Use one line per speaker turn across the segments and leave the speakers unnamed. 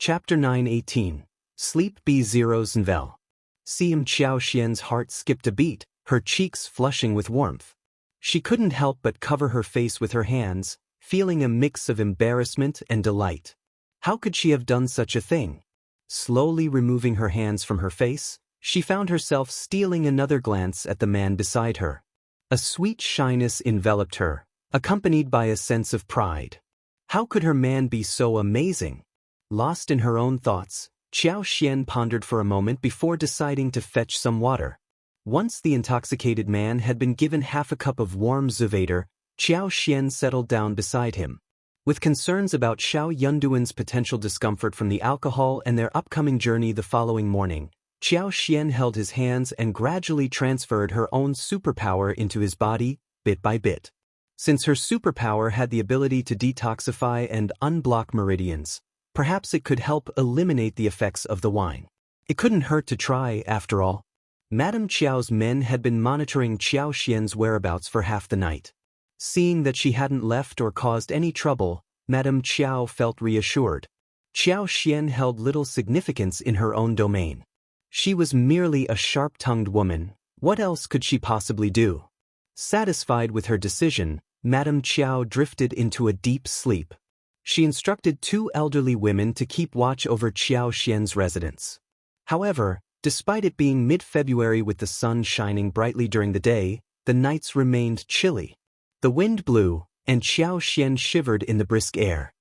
Chapter 9:18. Sleep B0's Nvel. Xiam Qiao Xian's heart skipped a beat, her cheeks flushing with warmth. She couldn't help but cover her face with her hands, feeling a mix of embarrassment and delight. How could she have done such a thing? Slowly removing her hands from her face, she found herself stealing another glance at the man beside her. A sweet shyness enveloped her, accompanied by a sense of pride. How could her man be so amazing? Lost in her own thoughts, Qiao Xian pondered for a moment before deciding to fetch some water. Once the intoxicated man had been given half a cup of warm Zuvater, Qiao Xian settled down beside him. With concerns about Xiao Yunduan's potential discomfort from the alcohol and their upcoming journey the following morning, Qiao Xian held his hands and gradually transferred her own superpower into his body, bit by bit. Since her superpower had the ability to detoxify and unblock meridians, perhaps it could help eliminate the effects of the wine. It couldn't hurt to try, after all. Madame Qiao's men had been monitoring Qiao Xian's whereabouts for half the night. Seeing that she hadn't left or caused any trouble, Madame Qiao felt reassured. Qiao Xian held little significance in her own domain. She was merely a sharp-tongued woman. What else could she possibly do? Satisfied with her decision, Madame Qiao drifted into a deep sleep. She instructed 2 elderly women to keep watch over Qiao Xian's residence. However, despite it being mid-February with the sun shining brightly during the day, the nights remained chilly. The wind blew, and Qiao Xian shivered in the brisk air.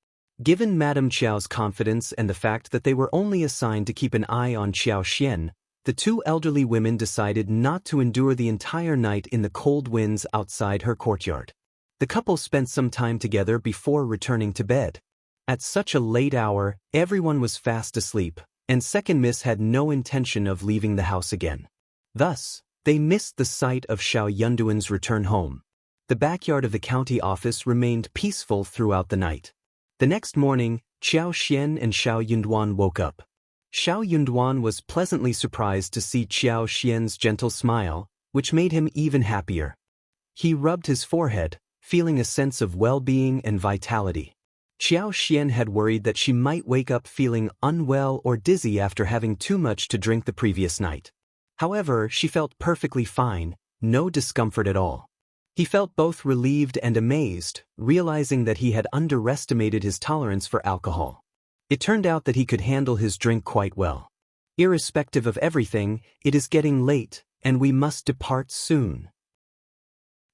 Given Madame Qiao's confidence and the fact that they were only assigned to keep an eye on Qiao Xian, the 2 elderly women decided not to endure the entire night in the cold winds outside her courtyard. The couple spent some time together before returning to bed. At such a late hour, everyone was fast asleep, and Second Miss had no intention of leaving the house again. Thus, they missed the sight of Xiao Yunduan's return home. The backyard of the county office remained peaceful throughout the night. The next morning, Qiao Xian and Xiao Yunduan woke up. Xiao Yunduan was pleasantly surprised to see Qiao Xian's gentle smile, which made him even happier. He rubbed his forehead, feeling a sense of well-being and vitality. Qiao Xian had worried that she might wake up feeling unwell or dizzy after having too much to drink the previous night. However, she felt perfectly fine, no discomfort at all. He felt both relieved and amazed, realizing that he had underestimated his tolerance for alcohol. It turned out that he could handle his drink quite well. Irrespective of everything, it is getting late, and we must depart soon.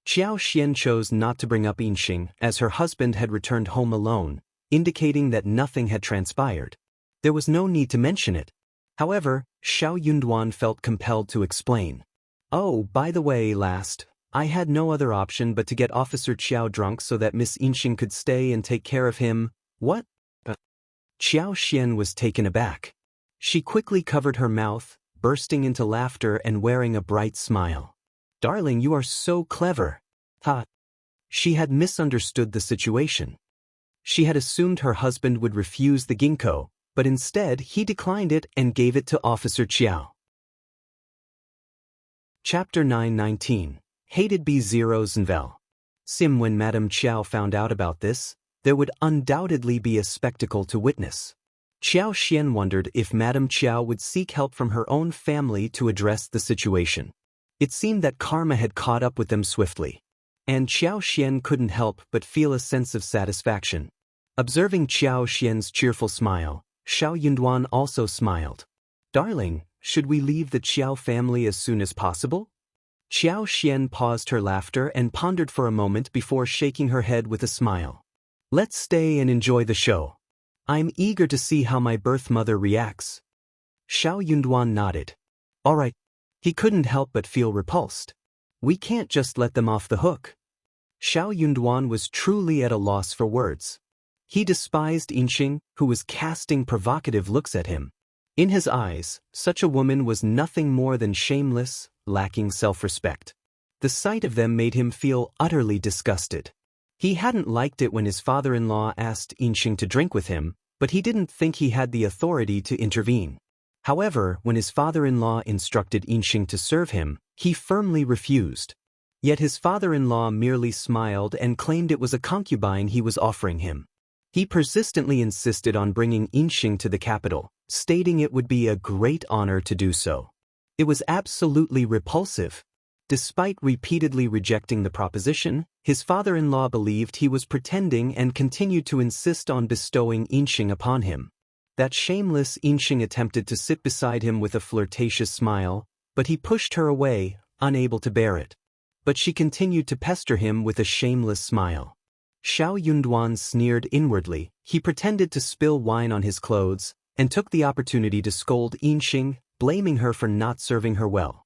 Qiao Xian chose not to bring up Yinxing, as her husband had returned home alone, indicating that nothing had transpired. There was no need to mention it. However, Xiao Yunduan felt compelled to explain. "Oh, by the way, I had no other option but to get Officer Qiao drunk so that Miss Yinxing could stay and take care of him." "What?" Qiao Xian was taken aback. She quickly covered her mouth, bursting into laughter and wearing a bright smile. "Darling, you are so clever." Ha! She had misunderstood the situation. She had assumed her husband would refuse the ginkgo, but instead he declined it and gave it to Officer Qiao. Chapter 9:19. Hated B0's Nvel. Sim. When Madame Qiao found out about this, there would undoubtedly be a spectacle to witness. Qiao Xian wondered if Madame Qiao would seek help from her own family to address the situation. It seemed that karma had caught up with them swiftly. And Qiao Xian couldn't help but feel a sense of satisfaction. Observing Qiao Xian's cheerful smile, Xiao Yunduan also smiled. "Darling, should we leave the Qiao family as soon as possible?" Qiao Xian paused her laughter and pondered for a moment before shaking her head with a smile. "Let's stay and enjoy the show. I'm eager to see how my birth mother reacts." Xiao Yunduan nodded. "All right." He couldn't help but feel repulsed. "We can't just let them off the hook." Xiao Yunduan was truly at a loss for words. He despised Yinxing, who was casting provocative looks at him. In his eyes, such a woman was nothing more than shameless, lacking self-respect. The sight of them made him feel utterly disgusted. He hadn't liked it when his father-in-law asked Yinxing to drink with him, but he didn't think he had the authority to intervene. However, when his father-in-law instructed Yinxing to serve him, he firmly refused. Yet his father-in-law merely smiled and claimed it was a concubine he was offering him. He persistently insisted on bringing Yinxing to the capital, stating it would be a great honor to do so. It was absolutely repulsive. Despite repeatedly rejecting the proposition, his father-in-law believed he was pretending and continued to insist on bestowing Yinxing upon him. That shameless Yinxing attempted to sit beside him with a flirtatious smile, but he pushed her away, unable to bear it. But she continued to pester him with a shameless smile. Xiao Yunduan sneered inwardly. He pretended to spill wine on his clothes, and took the opportunity to scold Yinxing, blaming her for not serving her well.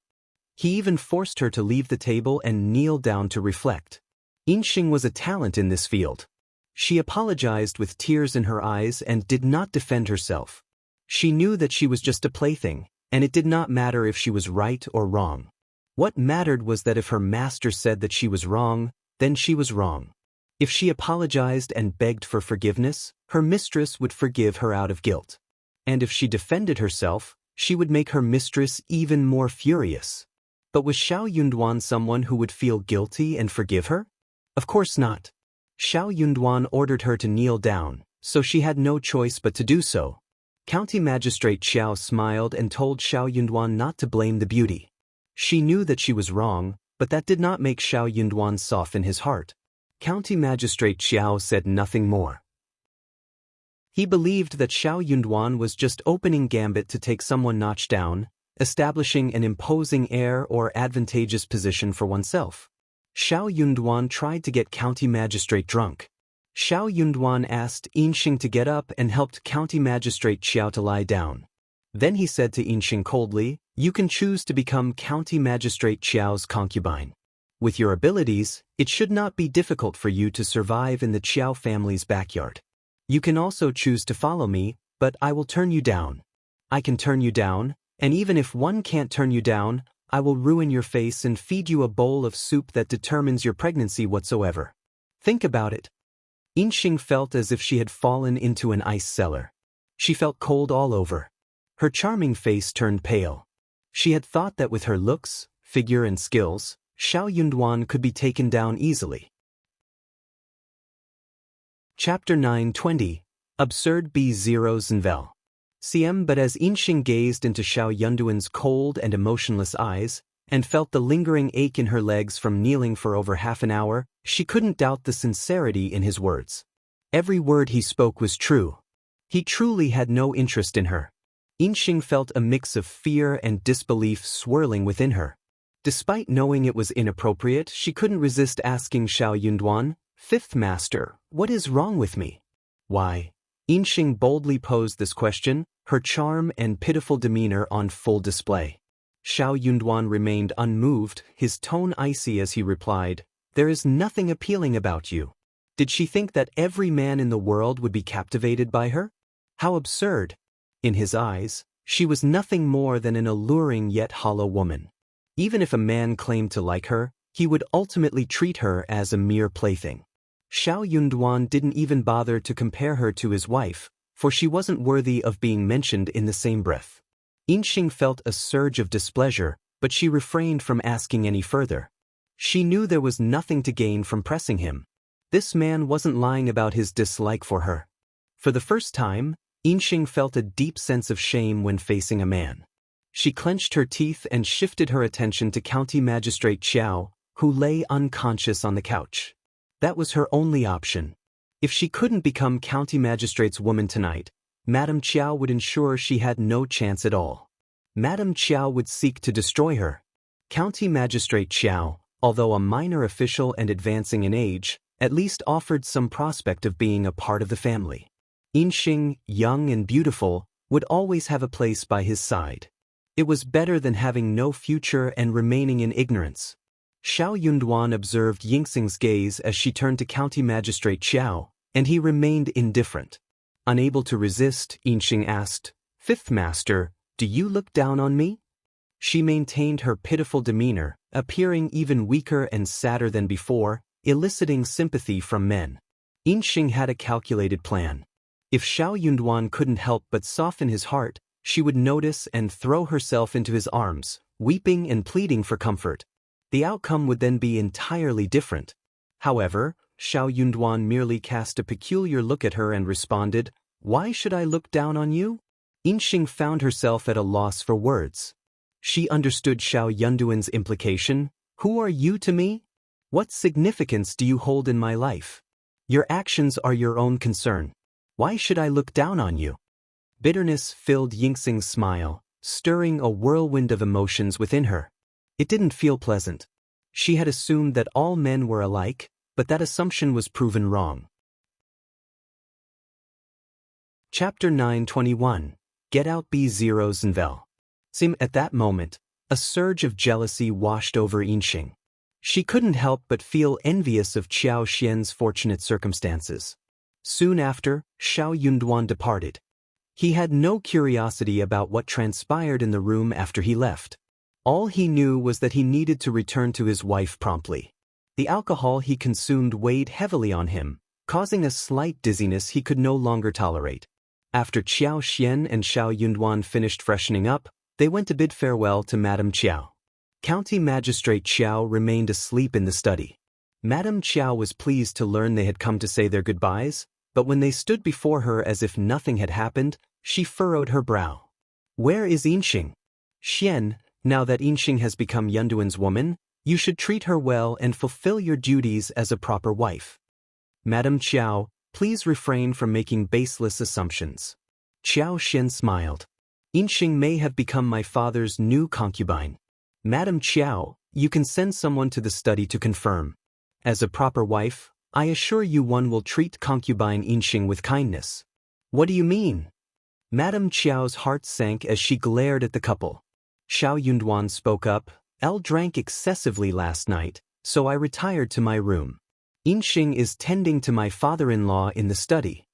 He even forced her to leave the table and kneel down to reflect. Yinxing was a talent in this field. She apologized with tears in her eyes and did not defend herself. She knew that she was just a plaything, and it did not matter if she was right or wrong. What mattered was that if her master said that she was wrong, then she was wrong. If she apologized and begged for forgiveness, her mistress would forgive her out of guilt. And if she defended herself, she would make her mistress even more furious. But was Xiao Yunduan someone who would feel guilty and forgive her? Of course not. Xiao Yunduan ordered her to kneel down, so she had no choice but to do so. County Magistrate Qiao smiled and told Xiao Yunduan not to blame the beauty. She knew that she was wrong, but that did not make Xiao Yunduan soften his heart. County Magistrate Qiao said nothing more. He believed that Xiao Yunduan was just opening gambit to take someone notch down, establishing an imposing air or advantageous position for oneself. Xiao Yunduan tried to get County Magistrate drunk. Xiao Yunduan asked Yinxing to get up and helped County Magistrate Qiao to lie down. Then he said to Yinxing coldly, "You can choose to become County Magistrate Qiao's concubine. With your abilities, it should not be difficult for you to survive in the Qiao family's backyard. You can also choose to follow me, but I will turn you down. I can turn you down, and even if one can't turn you down, I will ruin your face and feed you a bowl of soup that determines your pregnancy whatsoever. Think about it." Yinxing felt as if she had fallen into an ice cellar. She felt cold all over. Her charming face turned pale. She had thought that with her looks, figure and skills, Xiao Yunduan could be taken down easily. Chapter 9:20 Absurd B0 Zenvel. CM. But as Yinxing gazed into Xiao Yunduan's cold and emotionless eyes, and felt the lingering ache in her legs from kneeling for over half an hour, she couldn't doubt the sincerity in his words. Every word he spoke was true. He truly had no interest in her. Yinxing felt a mix of fear and disbelief swirling within her. Despite knowing it was inappropriate, she couldn't resist asking Xiao Yunduan, "Fifth Master, what is wrong with me?" "Why?" Yinxing boldly posed this question, her charm and pitiful demeanor on full display. Xiao Yunduan remained unmoved, his tone icy as he replied, "There is nothing appealing about you." Did she think that every man in the world would be captivated by her? How absurd! In his eyes, she was nothing more than an alluring yet hollow woman. Even if a man claimed to like her, he would ultimately treat her as a mere plaything. Xiao Yunduan didn't even bother to compare her to his wife, for she wasn't worthy of being mentioned in the same breath. Yinxing felt a surge of displeasure, but she refrained from asking any further. She knew there was nothing to gain from pressing him. This man wasn't lying about his dislike for her. For the first time, Yinxing felt a deep sense of shame when facing a man. She clenched her teeth and shifted her attention to County Magistrate Qiao, who lay unconscious on the couch. That was her only option. If she couldn't become County Magistrate's woman tonight, Madame Qiao would ensure she had no chance at all. Madame Qiao would seek to destroy her. County Magistrate Qiao, although a minor official and advancing in age, at least offered some prospect of being a part of the family. Yinxing, young and beautiful, would always have a place by his side. It was better than having no future and remaining in ignorance. Xiao Yunduan observed Yinxing's gaze as she turned to County Magistrate Qiao, and he remained indifferent. Unable to resist, Yinxing asked, "Fifth Master, do you look down on me?" She maintained her pitiful demeanor, appearing even weaker and sadder than before, eliciting sympathy from men. Yinxing had a calculated plan. If Xiao Yunduan couldn't help but soften his heart, she would notice and throw herself into his arms, weeping and pleading for comfort. The outcome would then be entirely different. However, Xiao Yunduan merely cast a peculiar look at her and responded, "Why should I look down on you?" Yinxing found herself at a loss for words. She understood Xiao Yunduan's implication. "Who are you to me? What significance do you hold in my life? Your actions are your own concern. Why should I look down on you?" Bitterness filled Yinxing's smile, stirring a whirlwind of emotions within her. It didn't feel pleasant. She had assumed that all men were alike, but that assumption was proven wrong. Chapter 921. Get Out B0 Zenvel. At that moment, a surge of jealousy washed over Yinxing. She couldn't help but feel envious of Qiao Xian's fortunate circumstances. Soon after, Xiao Yunduan departed. He had no curiosity about what transpired in the room after he left. All he knew was that he needed to return to his wife promptly. The alcohol he consumed weighed heavily on him, causing a slight dizziness he could no longer tolerate. After Qiao Xian and Xiao Yunduan finished freshening up, they went to bid farewell to Madame Qiao. County Magistrate Qiao remained asleep in the study. Madame Qiao was pleased to learn they had come to say their goodbyes, but when they stood before her as if nothing had happened, she furrowed her brow. "Where is Yinxing?" "Xian, now that Yinxing has become Yunduan's woman, you should treat her well and fulfill your duties as a proper wife." "Madame Qiao, please refrain from making baseless assumptions." Qiao Xian smiled. "Yinxing may have become my father's new concubine. Madame Qiao, you can send someone to the study to confirm. As a proper wife, I assure you one will treat concubine Yinxing with kindness." "What do you mean?" Madame Qiao's heart sank as she glared at the couple. Xiao Yunduan spoke up, "Elle drank excessively last night, so I retired to my room. Yinxing is tending to my father-in-law in the study."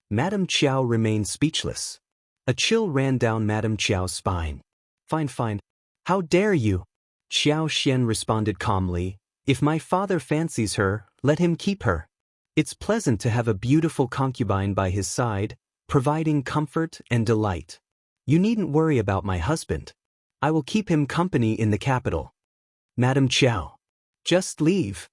Madame Qiao remained speechless. A chill ran down Madame Qiao's spine. Fine. How dare you?" Qiao Xian responded calmly, "If my father fancies her, let him keep her. It's pleasant to have a beautiful concubine by his side, providing comfort and delight. You needn't worry about my husband. I will keep him company in the capital." "Madame Qiao, just leave."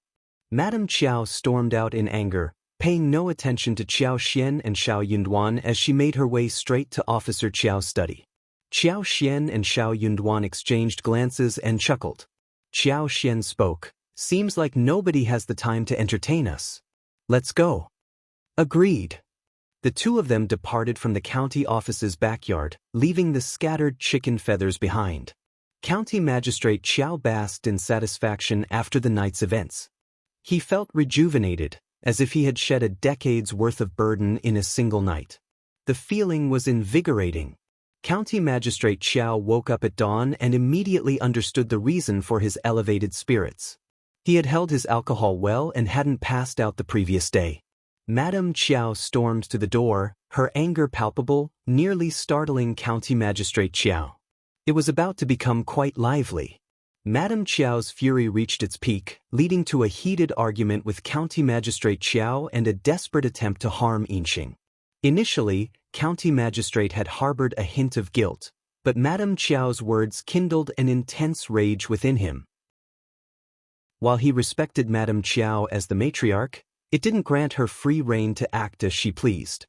Madame Qiao stormed out in anger, paying no attention to Qiao Xian and Xiao Yunduan as she made her way straight to Officer Qiao's study. Qiao Xian and Xiao Yunduan exchanged glances and chuckled. Qiao Xian spoke, "Seems like nobody has the time to entertain us. Let's go." "Agreed." The two of them departed from the county office's backyard, leaving the scattered chicken feathers behind. County Magistrate Qiao basked in satisfaction after the night's events. He felt rejuvenated, as if he had shed a decade's worth of burden in a single night. The feeling was invigorating. County Magistrate Qiao woke up at dawn and immediately understood the reason for his elevated spirits. He had held his alcohol well and hadn't passed out the previous day. Madame Qiao stormed to the door, her anger palpable, nearly startling County Magistrate Qiao. It was about to become quite lively. Madame Qiao's fury reached its peak, leading to a heated argument with County Magistrate Qiao and a desperate attempt to harm Yinxing. Initially, County Magistrate had harbored a hint of guilt, but Madame Qiao's words kindled an intense rage within him. While he respected Madame Qiao as the matriarch, it didn't grant her free rein to act as she pleased.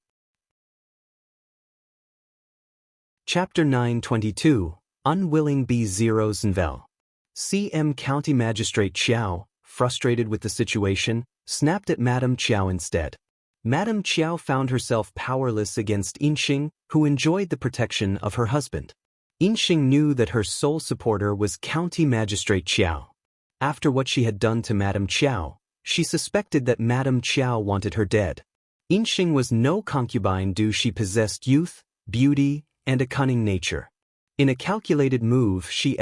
Chapter 922. Unwilling B0 Zenvel. CM County Magistrate Qiao, frustrated with the situation, snapped at Madame Qiao instead. Madame Qiao found herself powerless against Yinxing, who enjoyed the protection of her husband. Yinxing knew that her sole supporter was County Magistrate Qiao. After what she had done to Madame Qiao, she suspected that Madame Qiao wanted her dead. Yinxing was no concubine due she possessed youth, beauty, and a cunning nature. In a calculated move she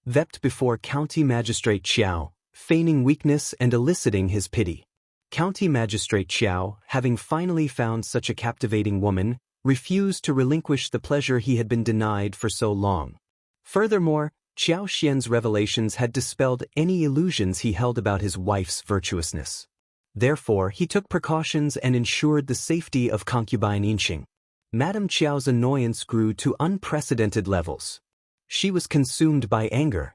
vept before County Magistrate Qiao, feigning weakness and eliciting his pity. County Magistrate Qiao, having finally found such a captivating woman, refused to relinquish the pleasure he had been denied for so long. Furthermore, Qiao Xian's revelations had dispelled any illusions he held about his wife's virtuousness. Therefore, he took precautions and ensured the safety of concubine Yinxing. Madame Qiao's annoyance grew to unprecedented levels. She was consumed by anger.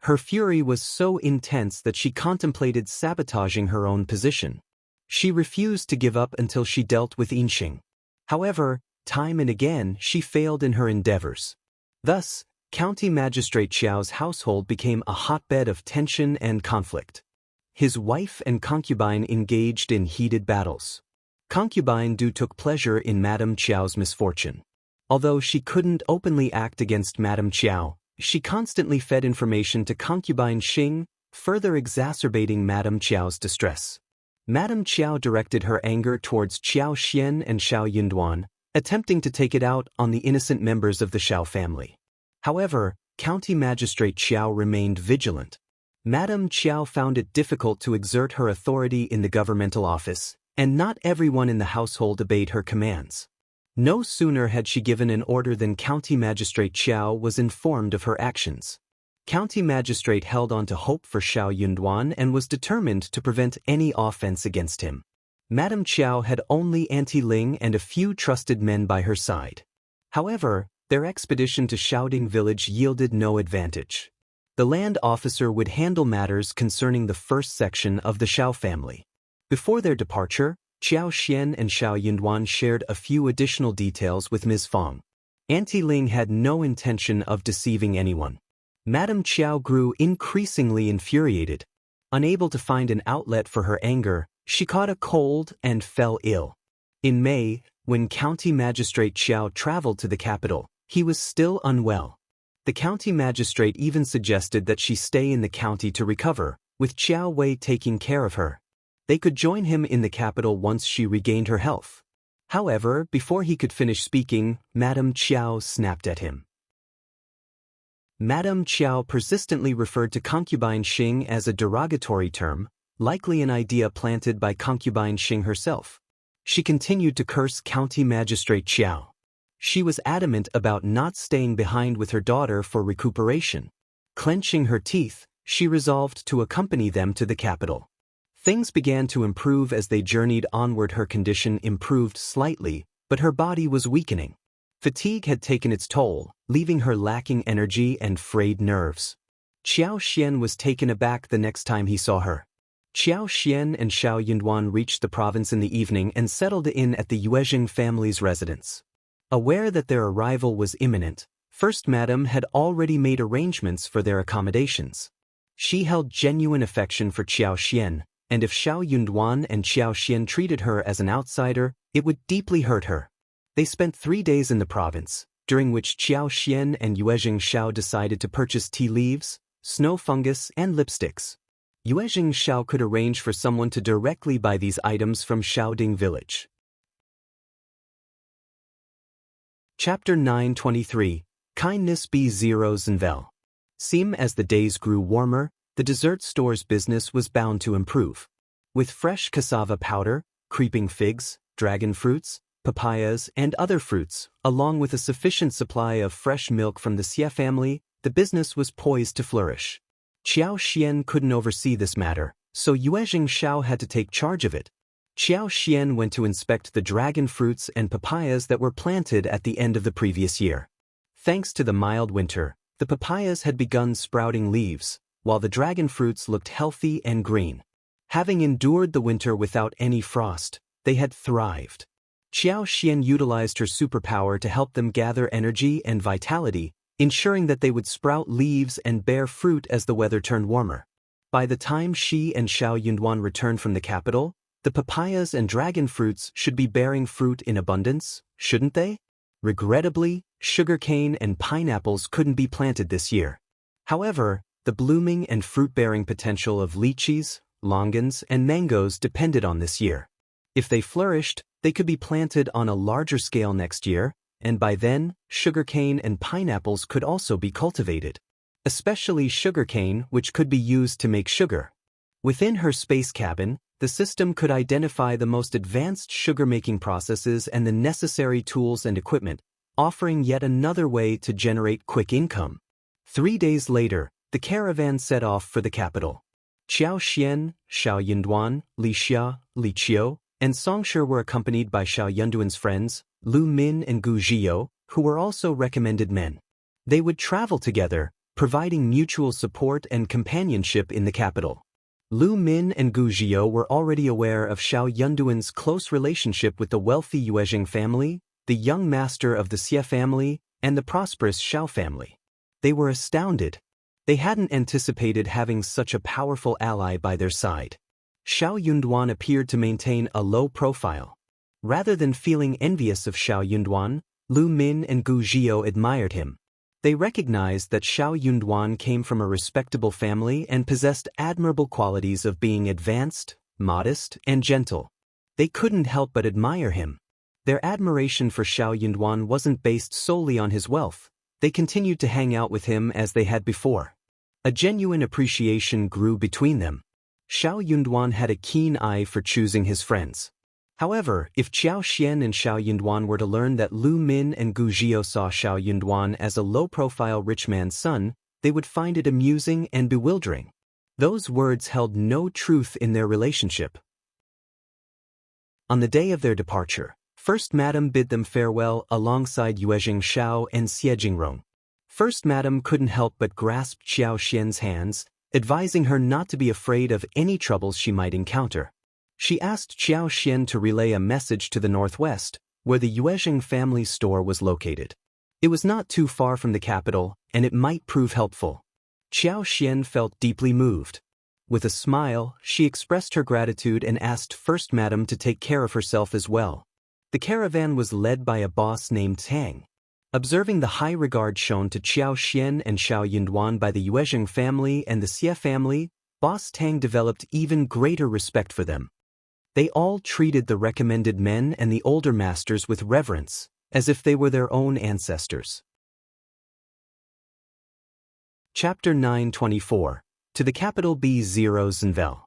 Her fury was so intense that she contemplated sabotaging her own position. She refused to give up until she dealt with Yinxing. However, time and again she failed in her endeavors. Thus, County Magistrate Qiao's household became a hotbed of tension and conflict. His wife and concubine engaged in heated battles. Concubine Du took pleasure in Madame Qiao's misfortune. Although she couldn't openly act against Madame Qiao, she constantly fed information to concubine Xing, further exacerbating Madame Qiao's distress. Madame Qiao directed her anger towards Qiao Xian and Xiao Yunduan, attempting to take it out on the innocent members of the Xiao family. However, County Magistrate Qiao remained vigilant. Madame Qiao found it difficult to exert her authority in the governmental office, and not everyone in the household obeyed her commands. No sooner had she given an order than County Magistrate Qiao was informed of her actions. County Magistrate held on to hope for Xiao Yunduan and was determined to prevent any offense against him. Madame Qiao had only Auntie Ling and a few trusted men by her side. However, their expedition to Xiaoding village yielded no advantage. The land officer would handle matters concerning the first section of the Xiao family. Before their departure, Qiao Xian and Xiao Yunduan shared a few additional details with Ms. Feng. Auntie Ling had no intention of deceiving anyone. Madame Qiao grew increasingly infuriated. Unable to find an outlet for her anger, she caught a cold and fell ill. In May, when County Magistrate Qiao traveled to the capital, he was still unwell. The county magistrate even suggested that she stay in the county to recover, with Qiao Wei taking care of her. They could join him in the capital once she regained her health. However, before he could finish speaking, Madame Qiao snapped at him. Madame Qiao persistently referred to concubine Xing as a derogatory term, likely an idea planted by concubine Xing herself. She continued to curse County Magistrate Qiao. She was adamant about not staying behind with her daughter for recuperation. Clenching her teeth, she resolved to accompany them to the capital. Things began to improve as they journeyed onward. Her condition improved slightly, but her body was weakening. Fatigue had taken its toll, leaving her lacking energy and frayed nerves. Qiao Xian was taken aback the next time he saw her. Qiao Xian and Xiao Yunduan reached the province in the evening and settled in at the Yuezheng family's residence. Aware that their arrival was imminent, First Madame had already made arrangements for their accommodations. She held genuine affection for Qiao Xian, and if Xiao Yunduan and Qiao Xian treated her as an outsider, it would deeply hurt her. They spent 3 days in the province, during which Qiao Xian and Yuezheng Xiao decided to purchase tea leaves, snow fungus, and lipsticks. Yuezheng Xiao could arrange for someone to directly buy these items from Xiaoding village. Chapter 923, Kindness B0 Zenvel. Seem as the days grew warmer, the dessert store's business was bound to improve. With fresh cassava powder, creeping figs, dragon fruits, papayas, and other fruits, along with a sufficient supply of fresh milk from the Xie family, the business was poised to flourish. Qiao Xian couldn't oversee this matter, so Yuezheng Xiao had to take charge of it. Qiao Xian went to inspect the dragon fruits and papayas that were planted at the end of the previous year. Thanks to the mild winter, the papayas had begun sprouting leaves, while the dragon fruits looked healthy and green. Having endured the winter without any frost, they had thrived. Qiao Xian utilized her superpower to help them gather energy and vitality, ensuring that they would sprout leaves and bear fruit as the weather turned warmer. By the time she and Xiao Yunduan returned from the capital, the papayas and dragon fruits should be bearing fruit in abundance, shouldn't they? Regrettably, sugarcane and pineapples couldn't be planted this year. However, the blooming and fruit-bearing potential of lychees, longans, and mangoes depended on this year. If they flourished, they could be planted on a larger scale next year, and by then, sugarcane and pineapples could also be cultivated. Especially sugarcane, which could be used to make sugar. Within her space cabin, the system could identify the most advanced sugar-making processes and the necessary tools and equipment, offering yet another way to generate quick income. 3 days later, the caravan set off for the capital. Qiao Xian, Xiao Yunduan, Li Xia, Li Qiao, and Songshi were accompanied by Xiao Yunduan's friends, Lu Min and Gu Zhiyou, who were also recommended men. They would travel together, providing mutual support and companionship in the capital. Lu Min and Gu Jiao were already aware of Xiao Yunduan's close relationship with the wealthy Yuezheng family, the young master of the Xie family, and the prosperous Xiao family. They were astounded. They hadn't anticipated having such a powerful ally by their side. Xiao Yunduan appeared to maintain a low profile. Rather than feeling envious of Xiao Yunduan, Lu Min and Gu Jiao admired him. They recognized that Xiao Yunduan came from a respectable family and possessed admirable qualities of being advanced, modest, and gentle. They couldn't help but admire him. Their admiration for Xiao Yunduan wasn't based solely on his wealth. They continued to hang out with him as they had before. A genuine appreciation grew between them. Xiao Yunduan had a keen eye for choosing his friends. However, if Qiao Xian and Xiao Yunduan were to learn that Lu Min and Gu Jiao saw Xiao Yunduan as a low-profile rich man's son, they would find it amusing and bewildering. Those words held no truth in their relationship. On the day of their departure, First Madam bid them farewell alongside Yuezheng Xiao and Xie Jingrong. First Madam couldn't help but grasp Qiao Xian's hands, advising her not to be afraid of any troubles she might encounter. She asked Qiao Xian to relay a message to the northwest, where the Yuezheng family store was located. It was not too far from the capital, and it might prove helpful. Qiao Xian felt deeply moved. With a smile, she expressed her gratitude and asked First Madam to take care of herself as well. The caravan was led by a boss named Tang. Observing the high regard shown to Qiao Xian and Xiao Yunduan by the Yuezheng family and the Xie family, Boss Tang developed even greater respect for them. They all treated the recommended men and the older masters with reverence, as if they were their own ancestors. Chapter 924. To the capital B0 Zenvel.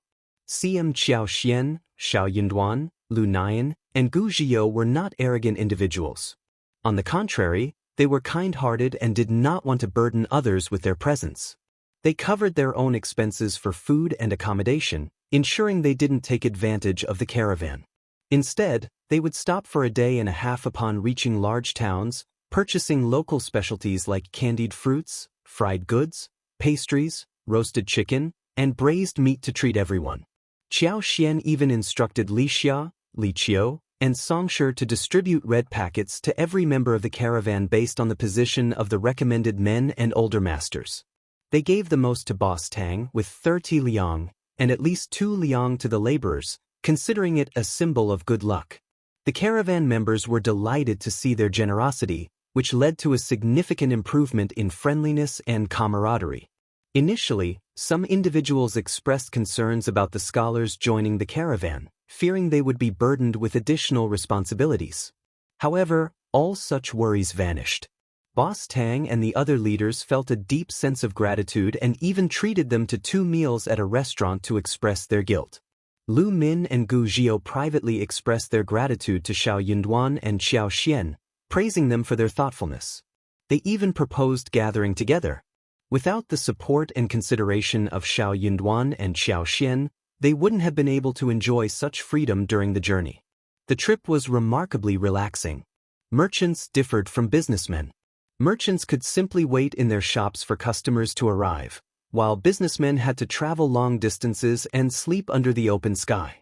CM Qiao Xian, Xiao Yunduan, Lu Nian, and Gu Jiao were not arrogant individuals. On the contrary, they were kind-hearted and did not want to burden others with their presence. They covered their own expenses for food and accommodation, ensuring they didn't take advantage of the caravan. Instead, they would stop for a day and a half upon reaching large towns, purchasing local specialties like candied fruits, fried goods, pastries, roasted chicken, and braised meat to treat everyone. Qiao Xian even instructed Li Xia, Li Qiao, and Songshi to distribute red packets to every member of the caravan based on the position of the recommended men and older masters. They gave the most to Boss Tang with 30 liang, and at least 2 liang to the laborers, considering it a symbol of good luck. The caravan members were delighted to see their generosity, which led to a significant improvement in friendliness and camaraderie. Initially, some individuals expressed concerns about the scholars joining the caravan, fearing they would be burdened with additional responsibilities. However, all such worries vanished. Boss Tang and the other leaders felt a deep sense of gratitude and even treated them to 2 meals at a restaurant to express their guilt. Lu Min and Gu Jiao privately expressed their gratitude to Xiao Yunduan and Qiao Xian, praising them for their thoughtfulness. They even proposed gathering together. Without the support and consideration of Xiao Yunduan and Qiao Xian, they wouldn't have been able to enjoy such freedom during the journey. The trip was remarkably relaxing. Merchants differed from businessmen. Merchants could simply wait in their shops for customers to arrive, while businessmen had to travel long distances and sleep under the open sky.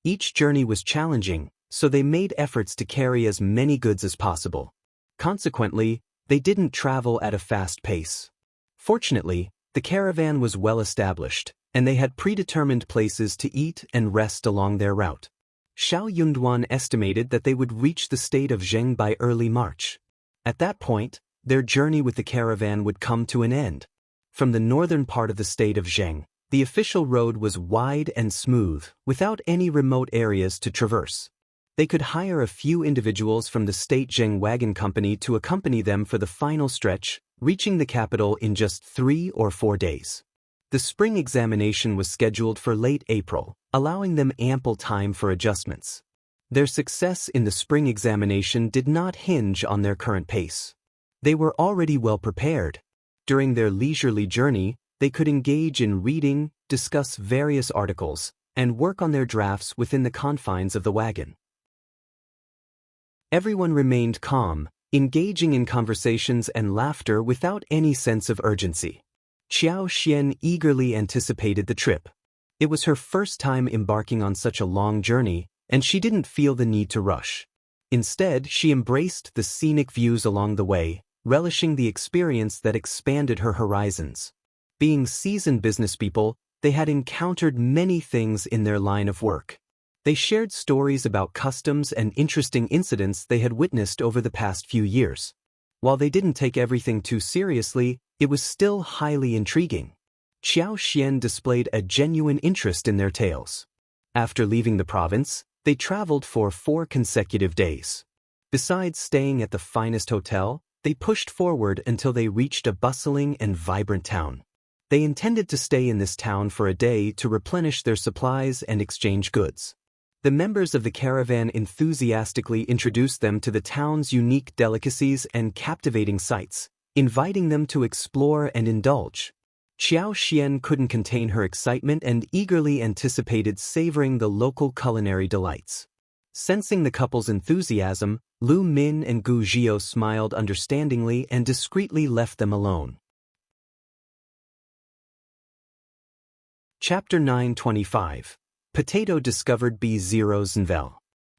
Each journey was challenging, so they made efforts to carry as many goods as possible. Consequently, they didn't travel at a fast pace. Fortunately, the caravan was well established, and they had predetermined places to eat and rest along their route. Xiao Yunduan estimated that they would reach the state of Zheng by early March. At that point, their journey with the caravan would come to an end. From the northern part of the state of Zheng, the official road was wide and smooth, without any remote areas to traverse. They could hire a few individuals from the State Zheng Wagon Company to accompany them for the final stretch, reaching the capital in just 3 or 4 days. The spring examination was scheduled for late April, allowing them ample time for adjustments. Their success in the spring examination did not hinge on their current pace. They were already well prepared. During their leisurely journey, they could engage in reading, discuss various articles, and work on their drafts within the confines of the wagon. Everyone remained calm, engaging in conversations and laughter without any sense of urgency. Qiao Xian eagerly anticipated the trip. It was her first time embarking on such a long journey, and she didn't feel the need to rush. Instead, she embraced the scenic views along the way, relishing the experience that expanded her horizons. Being seasoned businesspeople, they had encountered many things in their line of work. They shared stories about customs and interesting incidents they had witnessed over the past few years. While they didn't take everything too seriously, it was still highly intriguing. Qiao Xian displayed a genuine interest in their tales. After leaving the province, they traveled for 4 consecutive days. Besides staying at the finest hotel, they pushed forward until they reached a bustling and vibrant town. They intended to stay in this town for a day to replenish their supplies and exchange goods. The members of the caravan enthusiastically introduced them to the town's unique delicacies and captivating sights, inviting them to explore and indulge. Qiao Xian couldn't contain her excitement and eagerly anticipated savoring the local culinary delights. Sensing the couple's enthusiasm, Lu Min and Gu Zhio smiled understandingly and discreetly left them alone. Chapter 925. Potato discovered B0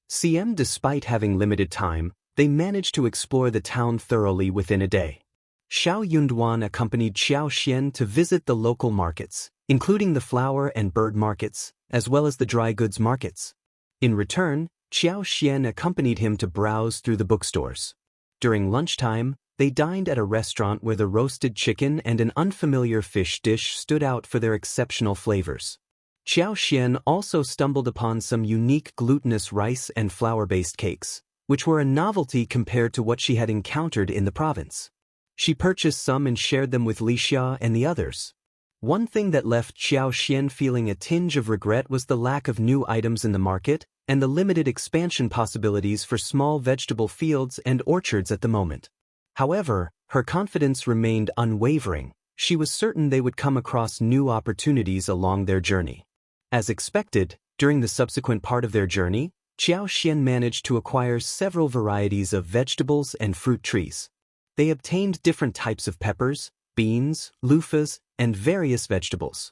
CM. Despite having limited time, they managed to explore the town thoroughly within a day. Xiao Yunduan accompanied Qiao Xian to visit the local markets, including the flower and bird markets, as well as the dry goods markets. In return, Qiao Xian accompanied him to browse through the bookstores. During lunchtime, they dined at a restaurant where the roasted chicken and an unfamiliar fish dish stood out for their exceptional flavors. Qiao Xian also stumbled upon some unique glutinous rice and flour-based cakes, which were a novelty compared to what she had encountered in the province. She purchased some and shared them with Li Xia and the others. One thing that left Qiao Xian feeling a tinge of regret was the lack of new items in the market and the limited expansion possibilities for small vegetable fields and orchards at the moment. However, her confidence remained unwavering. She was certain they would come across new opportunities along their journey. As expected, during the subsequent part of their journey, Qiao Xian managed to acquire several varieties of vegetables and fruit trees. They obtained different types of peppers, beans, loofahs, and various vegetables.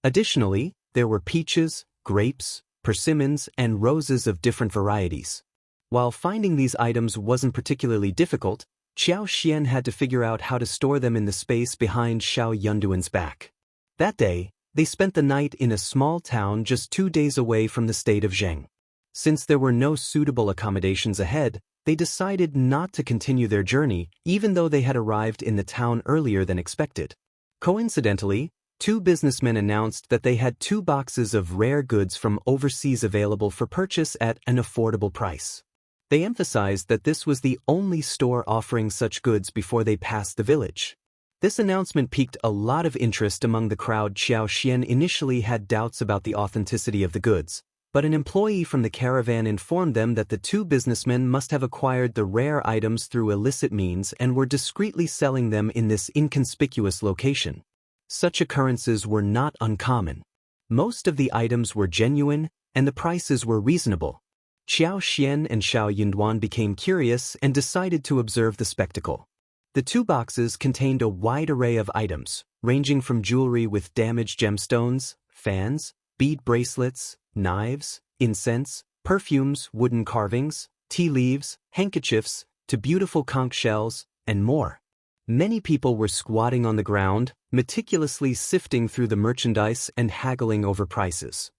Additionally, there were peaches, grapes, persimmons, and roses of different varieties. While finding these items wasn't particularly difficult, Qiao Xian had to figure out how to store them in the space behind Xiao Yunduan's back. That day, they spent the night in a small town just 2 days away from the state of Zheng. Since there were no suitable accommodations ahead, they decided not to continue their journey, even though they had arrived in the town earlier than expected. Coincidentally, 2 businessmen announced that they had 2 boxes of rare goods from overseas available for purchase at an affordable price. They emphasized that this was the only store offering such goods before they passed the village. This announcement piqued a lot of interest among the crowd. Qiao Xian initially had doubts about the authenticity of the goods, but an employee from the caravan informed them that the 2 businessmen must have acquired the rare items through illicit means and were discreetly selling them in this inconspicuous location. Such occurrences were not uncommon. Most of the items were genuine, and the prices were reasonable. Qiao Xian and Xiao Yunduan became curious and decided to observe the spectacle. The 2 boxes contained a wide array of items, ranging from jewelry with damaged gemstones, fans, bead bracelets, knives, incense, perfumes, wooden carvings, tea leaves, handkerchiefs, to beautiful conch shells, and more. Many people were squatting on the ground, meticulously sifting through the merchandise and haggling over prices.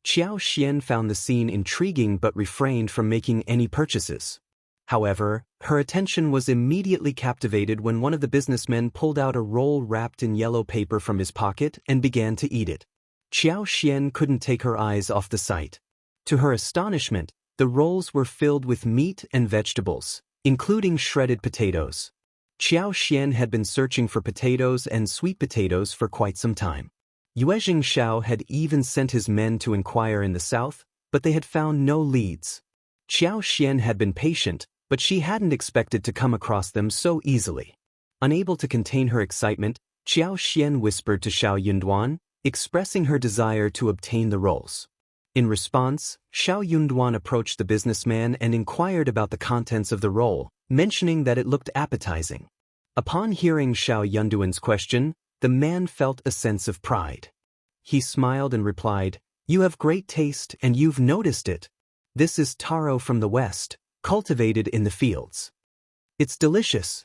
Qiao Xian found the scene intriguing but refrained from making any purchases. However, her attention was immediately captivated when one of the businessmen pulled out a roll wrapped in yellow paper from his pocket and began to eat it. Qiao Xian couldn't take her eyes off the sight. To her astonishment, the rolls were filled with meat and vegetables, including shredded potatoes. Qiao Xian had been searching for potatoes and sweet potatoes for quite some time. Yuezhing Xiao had even sent his men to inquire in the south, but they had found no leads. Qiao Xian had been patient, but she hadn't expected to come across them so easily. Unable to contain her excitement, Qiao Xian whispered to Xiao Yunduan, expressing her desire to obtain the rolls. In response, Xiao Yunduan approached the businessman and inquired about the contents of the roll, mentioning that it looked appetizing. Upon hearing Xiao Yunduan's question, the man felt a sense of pride. He smiled and replied, "You have great taste and you've noticed it. This is taro from the west, cultivated in the fields. It's delicious."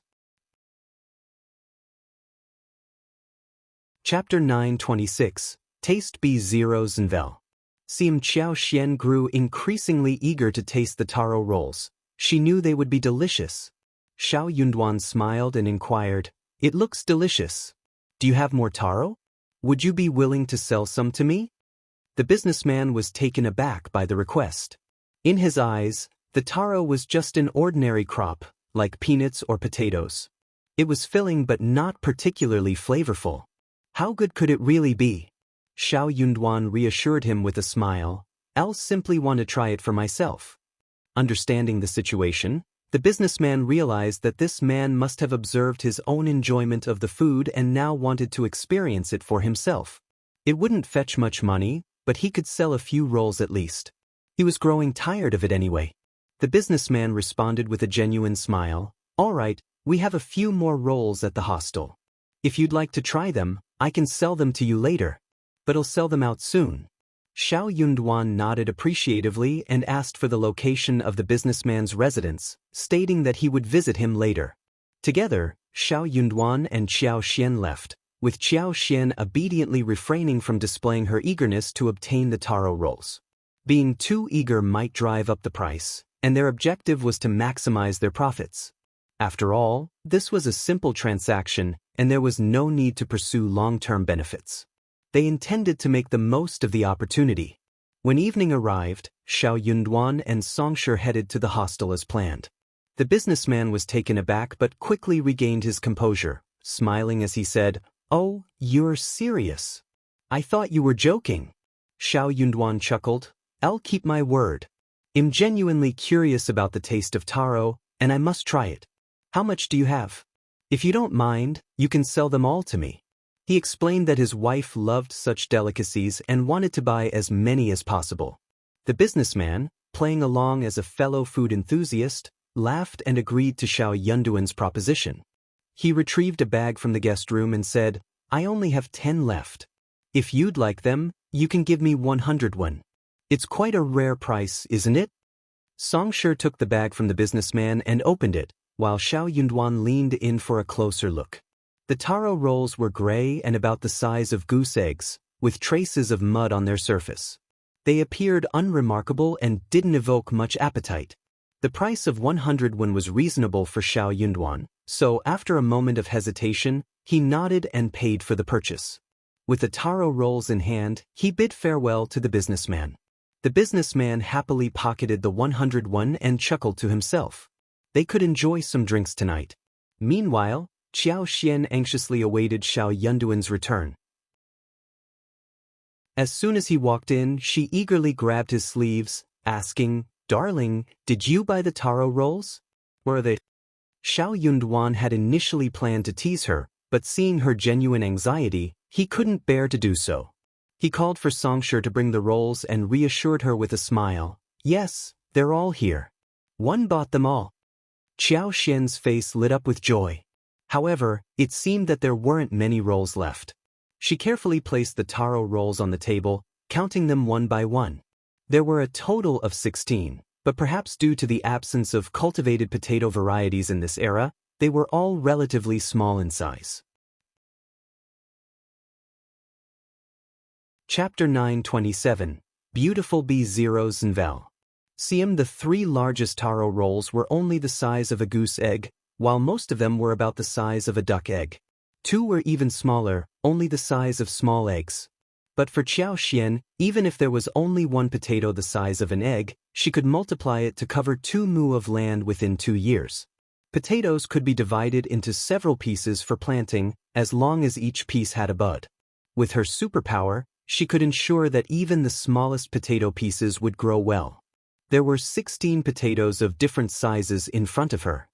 Chapter 9:26, Taste B0 and Vel. Qiao Xian grew increasingly eager to taste the taro rolls. She knew they would be delicious. Xiao Yunduan smiled and inquired, "It looks delicious. Do you have more taro? Would you be willing to sell some to me?" The businessman was taken aback by the request. In his eyes, the taro was just an ordinary crop, like peanuts or potatoes. It was filling but not particularly flavorful. How good could it really be? Xiao Yunduan reassured him with a smile, "I'll simply want to try it for myself." Understanding the situation, the businessman realized that this man must have observed his own enjoyment of the food and now wanted to experience it for himself. It wouldn't fetch much money, but he could sell a few rolls at least. He was growing tired of it anyway. The businessman responded with a genuine smile, "All right, we have a few more rolls at the hostel. If you'd like to try them, I can sell them to you later. But I'll sell them out soon." Xiao Yunduan nodded appreciatively and asked for the location of the businessman's residence, stating that he would visit him later. Together, Xiao Yunduan and Qiao Xian left, with Qiao Xian obediently refraining from displaying her eagerness to obtain the taro rolls. Being too eager might drive up the price, and their objective was to maximize their profits. After all, this was a simple transaction, and there was no need to pursue long-term benefits. They intended to make the most of the opportunity. When evening arrived, Xiao Yunduan and Songshi headed to the hostel as planned. The businessman was taken aback but quickly regained his composure, smiling as he said, "Oh, you're serious. I thought you were joking." Xiao Yunduan chuckled, "I'll keep my word. I'm genuinely curious about the taste of taro, and I must try it. How much do you have? If you don't mind, you can sell them all to me." He explained that his wife loved such delicacies and wanted to buy as many as possible. The businessman, playing along as a fellow food enthusiast, laughed and agreed to Xiao Yunduan's proposition. He retrieved a bag from the guest room and said, "I only have 10 left. If you'd like them, you can give me 101. It's quite a rare price, isn't it?" Songshi took the bag from the businessman and opened it, while Xiao Yunduan leaned in for a closer look. The taro rolls were gray and about the size of goose eggs, with traces of mud on their surface. They appeared unremarkable and didn't evoke much appetite. The price of 101 was reasonable for Xiao Yunduan, so after a moment of hesitation, he nodded and paid for the purchase. With the taro rolls in hand, he bid farewell to the businessman. The businessman happily pocketed the 101 and chuckled to himself. They could enjoy some drinks tonight. Meanwhile, Qiao Xian anxiously awaited Xiao Yunduan's return. As soon as he walked in, she eagerly grabbed his sleeves, asking, "Darling, did you buy the taro rolls? Where are they?" Xiao Yunduan had initially planned to tease her, but seeing her genuine anxiety, he couldn't bear to do so. He called for Songshi to bring the rolls and reassured her with a smile, "Yes, they're all here. One bought them all." Qiao Xian's face lit up with joy. However, it seemed that there weren't many rolls left. She carefully placed the taro rolls on the table, counting them one by one. There were a total of 16, but perhaps due to the absence of cultivated potato varieties in this era, they were all relatively small in size. Chapter 9:27, Beautiful B0 and Vel. The 3 largest taro rolls were only the size of a goose egg, while most of them were about the size of a duck egg. 2 were even smaller, only the size of small eggs. But for Qiao Xian, even if there was only one potato the size of an egg, she could multiply it to cover 2 mu of land within 2 years. Potatoes could be divided into several pieces for planting, as long as each piece had a bud. With her superpower, she could ensure that even the smallest potato pieces would grow well. There were 16 potatoes of different sizes in front of her.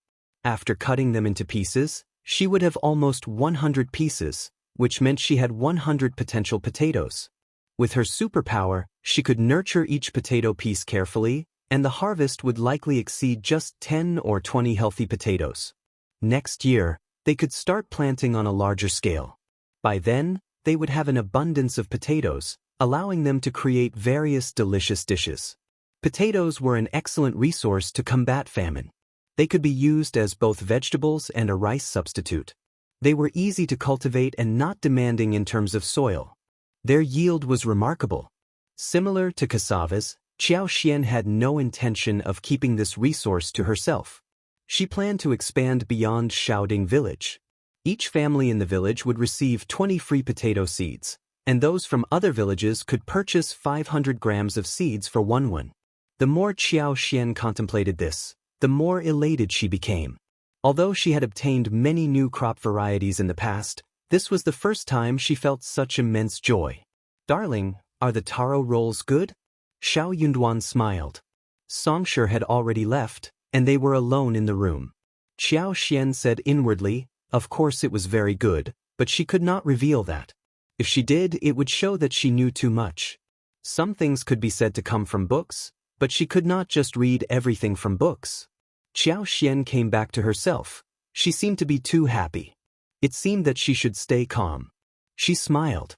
After cutting them into pieces, she would have almost 100 pieces, which meant she had 100 potential potatoes. With her superpower, she could nurture each potato piece carefully, and the harvest would likely exceed just 10 or 20 healthy potatoes. Next year, they could start planting on a larger scale. By then, they would have an abundance of potatoes, allowing them to create various delicious dishes. Potatoes were an excellent resource to combat famine. They could be used as both vegetables and a rice substitute. They were easy to cultivate and not demanding in terms of soil. Their yield was remarkable. Similar to cassavas, Qiao Xian had no intention of keeping this resource to herself. She planned to expand beyond Shaoding village. Each family in the village would receive 20 free potato seeds, and those from other villages could purchase 500 grams of seeds for 1 won. The more Qiao Xian contemplated this, the more elated she became. Although she had obtained many new crop varieties in the past, this was the first time she felt such immense joy. "Darling, are the taro rolls good?" Xiao Yunduan smiled. Songshi had already left, and they were alone in the room. Qiao Xian said inwardly, of course it was very good, but she could not reveal that. If she did, it would show that she knew too much. Some things could be said to come from books, but she could not just read everything from books. Qiao Xian came back to herself. She seemed to be too happy. It seemed that she should stay calm. She smiled.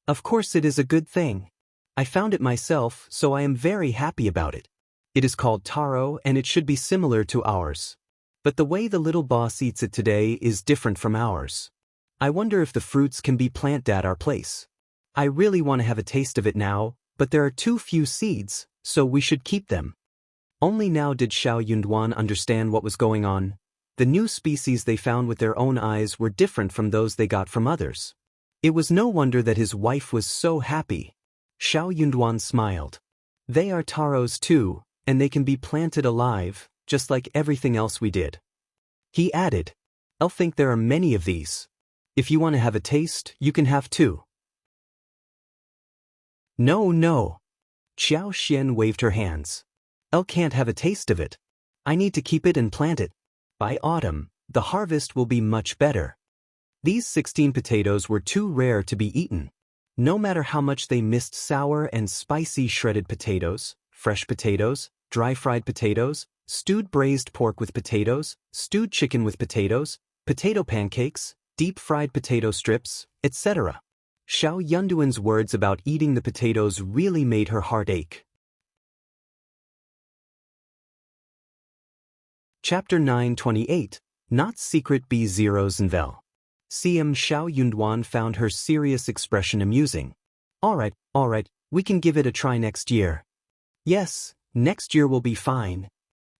Of course it is a good thing. I found it myself, so I am very happy about it. It is called taro and it should be similar to ours. But the way the little boss eats it today is different from ours. I wonder if the fruits can be planted at our place. I really want to have a taste of it now, but there are too few seeds, so we should keep them. Only now did Xiao Yunduan understand what was going on. The new species they found with their own eyes were different from those they got from others. It was no wonder that his wife was so happy. Xiao Yunduan smiled. They are taros too, and they can be planted alive, just like everything else we did. He added, I'll think there are many of these. If you want to have a taste, you can have 2. No, no. Qiao Xian waved her hands. Elle can't have a taste of it. I need to keep it and plant it. By autumn, the harvest will be much better. These 16 potatoes were too rare to be eaten. No matter how much they missed sour and spicy shredded potatoes, fresh potatoes, dry fried potatoes, stewed braised pork with potatoes, stewed chicken with potatoes, potato pancakes, deep fried potato strips, etc. Xiao Yunduan's words about eating the potatoes really made her heart ache. Chapter 9:28, Not Secret B0s and Vel. CM Xiao Yunduan found her serious expression amusing. All right, we can give it a try next year. Yes, next year will be fine.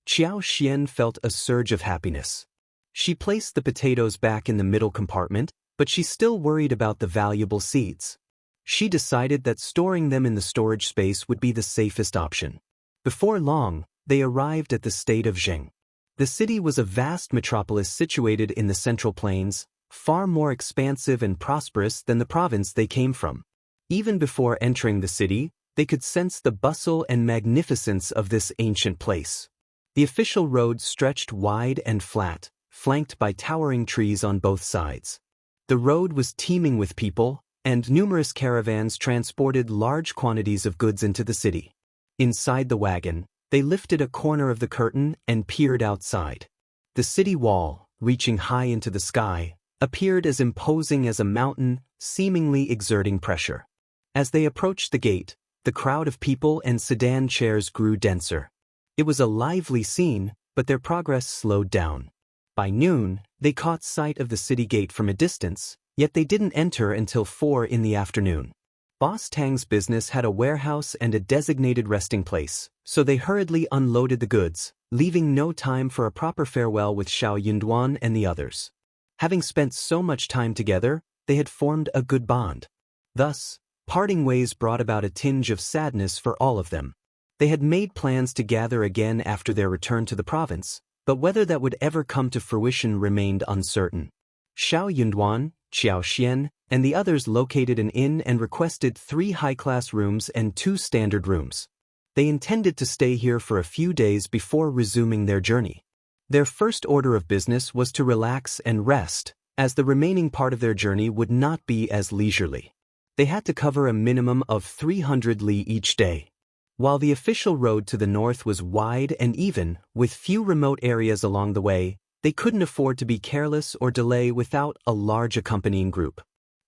Qiao Xian felt a surge of happiness. She placed the potatoes back in the middle compartment, but she still worried about the valuable seeds. She decided that storing them in the storage space would be the safest option. Before long, they arrived at the state of Zheng. The city was a vast metropolis situated in the Central Plains, far more expansive and prosperous than the province they came from. Even before entering the city, they could sense the bustle and magnificence of this ancient place. The official road stretched wide and flat, flanked by towering trees on both sides. The road was teeming with people, and numerous caravans transported large quantities of goods into the city. Inside the wagon, they lifted a corner of the curtain and peered outside. The city wall, reaching high into the sky, appeared as imposing as a mountain, seemingly exerting pressure. As they approached the gate, the crowd of people and sedan chairs grew denser. It was a lively scene, but their progress slowed down. By noon, they caught sight of the city gate from a distance, yet they didn't enter until 4 in the afternoon. Boss Tang's business had a warehouse and a designated resting place, so they hurriedly unloaded the goods, leaving no time for a proper farewell with Xiao Yunduan and the others. Having spent so much time together, they had formed a good bond. Thus, parting ways brought about a tinge of sadness for all of them. They had made plans to gather again after their return to the province, but whether that would ever come to fruition remained uncertain. Xiao Yunduan, Qiao Xian, and the others located an inn and requested 3 high-class rooms and 2 standard rooms. They intended to stay here for a few days before resuming their journey. Their first order of business was to relax and rest, as the remaining part of their journey would not be as leisurely. They had to cover a minimum of 300 li each day. While the official road to the north was wide and even, with few remote areas along the way, they couldn't afford to be careless or delay without a large accompanying group.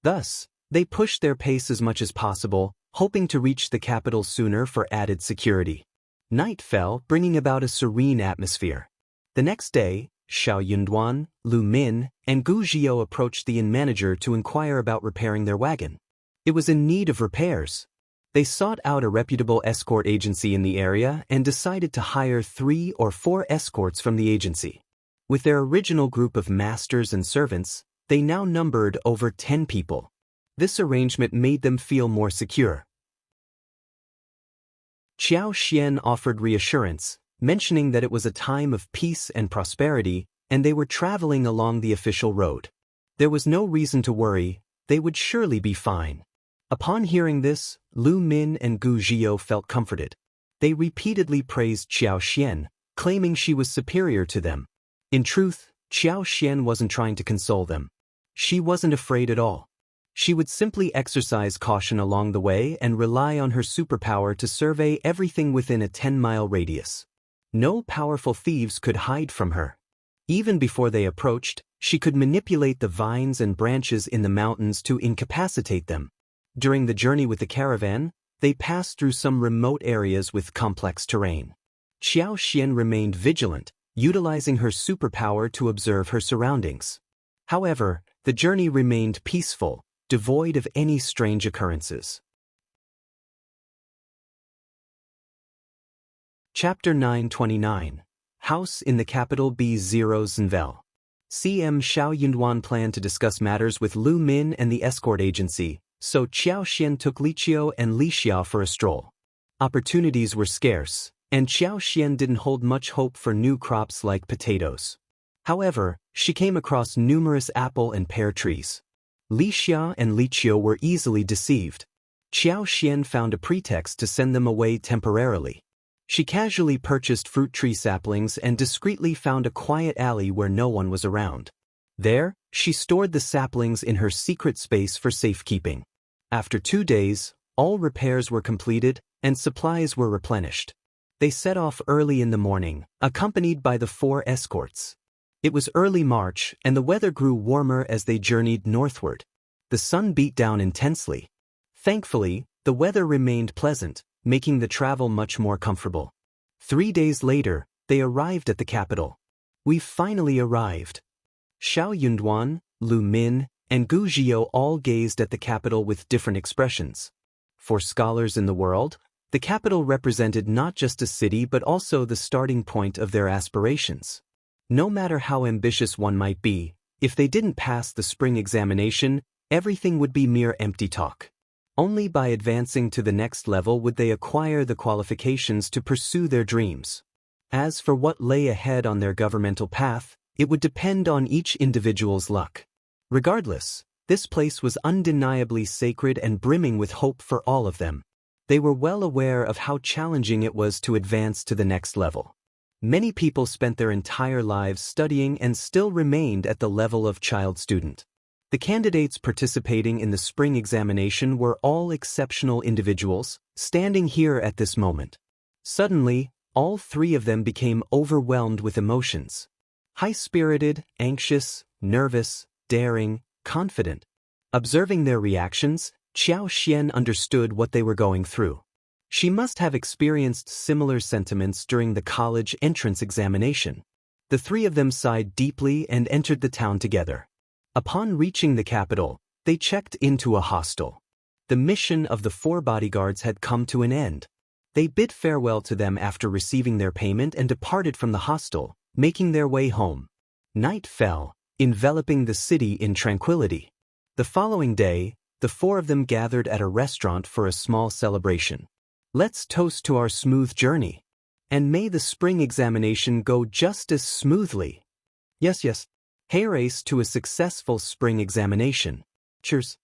Thus, They pushed their pace as much as possible, hoping to reach the capital sooner for added security. Night fell, bringing about a serene atmosphere. The next day, Xiao Yunduan, Lu Min, and Gu Qiao approached the inn manager to inquire about repairing their wagon. It was in need of repairs. They sought out a reputable escort agency in the area and decided to hire 3 or 4 escorts from the agency. With their original group of masters and servants, they now numbered over 10 people. This arrangement made them feel more secure. Qiao Xian offered reassurance, mentioning that it was a time of peace and prosperity, and they were traveling along the official road. There was no reason to worry, they would surely be fine. Upon hearing this, Lu Min and Gu Qiao felt comforted. They repeatedly praised Qiao Xian, claiming she was superior to them. In truth, Qiao Xian wasn't trying to console them. She wasn't afraid at all. She would simply exercise caution along the way and rely on her superpower to survey everything within a 10-mile radius. No powerful thieves could hide from her. Even before they approached, she could manipulate the vines and branches in the mountains to incapacitate them. During the journey with the caravan, they passed through some remote areas with complex terrain. Qiao Xian remained vigilant, utilizing her superpower to observe her surroundings. However, the journey remained peaceful, devoid of any strange occurrences. Chapter 929. House in the Capital B0 Zenvel. CM Xiao Yunduan planned to discuss matters with Lu Min and the escort agency, so Qiao Xian took Li Qiao and Li Xiao for a stroll. Opportunities were scarce, and Qiao Xian didn't hold much hope for new crops like potatoes. However, she came across numerous apple and pear trees. Li Xiao and Li Qiao were easily deceived. Qiao Xian found a pretext to send them away temporarily. She casually purchased fruit tree saplings and discreetly found a quiet alley where no one was around. There, she stored the saplings in her secret space for safekeeping. After 2 days, all repairs were completed and supplies were replenished. They set off early in the morning, accompanied by the 4 escorts. It was early March, and the weather grew warmer as they journeyed northward. The sun beat down intensely. Thankfully, the weather remained pleasant, making the travel much more comfortable. 3 days later, they arrived at the capital. "We've finally arrived." Xiao Yunduan, Lu Min, and Gu Qiao all gazed at the capital with different expressions. For scholars in the world, the capital represented not just a city but also the starting point of their aspirations. No matter how ambitious one might be, if they didn't pass the spring examination, everything would be mere empty talk. Only by advancing to the next level would they acquire the qualifications to pursue their dreams. As for what lay ahead on their governmental path, it would depend on each individual's luck. Regardless, this place was undeniably sacred and brimming with hope for all of them. They were well aware of how challenging it was to advance to the next level. Many people spent their entire lives studying and still remained at the level of child student. The candidates participating in the spring examination were all exceptional individuals, standing here at this moment. Suddenly, all 3 of them became overwhelmed with emotions. High-spirited, anxious, nervous, daring, confident. Observing their reactions, Qiao Xian understood what they were going through. She must have experienced similar sentiments during the college entrance examination. The 3 of them sighed deeply and entered the town together. Upon reaching the capital, they checked into a hostel. The mission of the 4 bodyguards had come to an end. They bid farewell to them after receiving their payment and departed from the hostel, making their way home. Night fell, enveloping the city in tranquility. The following day, the 4 of them gathered at a restaurant for a small celebration. "Let's toast to our smooth journey. And may the spring examination go just as smoothly." Yes. Hey, race to a successful spring examination. Cheers.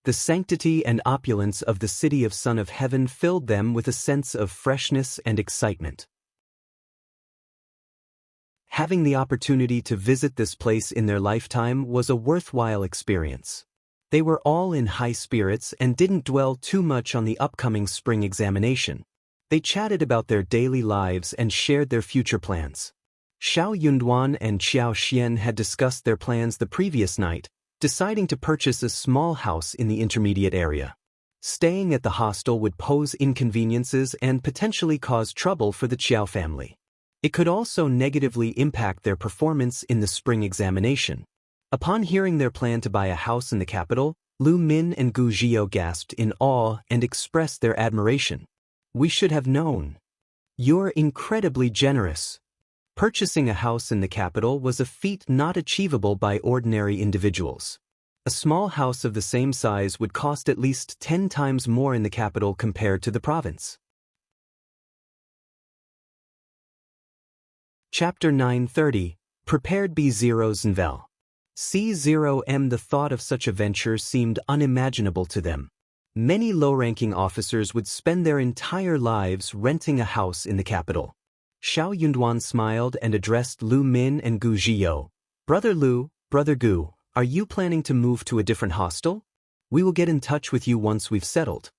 The sanctity and opulence of the city of Son of Heaven filled them with a sense of freshness and excitement. Having the opportunity to visit this place in their lifetime was a worthwhile experience. They were all in high spirits and didn't dwell too much on the upcoming spring examination. They chatted about their daily lives and shared their future plans. Xiao Yunduan and Qiao Xian had discussed their plans the previous night, deciding to purchase a small house in the intermediate area. Staying at the hostel would pose inconveniences and potentially cause trouble for the Qiao family. It could also negatively impact their performance in the spring examination. Upon hearing their plan to buy a house in the capital, Lu Min and Gu Zhiyou gasped in awe and expressed their admiration. "We should have known. You're incredibly generous." Purchasing a house in the capital was a feat not achievable by ordinary individuals. A small house of the same size would cost at least 10 times more in the capital compared to the province. Chapter 930, Prepared B0 Zenvel. C0M. The thought of such a venture seemed unimaginable to them. Many low-ranking officers would spend their entire lives renting a house in the capital. Xiao Yunduan smiled and addressed Lu Min and Gu Zhiyou. "Brother Lu, Brother Gu, are you planning to move to a different hostel? We will get in touch with you once we've settled."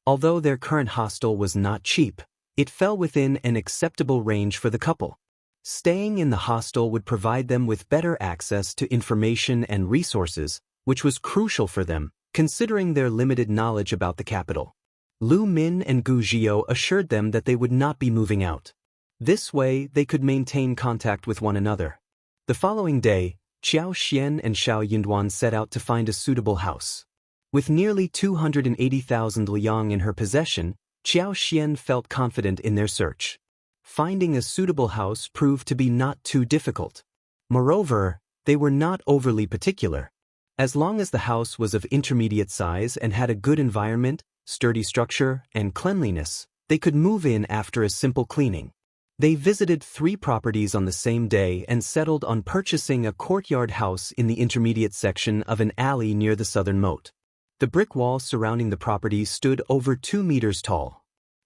Although their current hostel was not cheap, it fell within an acceptable range for the couple. Staying in the hostel would provide them with better access to information and resources, which was crucial for them, considering their limited knowledge about the capital. Lu Min and Gu Zhiyou assured them that they would not be moving out. This way, they could maintain contact with one another. The following day, Qiao Xian and Xiao Yunduan set out to find a suitable house. With nearly 280,000 liang in her possession, Qiao Xian felt confident in their search. Finding a suitable house proved to be not too difficult. Moreover, they were not overly particular. As long as the house was of intermediate size and had a good environment, sturdy structure, and cleanliness, they could move in after a simple cleaning. They visited 3 properties on the same day and settled on purchasing a courtyard house in the intermediate section of an alley near the southern moat. The brick wall surrounding the property stood over 2 meters tall.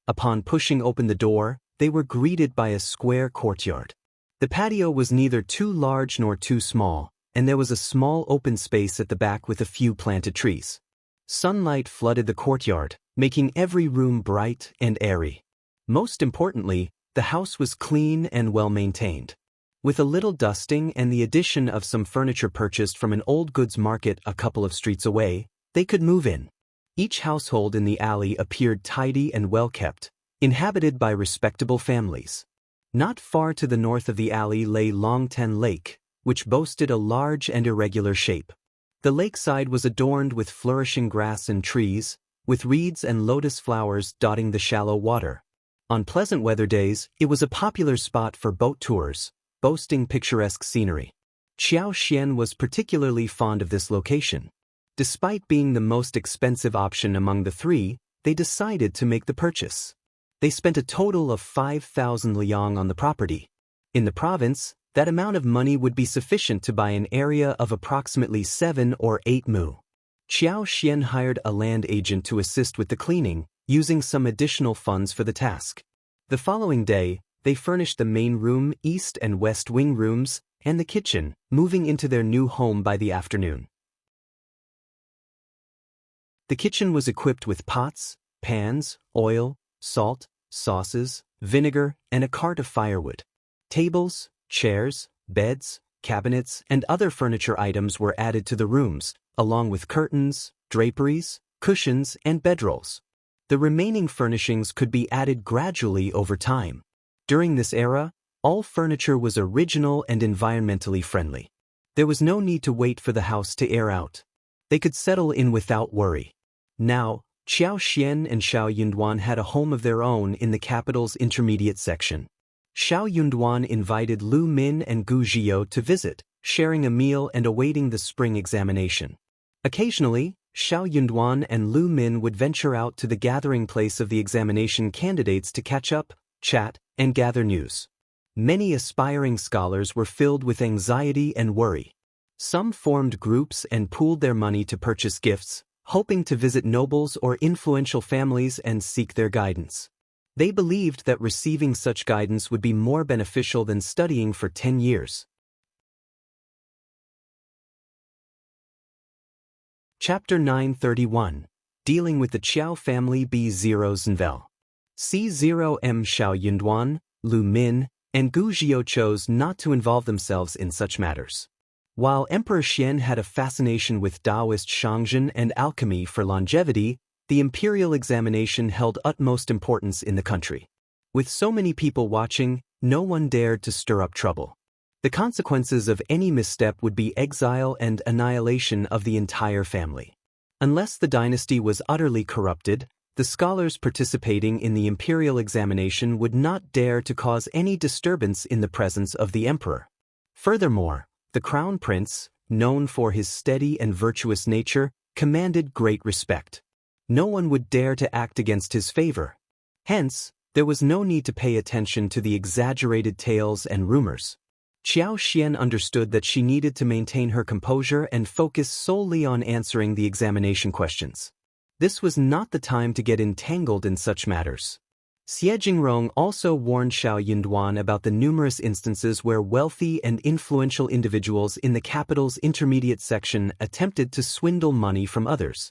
Upon pushing open the door, they were greeted by a square courtyard. The patio was neither too large nor too small, and there was a small open space at the back with a few planted trees. Sunlight flooded the courtyard, making every room bright and airy. Most importantly, the house was clean and well-maintained. With a little dusting and the addition of some furniture purchased from an old goods market a couple of streets away, they could move in. Each household in the alley appeared tidy and well-kept, inhabited by respectable families. Not far to the north of the alley lay Longten Lake, which boasted a large and irregular shape. The lakeside was adorned with flourishing grass and trees, with reeds and lotus flowers dotting the shallow water. On pleasant weather days, it was a popular spot for boat tours, boasting picturesque scenery. Qiao Xian was particularly fond of this location. Despite being the most expensive option among the 3, they decided to make the purchase. They spent a total of 5,000 liang on the property. In the province, that amount of money would be sufficient to buy an area of approximately 7 or 8 mu. Qiao Xian hired a land agent to assist with the cleaning, using some additional funds for the task. The following day, they furnished the main room, east and west wing rooms, and the kitchen, moving into their new home by the afternoon. The kitchen was equipped with pots, pans, oil, salt, sauces, vinegar, and a cart of firewood. Tables, chairs, beds, cabinets, and other furniture items were added to the rooms, along with curtains, draperies, cushions, and bedrolls. The remaining furnishings could be added gradually over time. During this era, all furniture was original and environmentally friendly. There was no need to wait for the house to air out. They could settle in without worry. Now, Qiao Xian and Xiao Yunduan had a home of their own in the capital's intermediate section. Xiao Yunduan invited Lu Min and Gu Zhiyou to visit, sharing a meal and awaiting the spring examination. Occasionally, Xiao Yunduan and Lu Min would venture out to the gathering place of the examination candidates to catch up, chat, and gather news. Many aspiring scholars were filled with anxiety and worry. Some formed groups and pooled their money to purchase gifts, hoping to visit nobles or influential families and seek their guidance. They believed that receiving such guidance would be more beneficial than studying for 10 years. Chapter 931, Dealing with the Qiao Family B0 Zenvel. C0M Xiao Yunduan, Lu Min, and Gu Zhiyou chose not to involve themselves in such matters. While Emperor Xian had a fascination with Taoist Shangzhen and alchemy for longevity, the imperial examination held utmost importance in the country. With so many people watching, no one dared to stir up trouble. The consequences of any misstep would be exile and annihilation of the entire family. Unless the dynasty was utterly corrupted, the scholars participating in the imperial examination would not dare to cause any disturbance in the presence of the emperor. Furthermore, the crown prince, known for his steady and virtuous nature, commanded great respect. No one would dare to act against his favor. Hence, there was no need to pay attention to the exaggerated tales and rumors. Qiao Xian understood that she needed to maintain her composure and focus solely on answering the examination questions. This was not the time to get entangled in such matters. Xie Jingrong also warned Xiao Yunduan about the numerous instances where wealthy and influential individuals in the capital's intermediate section attempted to swindle money from others.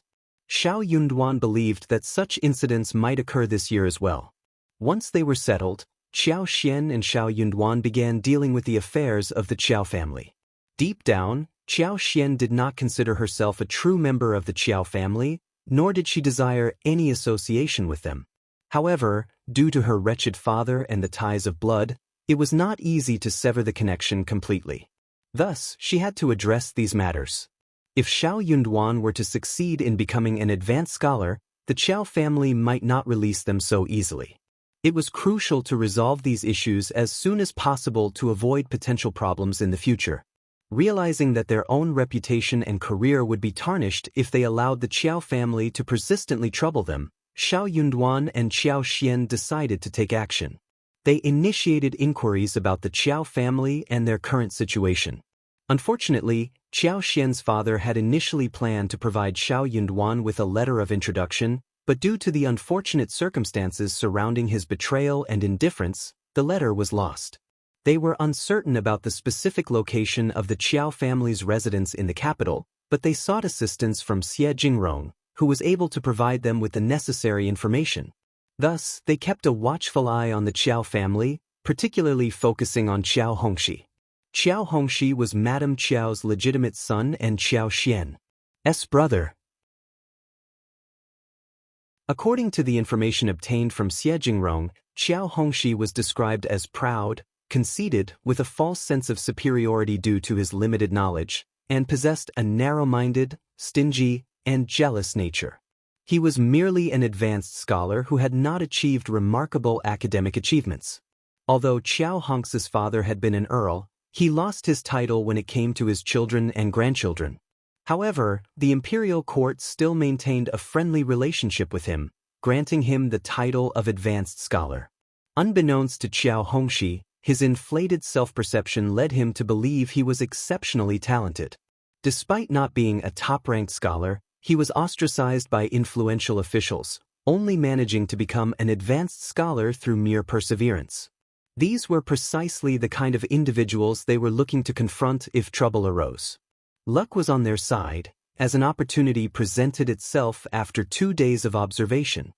Xiao Yunduan believed that such incidents might occur this year as well. Once they were settled, Qiao Xian and Xiao Yunduan began dealing with the affairs of the Qiao family. Deep down, Qiao Xian did not consider herself a true member of the Qiao family, nor did she desire any association with them. However, due to her wretched father and the ties of blood, it was not easy to sever the connection completely. Thus, she had to address these matters. If Xiao Yunduan were to succeed in becoming an advanced scholar, the Qiao family might not release them so easily. It was crucial to resolve these issues as soon as possible to avoid potential problems in the future. Realizing that their own reputation and career would be tarnished if they allowed the Qiao family to persistently trouble them, Xiao Yunduan and Qiao Xian decided to take action. They initiated inquiries about the Qiao family and their current situation. Unfortunately, Qiao Xian's father had initially planned to provide Xiao Yunduan with a letter of introduction, but due to the unfortunate circumstances surrounding his betrayal and indifference, the letter was lost. They were uncertain about the specific location of the Qiao family's residence in the capital, but they sought assistance from Xie Jingrong, who was able to provide them with the necessary information. Thus, they kept a watchful eye on the Qiao family, particularly focusing on Qiao Hongxi. Qiao Hongxi was Madame Qiao's legitimate son and Qiao Xian's brother. According to the information obtained from Xie Jingrong, Qiao Hongxi was described as proud, conceited, with a false sense of superiority due to his limited knowledge, and possessed a narrow-minded, stingy, and jealous nature. He was merely an advanced scholar who had not achieved remarkable academic achievements. Although Qiao Hongxi's father had been an earl, he lost his title when it came to his children and grandchildren. However, the imperial court still maintained a friendly relationship with him, granting him the title of advanced scholar. Unbeknownst to Qiao Hongxi, his inflated self-perception led him to believe he was exceptionally talented. Despite not being a top-ranked scholar, he was ostracized by influential officials, only managing to become an advanced scholar through mere perseverance. These were precisely the kind of individuals they were looking to confront if trouble arose. Luck was on their side, as an opportunity presented itself after 2 days of observation.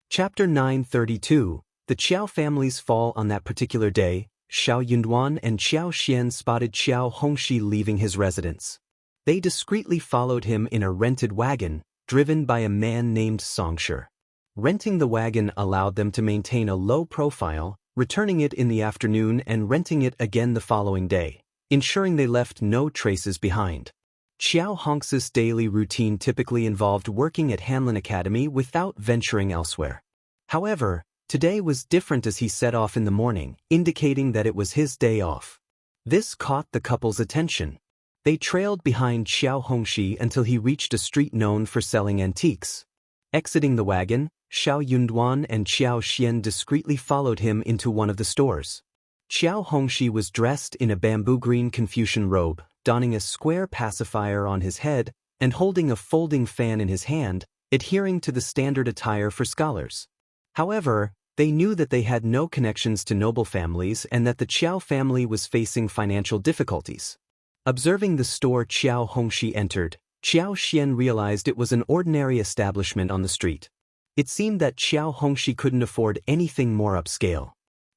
Chapter 932. The Qiao family's fall. On that particular day, Xiao Yunduan and Qiao Xian spotted Qiao Hongxi leaving his residence. They discreetly followed him in a rented wagon, driven by a man named Songshi. Renting the wagon allowed them to maintain a low profile, returning it in the afternoon and renting it again the following day, ensuring they left no traces behind. Qiao Hongxi's daily routine typically involved working at Hanlin Academy without venturing elsewhere. However, today was different as he set off in the morning, indicating that it was his day off. This caught the couple's attention. They trailed behind Qiao Hongxi until he reached a street known for selling antiques. Exiting the wagon, Xiao Yunduan and Qiao Xian discreetly followed him into one of the stores. Qiao Hongxi was dressed in a bamboo green Confucian robe, donning a square pacifier on his head and holding a folding fan in his hand, adhering to the standard attire for scholars. However, they knew that they had no connections to noble families and that the Qiao family was facing financial difficulties. Observing the store Qiao Hongxi entered, Qiao Xian realized it was an ordinary establishment on the street. It seemed that Qiao Hongxi couldn't afford anything more upscale.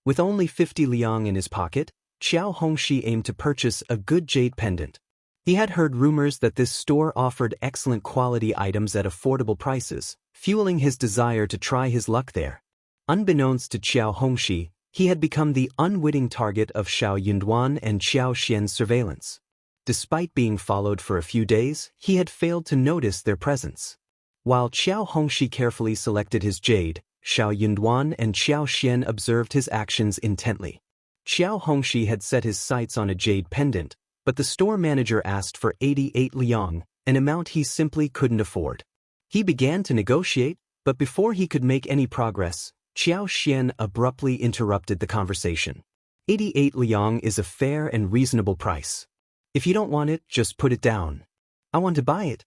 With only 50 liang in his pocket, Qiao Hongxi aimed to purchase a good jade pendant. He had heard rumors that this store offered excellent quality items at affordable prices, fueling his desire to try his luck there. Unbeknownst to Qiao Hongxi, he had become the unwitting target of Xiao Yunduan and Qiao Xian's surveillance. Despite being followed for a few days, he had failed to notice their presence. While Qiao Hongxi carefully selected his jade, Xiao Yunduan and Qiao Xian observed his actions intently. Qiao Hongxi had set his sights on a jade pendant, but the store manager asked for 88 liang, an amount he simply couldn't afford. He began to negotiate, but before he could make any progress, Qiao Xian abruptly interrupted the conversation. 88 liang is a fair and reasonable price. If you don't want it, just put it down. I want to buy it.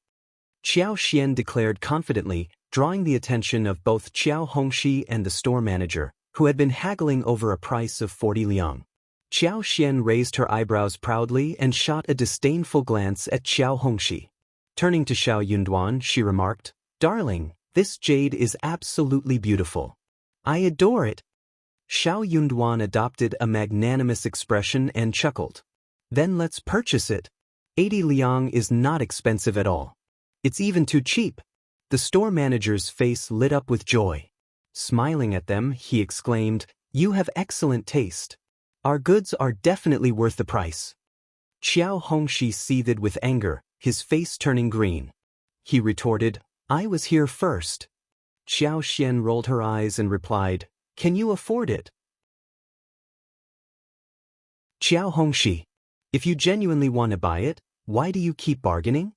Qiao Xian declared confidently, drawing the attention of both Qiao Hongxi and the store manager, who had been haggling over a price of 40 liang. Qiao Xian raised her eyebrows proudly and shot a disdainful glance at Qiao Hongxi. Turning to Xiao Yunduan, she remarked, "Darling, this jade is absolutely beautiful. I adore it." Xiao Yunduan adopted a magnanimous expression and chuckled. "Then let's purchase it. 80 liang is not expensive at all. It's even too cheap." The store manager's face lit up with joy. Smiling at them, he exclaimed, "You have excellent taste. Our goods are definitely worth the price." Qiao Hongxi seethed with anger, his face turning green. He retorted, "I was here first." Qiao Xian rolled her eyes and replied, "Can you afford it?" Qiao Hongxi, if you genuinely want to buy it, why do you keep bargaining?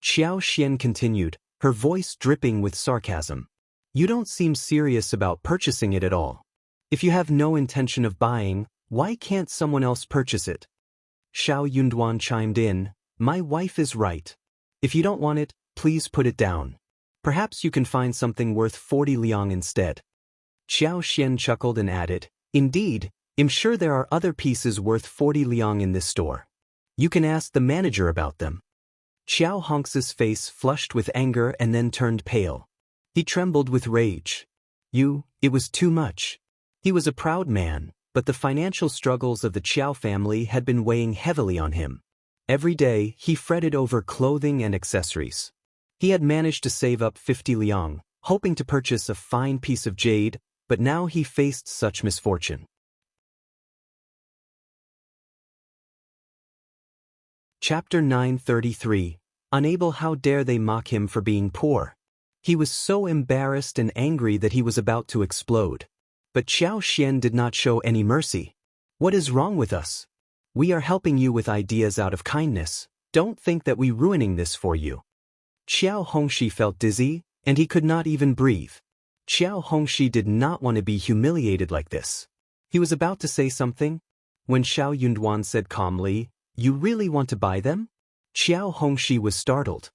Qiao Xian continued, her voice dripping with sarcasm. You don't seem serious about purchasing it at all. If you have no intention of buying, why can't someone else purchase it? Xiao Yunduan chimed in, "My wife is right. If you don't want it, please put it down. Perhaps you can find something worth 40 liang instead." Qiao Xian chuckled and added, "Indeed, I'm sure there are other pieces worth 40 liang in this store. You can ask the manager about them." Qiao Hongxi's face flushed with anger and then turned pale. He trembled with rage. It was too much. He was a proud man, but the financial struggles of the Qiao family had been weighing heavily on him. Every day, he fretted over clothing and accessories. He had managed to save up 50 liang, hoping to purchase a fine piece of jade, but now he faced such misfortune. Chapter 933. Unable, how dare they mock him for being poor? He was so embarrassed and angry that he was about to explode. But Qiao Xian did not show any mercy. "What is wrong with us? We are helping you with ideas out of kindness. Don't think that we're ruining this for you." Qiao Hongxi felt dizzy, and he could not even breathe. Qiao Hongxi did not want to be humiliated like this. He was about to say something, when Xiao Yunduan said calmly, "You really want to buy them?" Qiao Hongxi was startled.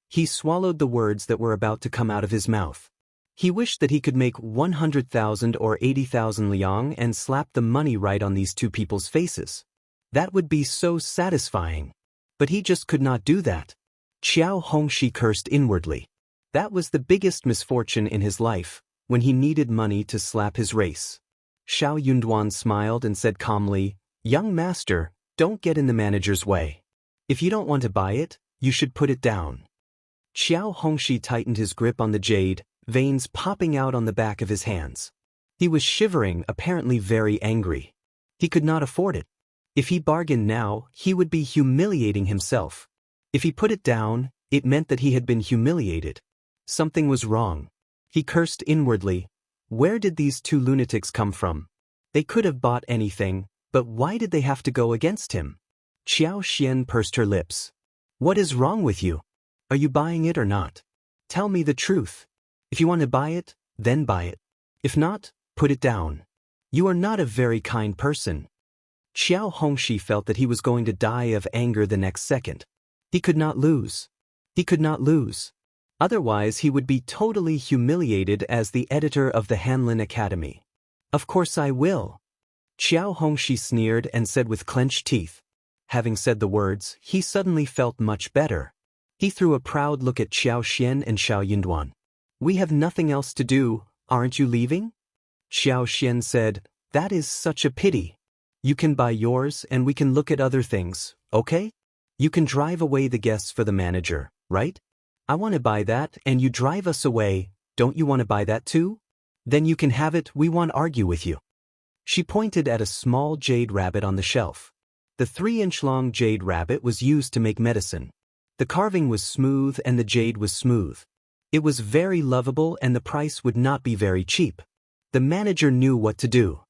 He swallowed the words that were about to come out of his mouth. He wished that he could make 100,000 or 80,000 liang and slap the money right on these two people's faces. That would be so satisfying. But he just could not do that. Qiao Hongxi cursed inwardly. That was the biggest misfortune in his life, when he needed money to slap his race. Xiao Yunduan smiled and said calmly, "Young master, don't get in the manager's way. If you don't want to buy it, you should put it down." Qiao Hongxi tightened his grip on the jade, veins popping out on the back of his hands. He was shivering, apparently very angry. He could not afford it. If he bargained now, he would be humiliating himself. If he put it down, it meant that he had been humiliated. Something was wrong. He cursed inwardly. Where did these two lunatics come from? They could have bought anything, but why did they have to go against him? Qiao Xian pursed her lips. "What is wrong with you? Are you buying it or not? Tell me the truth. If you want to buy it, then buy it. If not, put it down. You are not a very kind person." Qiao Hongxi felt that he was going to die of anger the next second. He could not lose. He could not lose. Otherwise he would be totally humiliated as the editor of the Hanlin Academy. "Of course I will." Qiao Hongxi sneered and said with clenched teeth. Having said the words, he suddenly felt much better. He threw a proud look at Qiao Xian and Xiao Yunduan. "We have nothing else to do, aren't you leaving?" Xiao Xian said, That is such a pity. You can buy yours and we can look at other things, okay? You can drive away the guests for the manager, right? I want to buy that and you drive us away, don't you want to buy that too? Then you can have it, we won't argue with you. She pointed at a small jade rabbit on the shelf. The 3-inch-long jade rabbit was used to make medicine. The carving was smooth and the jade was smooth. It was very lovable and the price would not be very cheap. The manager knew what to do.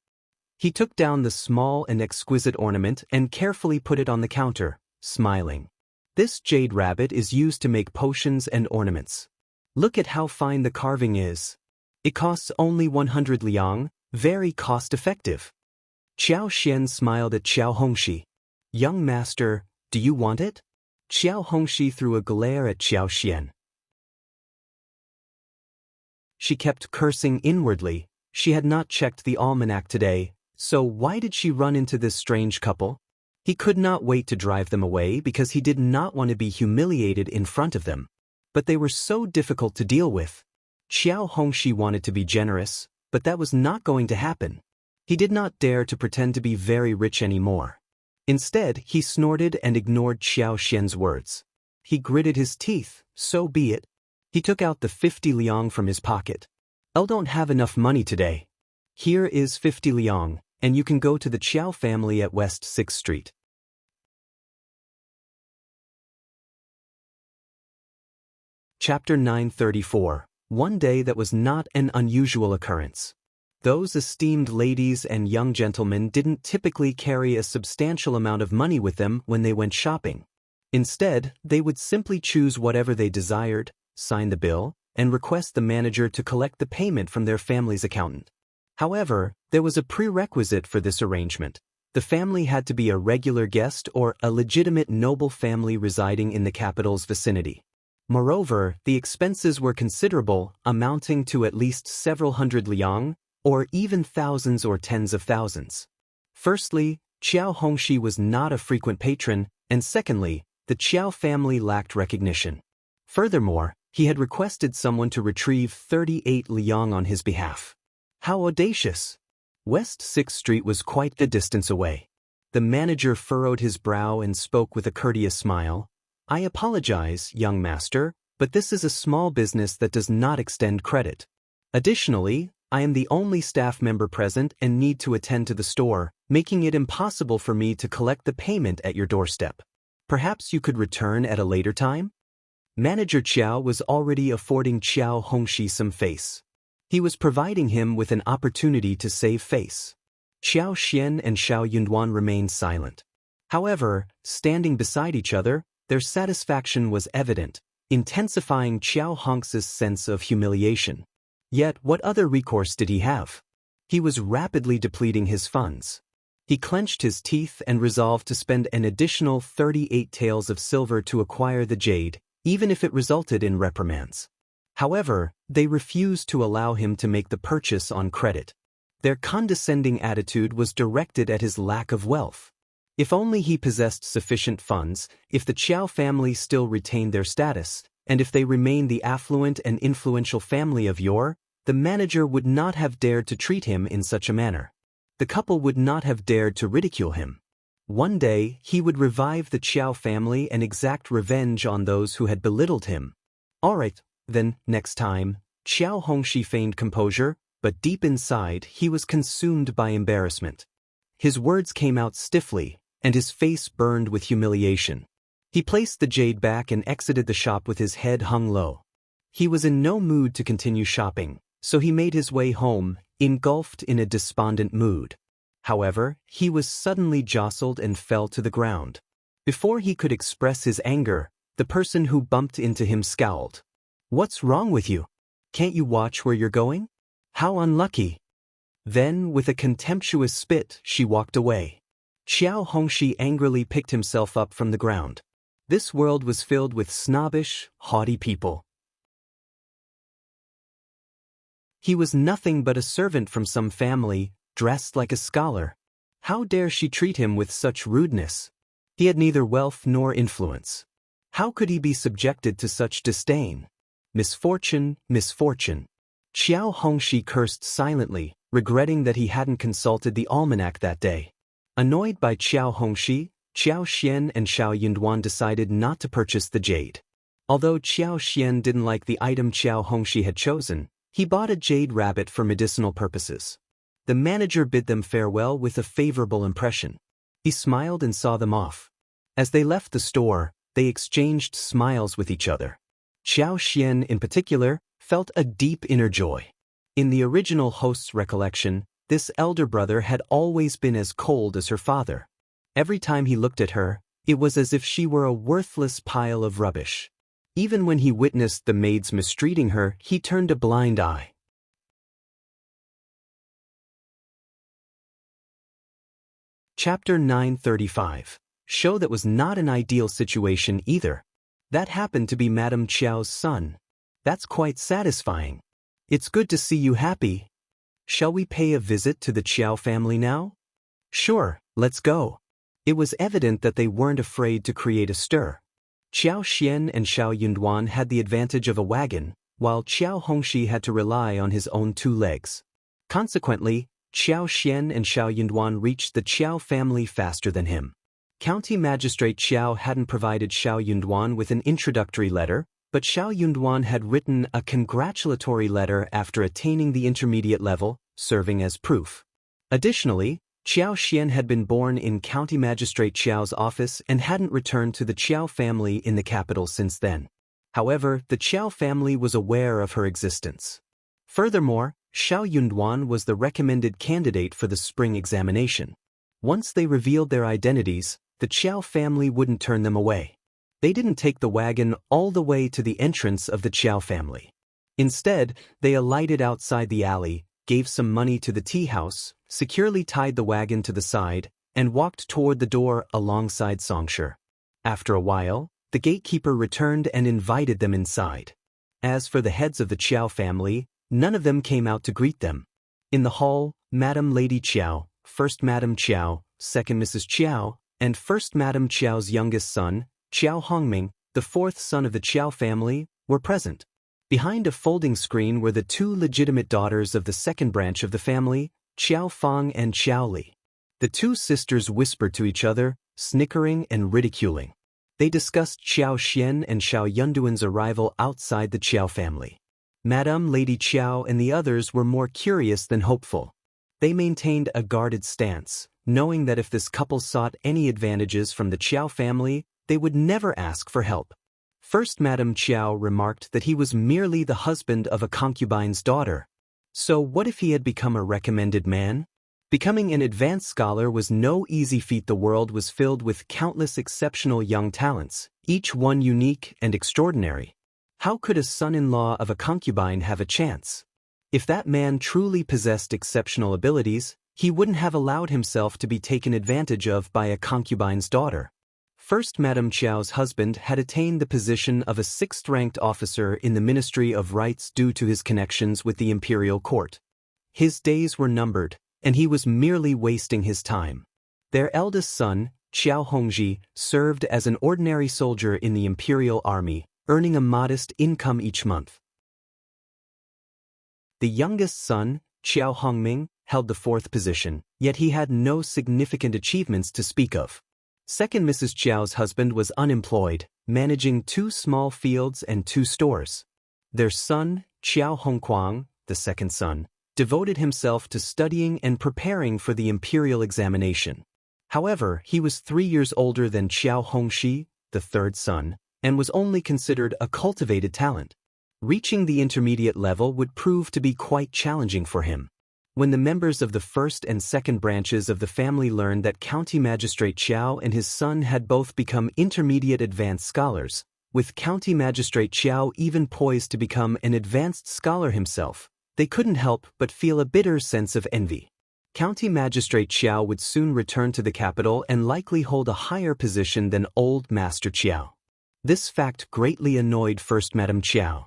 He took down the small and exquisite ornament and carefully put it on the counter, smiling. This jade rabbit is used to make potions and ornaments. Look at how fine the carving is. It costs only 100 liang, very cost-effective. Qiao Xian smiled at Qiao Hongxi. Young master, do you want it? Qiao Hongxi threw a glare at Qiao Xian. She kept cursing inwardly. She had not checked the almanac today, so why did she run into this strange couple? He could not wait to drive them away because he did not want to be humiliated in front of them. But they were so difficult to deal with. Qiao Hongxi wanted to be generous, but that was not going to happen. He did not dare to pretend to be very rich anymore. Instead, he snorted and ignored Qiao Xian's words. He gritted his teeth, so be it. He took out the 50 liang from his pocket. I don't have enough money today. Here is 50 liang, and you can go to the Qiao family at West 6th Street. Chapter 934. One day that was not an unusual occurrence. Those esteemed ladies and young gentlemen didn't typically carry a substantial amount of money with them when they went shopping. Instead, they would simply choose whatever they desired, sign the bill, and request the manager to collect the payment from their family's accountant. However, there was a prerequisite for this arrangement. The family had to be a regular guest or a legitimate noble family residing in the capital's vicinity. Moreover, the expenses were considerable, amounting to at least several hundred liang, or even thousands or tens of thousands. Firstly, Qiao Hongxi was not a frequent patron, and secondly, the Qiao family lacked recognition. Furthermore, he had requested someone to retrieve 38 liang on his behalf. How audacious! West 6th Street was quite the distance away. The manager furrowed his brow and spoke with a courteous smile. I apologize, young master, but this is a small business that does not extend credit. Additionally, I am the only staff member present and need to attend to the store, making it impossible for me to collect the payment at your doorstep. Perhaps you could return at a later time? Manager Qiao was already affording Qiao Hongxi some face. He was providing him with an opportunity to save face. Qiao Xian and Xiao Yunduan remained silent. However, standing beside each other, their satisfaction was evident, intensifying Qiao Hongxi's sense of humiliation. Yet what other recourse did he have? He was rapidly depleting his funds. He clenched his teeth and resolved to spend an additional 38 taels of silver to acquire the jade, even if it resulted in reprimands. However, they refused to allow him to make the purchase on credit. Their condescending attitude was directed at his lack of wealth. If only he possessed sufficient funds, if the Qiao family still retained their status, and if they remained the affluent and influential family of yore, the manager would not have dared to treat him in such a manner. The couple would not have dared to ridicule him. One day, he would revive the Qiao family and exact revenge on those who had belittled him. All right, then, next time. Qiao Hongxi feigned composure, but deep inside he was consumed by embarrassment. His words came out stiffly, and his face burned with humiliation. He placed the jade back and exited the shop with his head hung low. He was in no mood to continue shopping, so he made his way home, engulfed in a despondent mood. However, he was suddenly jostled and fell to the ground. Before he could express his anger, the person who bumped into him scowled. What's wrong with you? Can't you watch where you're going? How unlucky. Then, with a contemptuous spit, she walked away. Qiao Hongxi angrily picked himself up from the ground. This world was filled with snobbish, haughty people. He was nothing but a servant from some family, dressed like a scholar. How dare she treat him with such rudeness? He had neither wealth nor influence. How could he be subjected to such disdain? Misfortune, misfortune. Qiao Hongxi cursed silently, regretting that he hadn't consulted the almanac that day. Annoyed by Qiao Hongxi, Qiao Xian and Xiao Yunduan decided not to purchase the jade. Although Qiao Xian didn't like the item Qiao Hongxi had chosen, he bought a jade rabbit for medicinal purposes. The manager bid them farewell with a favorable impression. He smiled and saw them off. As they left the store, they exchanged smiles with each other. Qiao Xian, in particular, felt a deep inner joy. In the original host's recollection, this elder brother had always been as cold as her father. Every time he looked at her, it was as if she were a worthless pile of rubbish. Even when he witnessed the maids mistreating her, he turned a blind eye. Chapter 935. Show that was not an ideal situation either. That happened to be Madame Qiao's son. That's quite satisfying. It's good to see you happy. Shall we pay a visit to the Qiao family now? Sure, let's go. It was evident that they weren't afraid to create a stir. Qiao Xian and Xiao Yunduan had the advantage of a wagon, while Qiao Hongxi had to rely on his own 2 legs. Consequently, Qiao Xian and Xiao Yunduan reached the Qiao family faster than him. County Magistrate Qiao hadn't provided Xiao Yunduan with an introductory letter, but Xiao Yunduan had written a congratulatory letter after attaining the intermediate level, serving as proof. Additionally, Qiao Xian had been born in County Magistrate Qiao's office and hadn't returned to the Qiao family in the capital since then. However, the Qiao family was aware of her existence. Furthermore, Xiao Yunduan was the recommended candidate for the spring examination. Once they revealed their identities, the Qiao family wouldn't turn them away. They didn't take the wagon all the way to the entrance of the Qiao family. Instead, they alighted outside the alley, gave some money to the tea house, securely tied the wagon to the side, and walked toward the door alongside Songsher. After a while, the gatekeeper returned and invited them inside. As for the heads of the Qiao family, none of them came out to greet them. In the hall, Madam Lady Qiao, First Madam Qiao, Second Mrs. Qiao, and First Madam Qiao's youngest son, Qiao Hongming, the 4th son of the Qiao family, were present. Behind a folding screen were the 2 legitimate daughters of the second branch of the family, Qiao Fang and Qiao Li. The 2 sisters whispered to each other, snickering and ridiculing. They discussed Qiao Xian and Xiao Yunduan's arrival outside the Qiao family. Madame Lady Qiao and the others were more curious than hopeful. They maintained a guarded stance, knowing that if this couple sought any advantages from the Qiao family, they would never ask for help. First Madame Qiao remarked that he was merely the husband of a concubine's daughter. So what if he had become a recommended man? Becoming an advanced scholar was no easy feat. The world was filled with countless exceptional young talents, each one unique and extraordinary. How could a son-in-law of a concubine have a chance? If that man truly possessed exceptional abilities, he wouldn't have allowed himself to be taken advantage of by a concubine's daughter. First Madame Qiao's husband had attained the position of a 6th-ranked officer in the Ministry of Rights due to his connections with the imperial court. His days were numbered, and he was merely wasting his time. Their eldest son, Qiao Hongxi, served as an ordinary soldier in the imperial army, earning a modest income each month. The youngest son, Qiao Hongming, held the 4th position, yet he had no significant achievements to speak of. Second Mrs. Qiao's husband was unemployed, managing 2 small fields and 2 stores. Their son, Qiao Hongquang, the 2nd son, devoted himself to studying and preparing for the imperial examination. However, he was 3 years older than Qiao Hongxi, the 3rd son, and was only considered a cultivated talent. Reaching the intermediate level would prove to be quite challenging for him. When the members of the 1st and 2nd branches of the family learned that County Magistrate Qiao and his son had both become intermediate advanced scholars, with County Magistrate Qiao even poised to become an advanced scholar himself, they couldn't help but feel a bitter sense of envy. County Magistrate Qiao would soon return to the capital and likely hold a higher position than old Master Qiao. This fact greatly annoyed First Madame Qiao.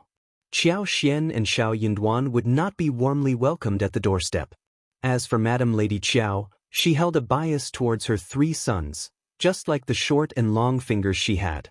Qiao Xian and Xiao Yunduan would not be warmly welcomed at the doorstep. As for Madame Lady Qiao, she held a bias towards her 3 sons, just like the short and long fingers she had.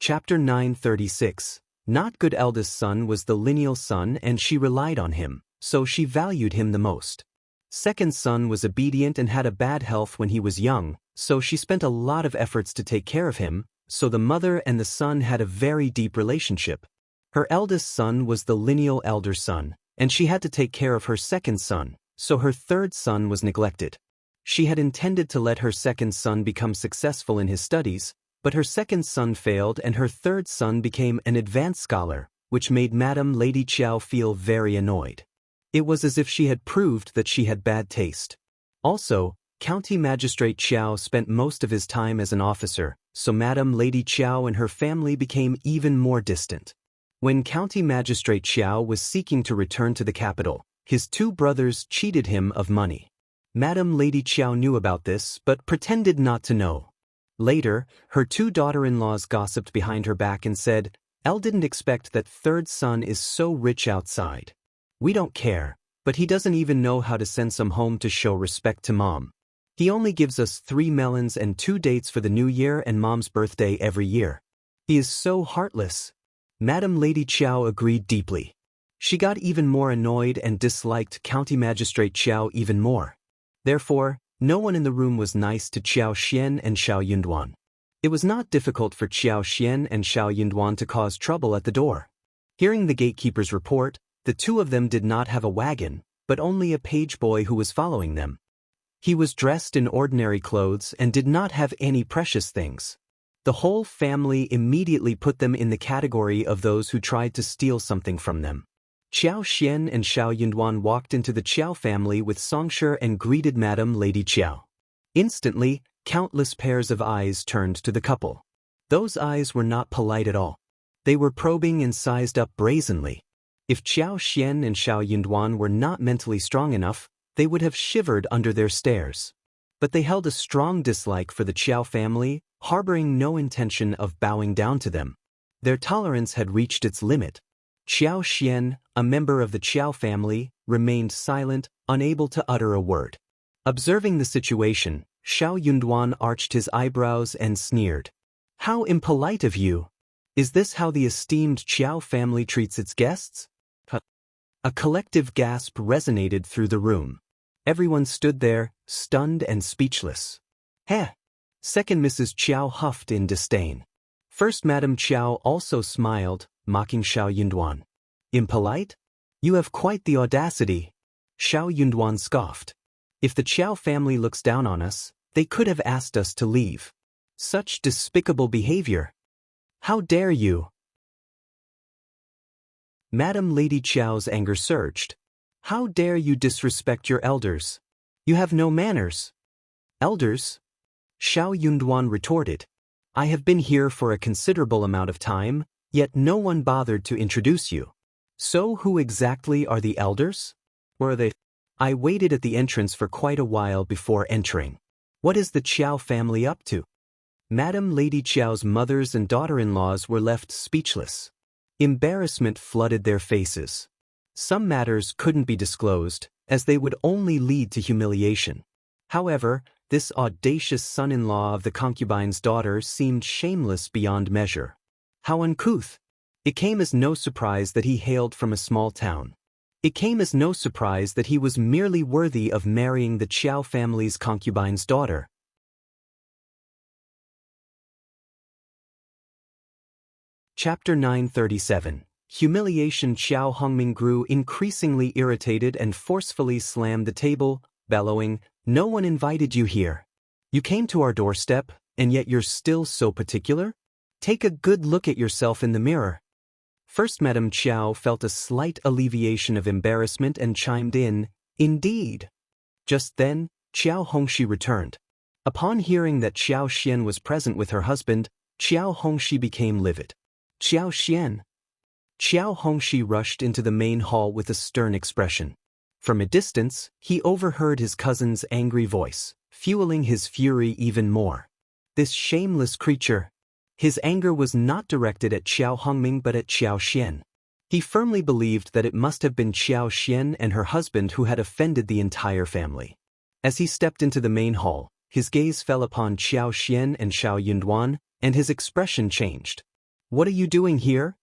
Chapter 936. Not good eldest son was the lineal son and she relied on him, so she valued him the most. Second son was obedient and had a bad health when he was young, so she spent a lot of efforts to take care of him, so the mother and the son had a very deep relationship. Her eldest son was the lineal elder son, and she had to take care of her second son, so her third son was neglected. She had intended to let her second son become successful in his studies, but her second son failed and her third son became an advanced scholar, which made Madame Lady Qiao feel very annoyed. It was as if she had proved that she had bad taste. Also, County Magistrate Qiao spent most of his time as an officer, so Madame Lady Qiao and her family became even more distant. When County Magistrate Qiao was seeking to return to the capital, his two brothers cheated him of money. Madame Lady Qiao knew about this but pretended not to know. Later, her two daughter-in-laws gossiped behind her back and said, "Elle didn't expect that third son is so rich outside. We don't care, but he doesn't even know how to send some home to show respect to mom. He only gives us 3 melons and 2 dates for the new year and mom's birthday every year. He is so heartless." Madame Lady Qiao agreed deeply. She got even more annoyed and disliked County Magistrate Qiao even more. Therefore, no one in the room was nice to Qiao Xian and Xiao Yunduan. It was not difficult for Qiao Xian and Xiao Yunduan to cause trouble at the door. Hearing the gatekeeper's report, the two of them did not have a wagon, but only a page boy who was following them. He was dressed in ordinary clothes and did not have any precious things. The whole family immediately put them in the category of those who tried to steal something from them. Qiao Xian and Xiao Yunduan walked into the Qiao family with Songshi and greeted Madame Lady Qiao. Instantly, countless pairs of eyes turned to the couple. Those eyes were not polite at all. They were probing and sized up brazenly. If Qiao Xian and Xiao Yunduan were not mentally strong enough, they would have shivered under their stares. But they held a strong dislike for the Qiao family, harboring no intention of bowing down to them. Their tolerance had reached its limit. Qiao Xian, a member of the Qiao family, remained silent, unable to utter a word. Observing the situation, Xiao Yunduan arched his eyebrows and sneered. "How impolite of you! Is this how the esteemed Qiao family treats its guests?" A collective gasp resonated through the room. Everyone stood there, stunned and speechless. "Heh!" Second Mrs. Qiao huffed in disdain. First Madame Qiao also smiled, mocking Xiao Yunduan. "Impolite? You have quite the audacity." Xiao Yunduan scoffed. "If the Qiao family looks down on us, they could have asked us to leave. Such despicable behavior. How dare you?" Madame Lady Qiao's anger surged. "How dare you disrespect your elders? You have no manners." "Elders?" Xiao Yunduan retorted. "I have been here for a considerable amount of time, yet no one bothered to introduce you. So who exactly are the elders? Where are they? I waited at the entrance for quite a while before entering. What is the Qiao family up to?" Madame Lady Qiao's mothers and daughter-in-laws were left speechless. Embarrassment flooded their faces. Some matters couldn't be disclosed, as they would only lead to humiliation. However, this audacious son-in-law of the concubine's daughter seemed shameless beyond measure. How uncouth! It came as no surprise that he hailed from a small town. It came as no surprise that he was merely worthy of marrying the Qiao family's concubine's daughter. Chapter 937. Humiliation. Qiao Hongming grew increasingly irritated and forcefully slammed the table, bellowing, "No one invited you here. You came to our doorstep, and yet you're still so particular? Take a good look at yourself in the mirror." First Madame Qiao felt a slight alleviation of embarrassment and chimed in, "Indeed." Just then, Qiao Hongxi returned. Upon hearing that Qiao Xian was present with her husband, Qiao Hongxi became livid. "Qiao Xian." Qiao Hongxi rushed into the main hall with a stern expression. From a distance, he overheard his cousin's angry voice, fueling his fury even more. This shameless creature! His anger was not directed at Qiao Hongming but at Qiao Xian. He firmly believed that it must have been Qiao Xian and her husband who had offended the entire family. As he stepped into the main hall, his gaze fell upon Qiao Xian and Xiao Yunduan, and his expression changed. "What are you doing here?"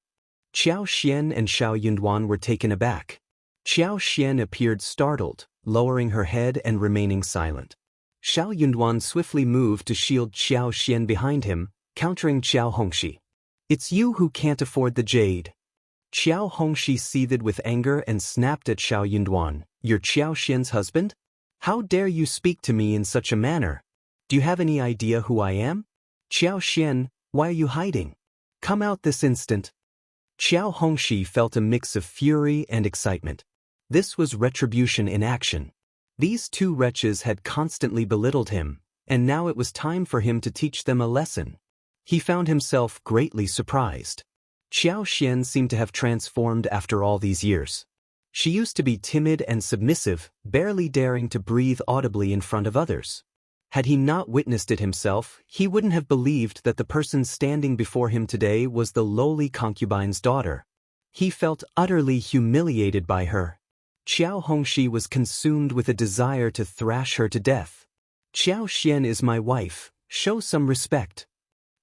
Qiao Xian and Xiao Yunduan were taken aback. Qiao Xian appeared startled, lowering her head and remaining silent. Xiao Yunduan swiftly moved to shield Qiao Xian behind him, countering Qiao Hongxi. "It's you who can't afford the jade." Qiao Hongxi seethed with anger and snapped at Xiao Yunduan. "You're Qiao Xian's husband? How dare you speak to me in such a manner? Do you have any idea who I am? Qiao Xian, why are you hiding? Come out this instant." Qiao Hongxi felt a mix of fury and excitement. This was retribution in action. These two wretches had constantly belittled him, and now it was time for him to teach them a lesson. He found himself greatly surprised. Qiao Xian seemed to have transformed after all these years. She used to be timid and submissive, barely daring to breathe audibly in front of others. Had he not witnessed it himself, he wouldn't have believed that the person standing before him today was the lowly concubine's daughter. He felt utterly humiliated by her. Qiao Hongxi was consumed with a desire to thrash her to death. "Qiao Xian is my wife, show some respect."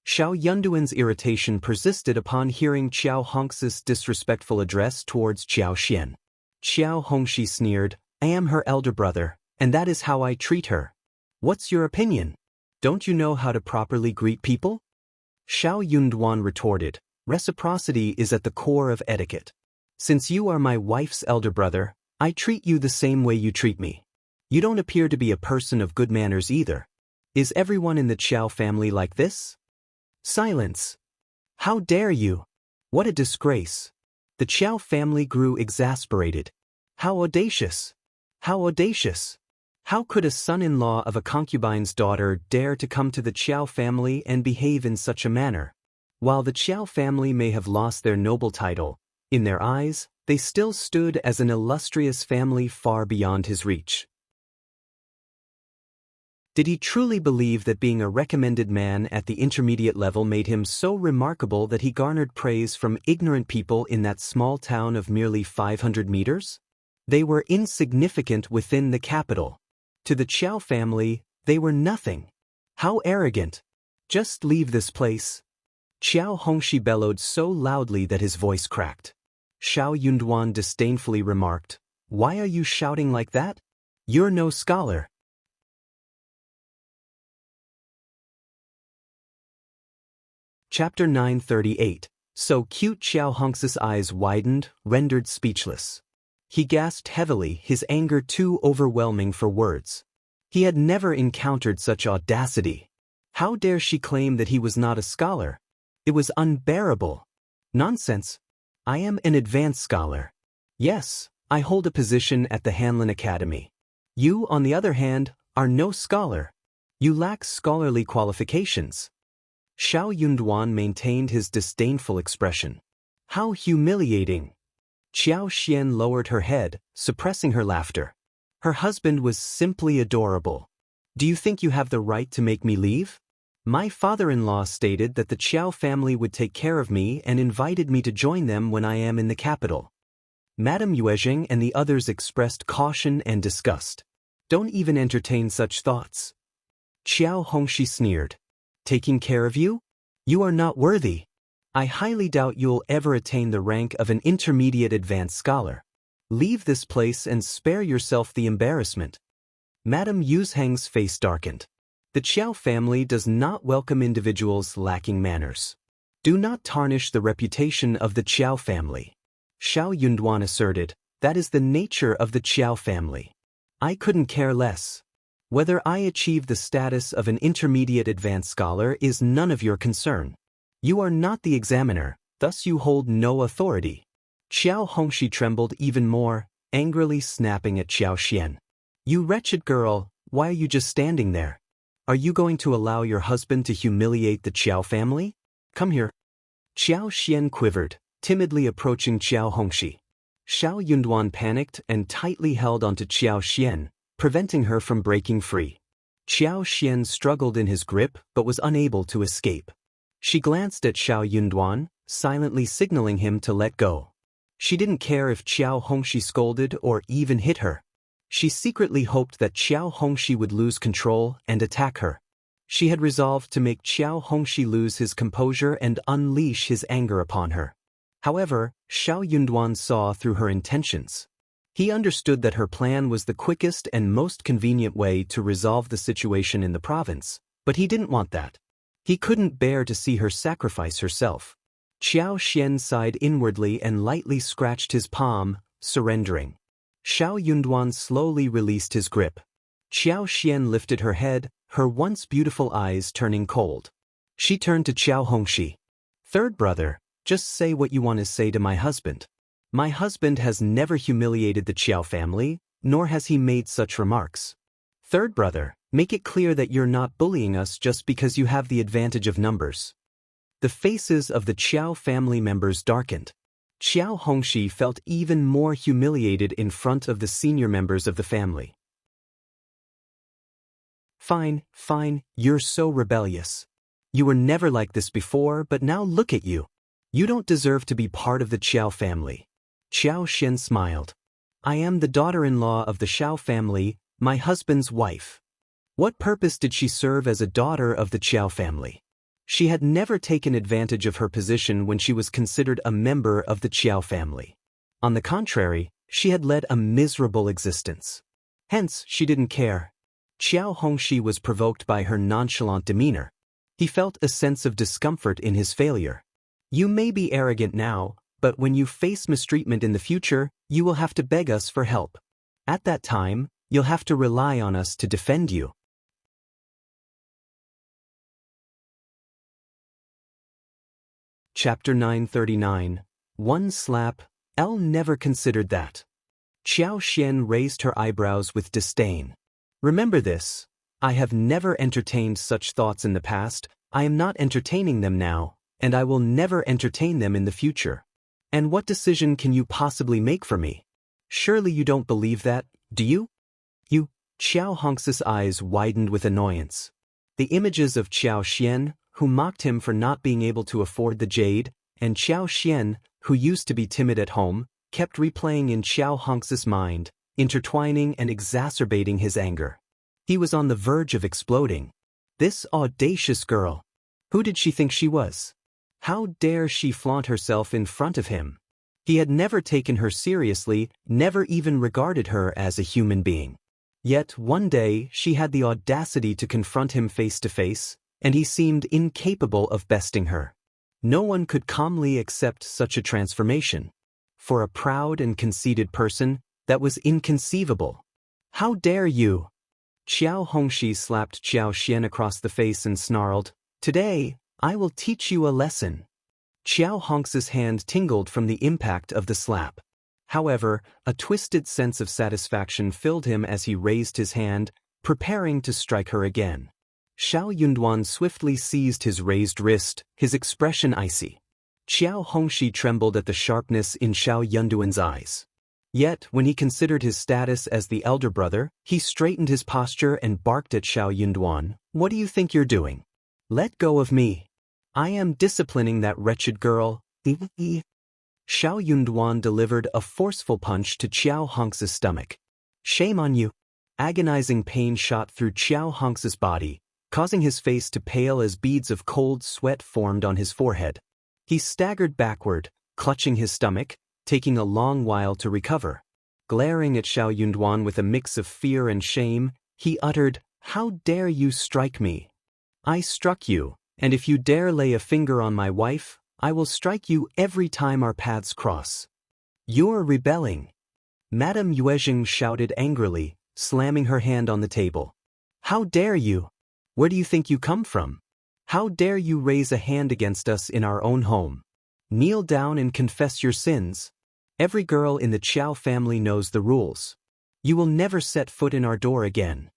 Xiao Yunduan's irritation persisted upon hearing Qiao Hongxi's disrespectful address towards Qiao Xian. Qiao Hongxi sneered, "I am her elder brother, and that is how I treat her. What's your opinion? Don't you know how to properly greet people?" Xiao Yunduan retorted, "Reciprocity is at the core of etiquette. Since you are my wife's elder brother, I treat you the same way you treat me. You don't appear to be a person of good manners either. Is everyone in the Qiao family like this?" "Silence! How dare you? What a disgrace!" The Qiao family grew exasperated. "How audacious! How audacious! How could a son-in-law of a concubine's daughter dare to come to the Qiao family and behave in such a manner?" While the Qiao family may have lost their noble title, in their eyes, they still stood as an illustrious family far beyond his reach. Did he truly believe that being a recommended man at the intermediate level made him so remarkable that he garnered praise from ignorant people in that small town of merely 500 meters? They were insignificant within the capital. To the Qiao family, they were nothing. How arrogant! Just leave this place. Qiao Hongxi bellowed so loudly that his voice cracked. Xiao Yunduan disdainfully remarked, "Why are you shouting like that? You're no scholar." Chapter 938. So cute. Qiao Hongxi's eyes widened, rendered speechless. He gasped heavily, his anger too overwhelming for words. He had never encountered such audacity. How dare she claim that he was not a scholar? It was unbearable. Nonsense. I am an advanced scholar. Yes, I hold a position at the Hanlin Academy. You, on the other hand, are no scholar. You lack scholarly qualifications. Xiao Yunduan maintained his disdainful expression. How humiliating! Qiao Xian lowered her head, suppressing her laughter. Her husband was simply adorable. "Do you think you have the right to make me leave? My father-in-law stated that the Qiao family would take care of me and invited me to join them when I am in the capital." Madame Yuezheng and the others expressed caution and disgust. "Don't even entertain such thoughts." Qiao Hongxi sneered. "Taking care of you? You are not worthy. I highly doubt you'll ever attain the rank of an intermediate advanced scholar. Leave this place and spare yourself the embarrassment." Madame Yuezheng's face darkened. The Qiao family does not welcome individuals lacking manners. Do not tarnish the reputation of the Qiao family. Xiao Yunduan asserted, "That is the nature of the Qiao family. I couldn't care less. Whether I achieve the status of an intermediate advanced scholar is none of your concern. You are not the examiner, thus you hold no authority." Qiao Hongxi trembled even more, angrily snapping at Qiao Xian. "You wretched girl, why are you just standing there? Are you going to allow your husband to humiliate the Qiao family? Come here." Qiao Xian quivered, timidly approaching Qiao Hongxi. Xiao Yunduan panicked and tightly held onto Qiao Xian, preventing her from breaking free. Qiao Xian struggled in his grip but was unable to escape. She glanced at Xiao Yunduan, silently signaling him to let go. She didn't care if Qiao Hongxi scolded or even hit her. She secretly hoped that Qiao Hongxi would lose control and attack her. She had resolved to make Qiao Hongxi lose his composure and unleash his anger upon her. However, Xiao Yunduan saw through her intentions. He understood that her plan was the quickest and most convenient way to resolve the situation in the province, but he didn't want that. He couldn't bear to see her sacrifice herself. Qiao Xian sighed inwardly and lightly scratched his palm, surrendering. Xiao Yunduan slowly released his grip. Qiao Xian lifted her head, her once beautiful eyes turning cold. She turned to Qiao Hongxi. "Third brother, just say what you want to say to my husband. My husband has never humiliated the Qiao family, nor has he made such remarks. Third brother, make it clear that you're not bullying us just because you have the advantage of numbers." The faces of the Qiao family members darkened. Qiao Hongxi felt even more humiliated in front of the senior members of the family. Fine, you're so rebellious. You were never like this before, but now look at you. You don't deserve to be part of the Qiao family. Qiao Xian smiled. I am the daughter-in-law of the Xiao family, my husband's wife. What purpose did she serve as a daughter of the Qiao family? She had never taken advantage of her position when she was considered a member of the Qiao family. On the contrary, she had led a miserable existence. Hence, she didn't care. Qiao Hongxi was provoked by her nonchalant demeanor. He felt a sense of discomfort in his failure. You may be arrogant now, but when you face mistreatment in the future, you will have to beg us for help. At that time, you'll have to rely on us to defend you. Chapter 939. One slap. Elle never considered that. Qiao Xian raised her eyebrows with disdain. Remember this. I have never entertained such thoughts in the past, I am not entertaining them now, and I will never entertain them in the future. And what decision can you possibly make for me? Surely you don't believe that, do you? You. Qiao Hongxi's eyes widened with annoyance. The images of Qiao Xian, who mocked him for not being able to afford the jade, and Qiao Xian, who used to be timid at home, kept replaying in Qiao Hongxi's mind, intertwining and exacerbating his anger. He was on the verge of exploding. This audacious girl. Who did she think she was? How dare she flaunt herself in front of him? He had never taken her seriously, never even regarded her as a human being. Yet one day she had the audacity to confront him face to face, and he seemed incapable of besting her. No one could calmly accept such a transformation. For a proud and conceited person, that was inconceivable. How dare you? Qiao Hongxi slapped Qiao Xian across the face and snarled, Today, I will teach you a lesson. Qiao Hongxi's hand tingled from the impact of the slap. However, a twisted sense of satisfaction filled him as he raised his hand, preparing to strike her again. Xiao Yunduan swiftly seized his raised wrist, his expression icy. Qiao Hongxi trembled at the sharpness in Xiao Yunduan's eyes. Yet, when he considered his status as the elder brother, he straightened his posture and barked at Xiao Yunduan, What do you think you're doing? Let go of me. I am disciplining that wretched girl. Xiao Yunduan delivered a forceful punch to Qiao Hongxi's stomach. Shame on you. Agonizing pain shot through Qiao Hongxi's body, causing his face to pale as beads of cold sweat formed on his forehead. He staggered backward, clutching his stomach, taking a long while to recover. Glaring at Xiao Yunduan with a mix of fear and shame, he uttered, How dare you strike me? I struck you, and if you dare lay a finger on my wife, I will strike you every time our paths cross. You're rebelling. Madame Yuezheng shouted angrily, slamming her hand on the table. How dare you? Where do you think you come from? How dare you raise a hand against us in our own home? Kneel down and confess your sins. Every girl in the Qiao family knows the rules. You will never set foot in our door again.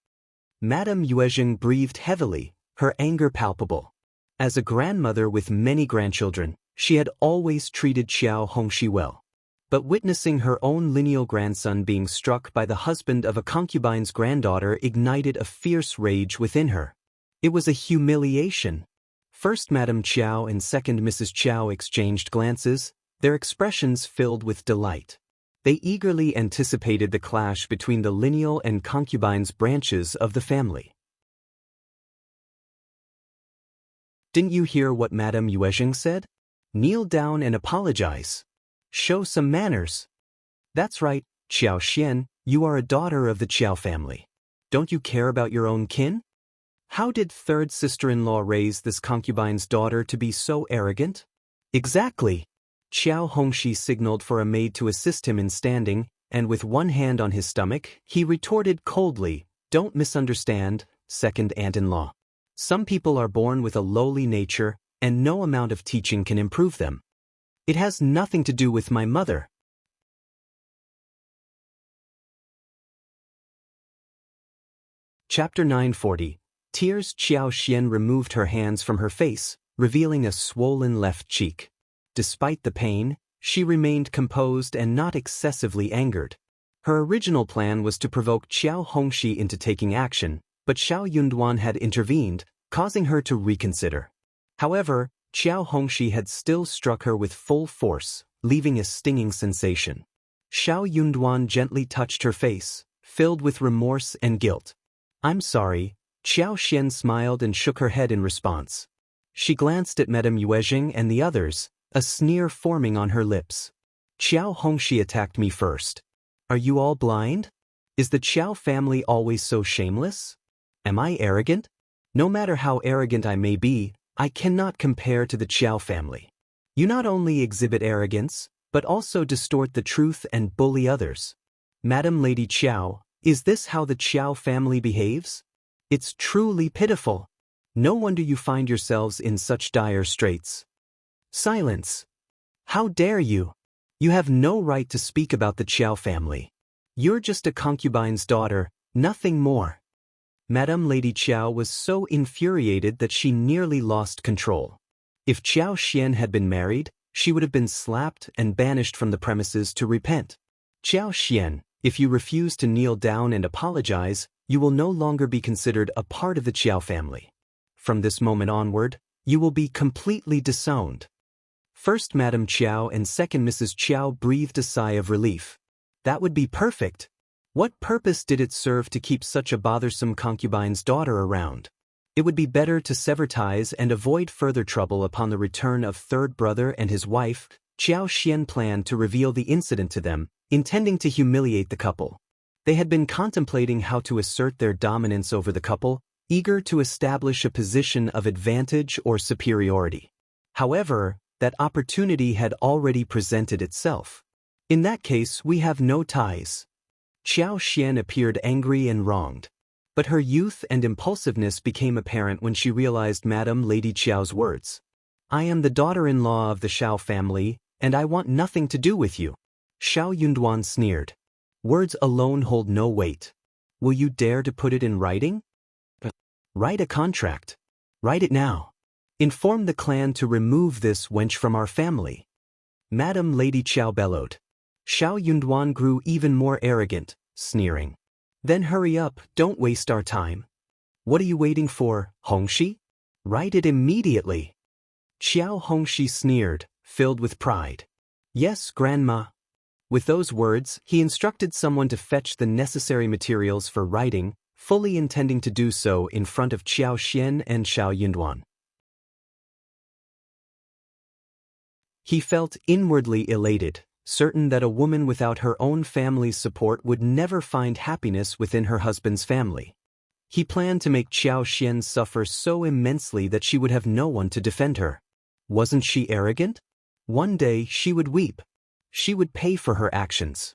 Madame Yuezheng breathed heavily, her anger palpable. As a grandmother with many grandchildren, she had always treated Qiao Hongxi well. But witnessing her own lineal grandson being struck by the husband of a concubine's granddaughter ignited a fierce rage within her. It was a humiliation. First Madame Qiao and second Mrs. Qiao exchanged glances, their expressions filled with delight. They eagerly anticipated the clash between the lineal and concubine's branches of the family. Didn't you hear what Madame Yuezheng said? Kneel down and apologize. Show some manners. That's right, Qiao Xian, you are a daughter of the Qiao family. Don't you care about your own kin? How did third sister-in-law raise this concubine's daughter to be so arrogant? Exactly. Qiao Hongxi signaled for a maid to assist him in standing, and with one hand on his stomach, he retorted coldly, "Don't misunderstand, second aunt-in-law. Some people are born with a lowly nature, and no amount of teaching can improve them. It has nothing to do with my mother." Chapter 940. Tears. Qiao Xian removed her hands from her face, revealing a swollen left cheek. Despite the pain, she remained composed and not excessively angered. Her original plan was to provoke Qiao Hongxi into taking action, but Xiao Yunduan had intervened, causing her to reconsider. However, Qiao Hongxi had still struck her with full force, leaving a stinging sensation. Xiao Yunduan gently touched her face, filled with remorse and guilt. "I'm sorry." Qiao Xian smiled and shook her head in response. She glanced at Madame Yuezhing and the others, a sneer forming on her lips. "Qiao Hongxi attacked me first. Are you all blind? Is the Qiao family always so shameless? Am I arrogant? No matter how arrogant I may be, I cannot compare to the Qiao family. You not only exhibit arrogance, but also distort the truth and bully others. Madam Lady Qiao, is this how the Qiao family behaves? It's truly pitiful. No wonder you find yourselves in such dire straits." "Silence! How dare you? You have no right to speak about the Qiao family. You're just a concubine's daughter, nothing more." Madame Lady Qiao was so infuriated that she nearly lost control. If Qiao Xian had been married, she would have been slapped and banished from the premises to repent. "Qiao Xian, if you refuse to kneel down and apologize, you will no longer be considered a part of the Qiao family. From this moment onward, you will be completely disowned." First Madame Qiao and second Mrs. Qiao breathed a sigh of relief. That would be perfect. What purpose did it serve to keep such a bothersome concubine's daughter around? It would be better to sever ties and avoid further trouble. Upon the return of third brother and his wife, Qiao Xian planned to reveal the incident to them, intending to humiliate the couple. They had been contemplating how to assert their dominance over the couple, eager to establish a position of advantage or superiority. However, that opportunity had already presented itself. "In that case, we have no ties." Qiao Xian appeared angry and wronged. But her youth and impulsiveness became apparent when she realized Madame Lady Qiao's words. "I am the daughter-in-law of the Xiao family, and I want nothing to do with you." Xiao Yunduan sneered. "Words alone hold no weight. Will you dare to put it in writing? Write a contract. Write it now. Inform the clan to remove this wench from our family." Madame Lady Qiao bellowed. Xiao Yunduan grew even more arrogant, sneering. "Then hurry up, don't waste our time. What are you waiting for, Hongxi? Write it immediately." Qiao Hongxi sneered, filled with pride. "Yes, Grandma." With those words, he instructed someone to fetch the necessary materials for writing, fully intending to do so in front of Qiao Xian and Xiao Yunduan. He felt inwardly elated, certain that a woman without her own family's support would never find happiness within her husband's family. He planned to make Qiao Xian suffer so immensely that she would have no one to defend her. Wasn't she arrogant? One day she would weep. She would pay for her actions.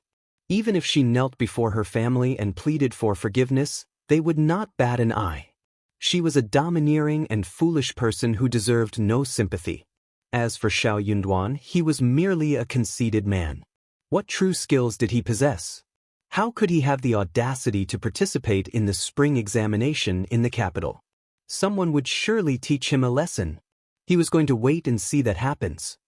Even if she knelt before her family and pleaded for forgiveness, they would not bat an eye. She was a domineering and foolish person who deserved no sympathy. As for Xiao Yunduan, he was merely a conceited man. What true skills did he possess? How could he have the audacity to participate in the spring examination in the capital? Someone would surely teach him a lesson. He was going to wait and see that happens.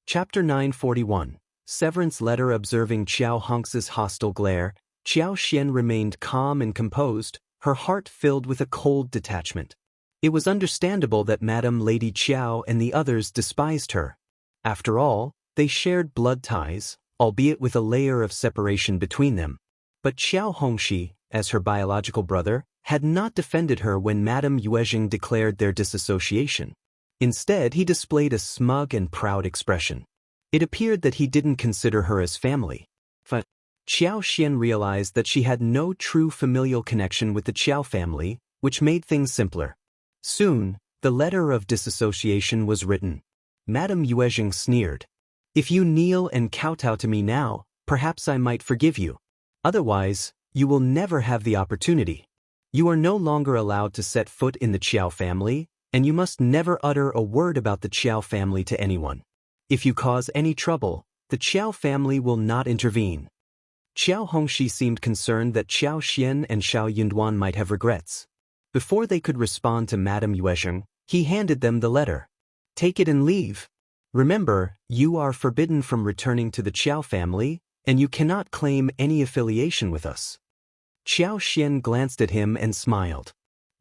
Chapter 941. Severance Letter. Observing Qiao Hongxi's hostile glare, Qiao Xian remained calm and composed, her heart filled with a cold detachment. It was understandable that Madame Lady Qiao and the others despised her. After all, they shared blood ties, albeit with a layer of separation between them. But Qiao Hongxi, as her biological brother, had not defended her when Madame Yuezheng declared their disassociation. Instead, he displayed a smug and proud expression. It appeared that he didn't consider her as family. But Qiao Xian realized that she had no true familial connection with the Qiao family, which made things simpler. Soon, the letter of disassociation was written. Madame Yuezheng sneered. If you kneel and kowtow to me now, perhaps I might forgive you. Otherwise, you will never have the opportunity. You are no longer allowed to set foot in the Qiao family, and you must never utter a word about the Qiao family to anyone. If you cause any trouble, the Qiao family will not intervene. Qiao Hongxi seemed concerned that Qiao Xian and Xiao Yunduan might have regrets. Before they could respond to Madame Yuezheng, he handed them the letter. Take it and leave. Remember, you are forbidden from returning to the Qiao family, and you cannot claim any affiliation with us. Qiao Xian glanced at him and smiled.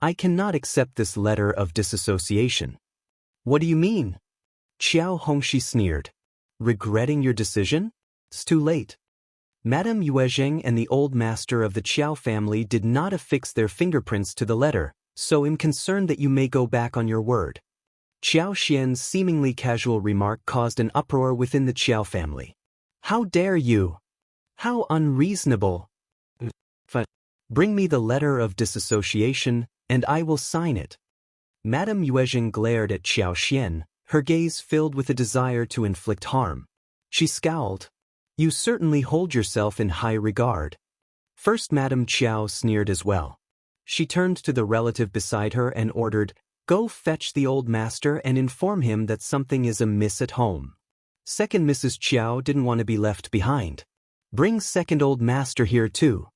I cannot accept this letter of disassociation. What do you mean? Qiao Hongxi sneered. Regretting your decision? It's too late. Madame Yuezheng and the old master of the Qiao family did not affix their fingerprints to the letter, so I'm concerned that you may go back on your word. Qiao Xian's seemingly casual remark caused an uproar within the Qiao family. How dare you? How unreasonable! But bring me the letter of disassociation, and I will sign it. Madame Yuezheng glared at Qiao Xian, her gaze filled with a desire to inflict harm. She scowled. You certainly hold yourself in high regard. First Madame Qiao sneered as well. She turned to the relative beside her and ordered, Go fetch the old master and inform him that something is amiss at home. Second Mrs. Qiao didn't want to be left behind. Bring second old master here too.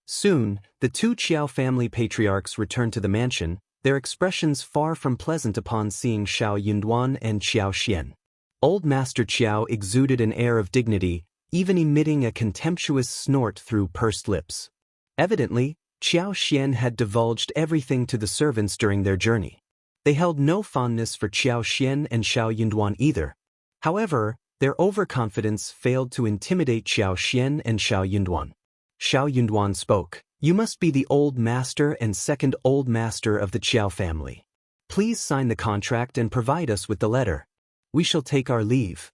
Soon, the two Qiao family patriarchs returned to the mansion, their expressions far from pleasant upon seeing Xiao Yunduan and Qiao Xian. Old Master Qiao exuded an air of dignity, even emitting a contemptuous snort through pursed lips. Evidently, Qiao Xian had divulged everything to the servants during their journey. They held no fondness for Qiao Xian and Xiao Yunduan either. However, their overconfidence failed to intimidate Qiao Xian and Xiao Yunduan. Xiao Yunduan spoke. You must be the old master and second old master of the Qiao family. Please sign the contract and provide us with the letter. We shall take our leave.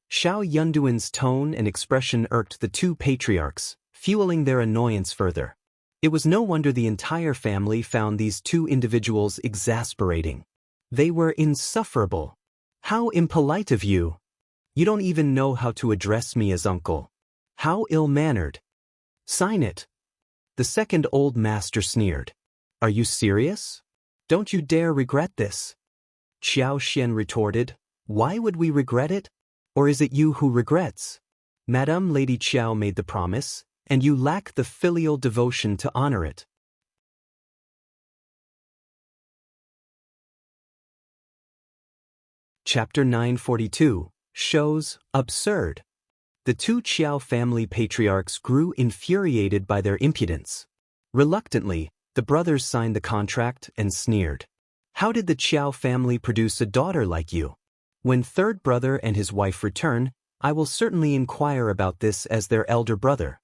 Xiao Yunduan's tone and expression irked the two patriarchs, fueling their annoyance further. It was no wonder the entire family found these two individuals exasperating. They were insufferable. How impolite of you! You don't even know how to address me as uncle. How ill-mannered! Sign it. The second old master sneered. Are you serious? Don't you dare regret this. Qiao Xian retorted. Why would we regret it? Or is it you who regrets? Madame Lady Qiao made the promise, and you lack the filial devotion to honor it. Chapter 942 shows absurd. The two Qiao family patriarchs grew infuriated by their impudence. Reluctantly, the brothers signed the contract and sneered. How did the Qiao family produce a daughter like you? When third brother and his wife return, I will certainly inquire about this as their elder brother.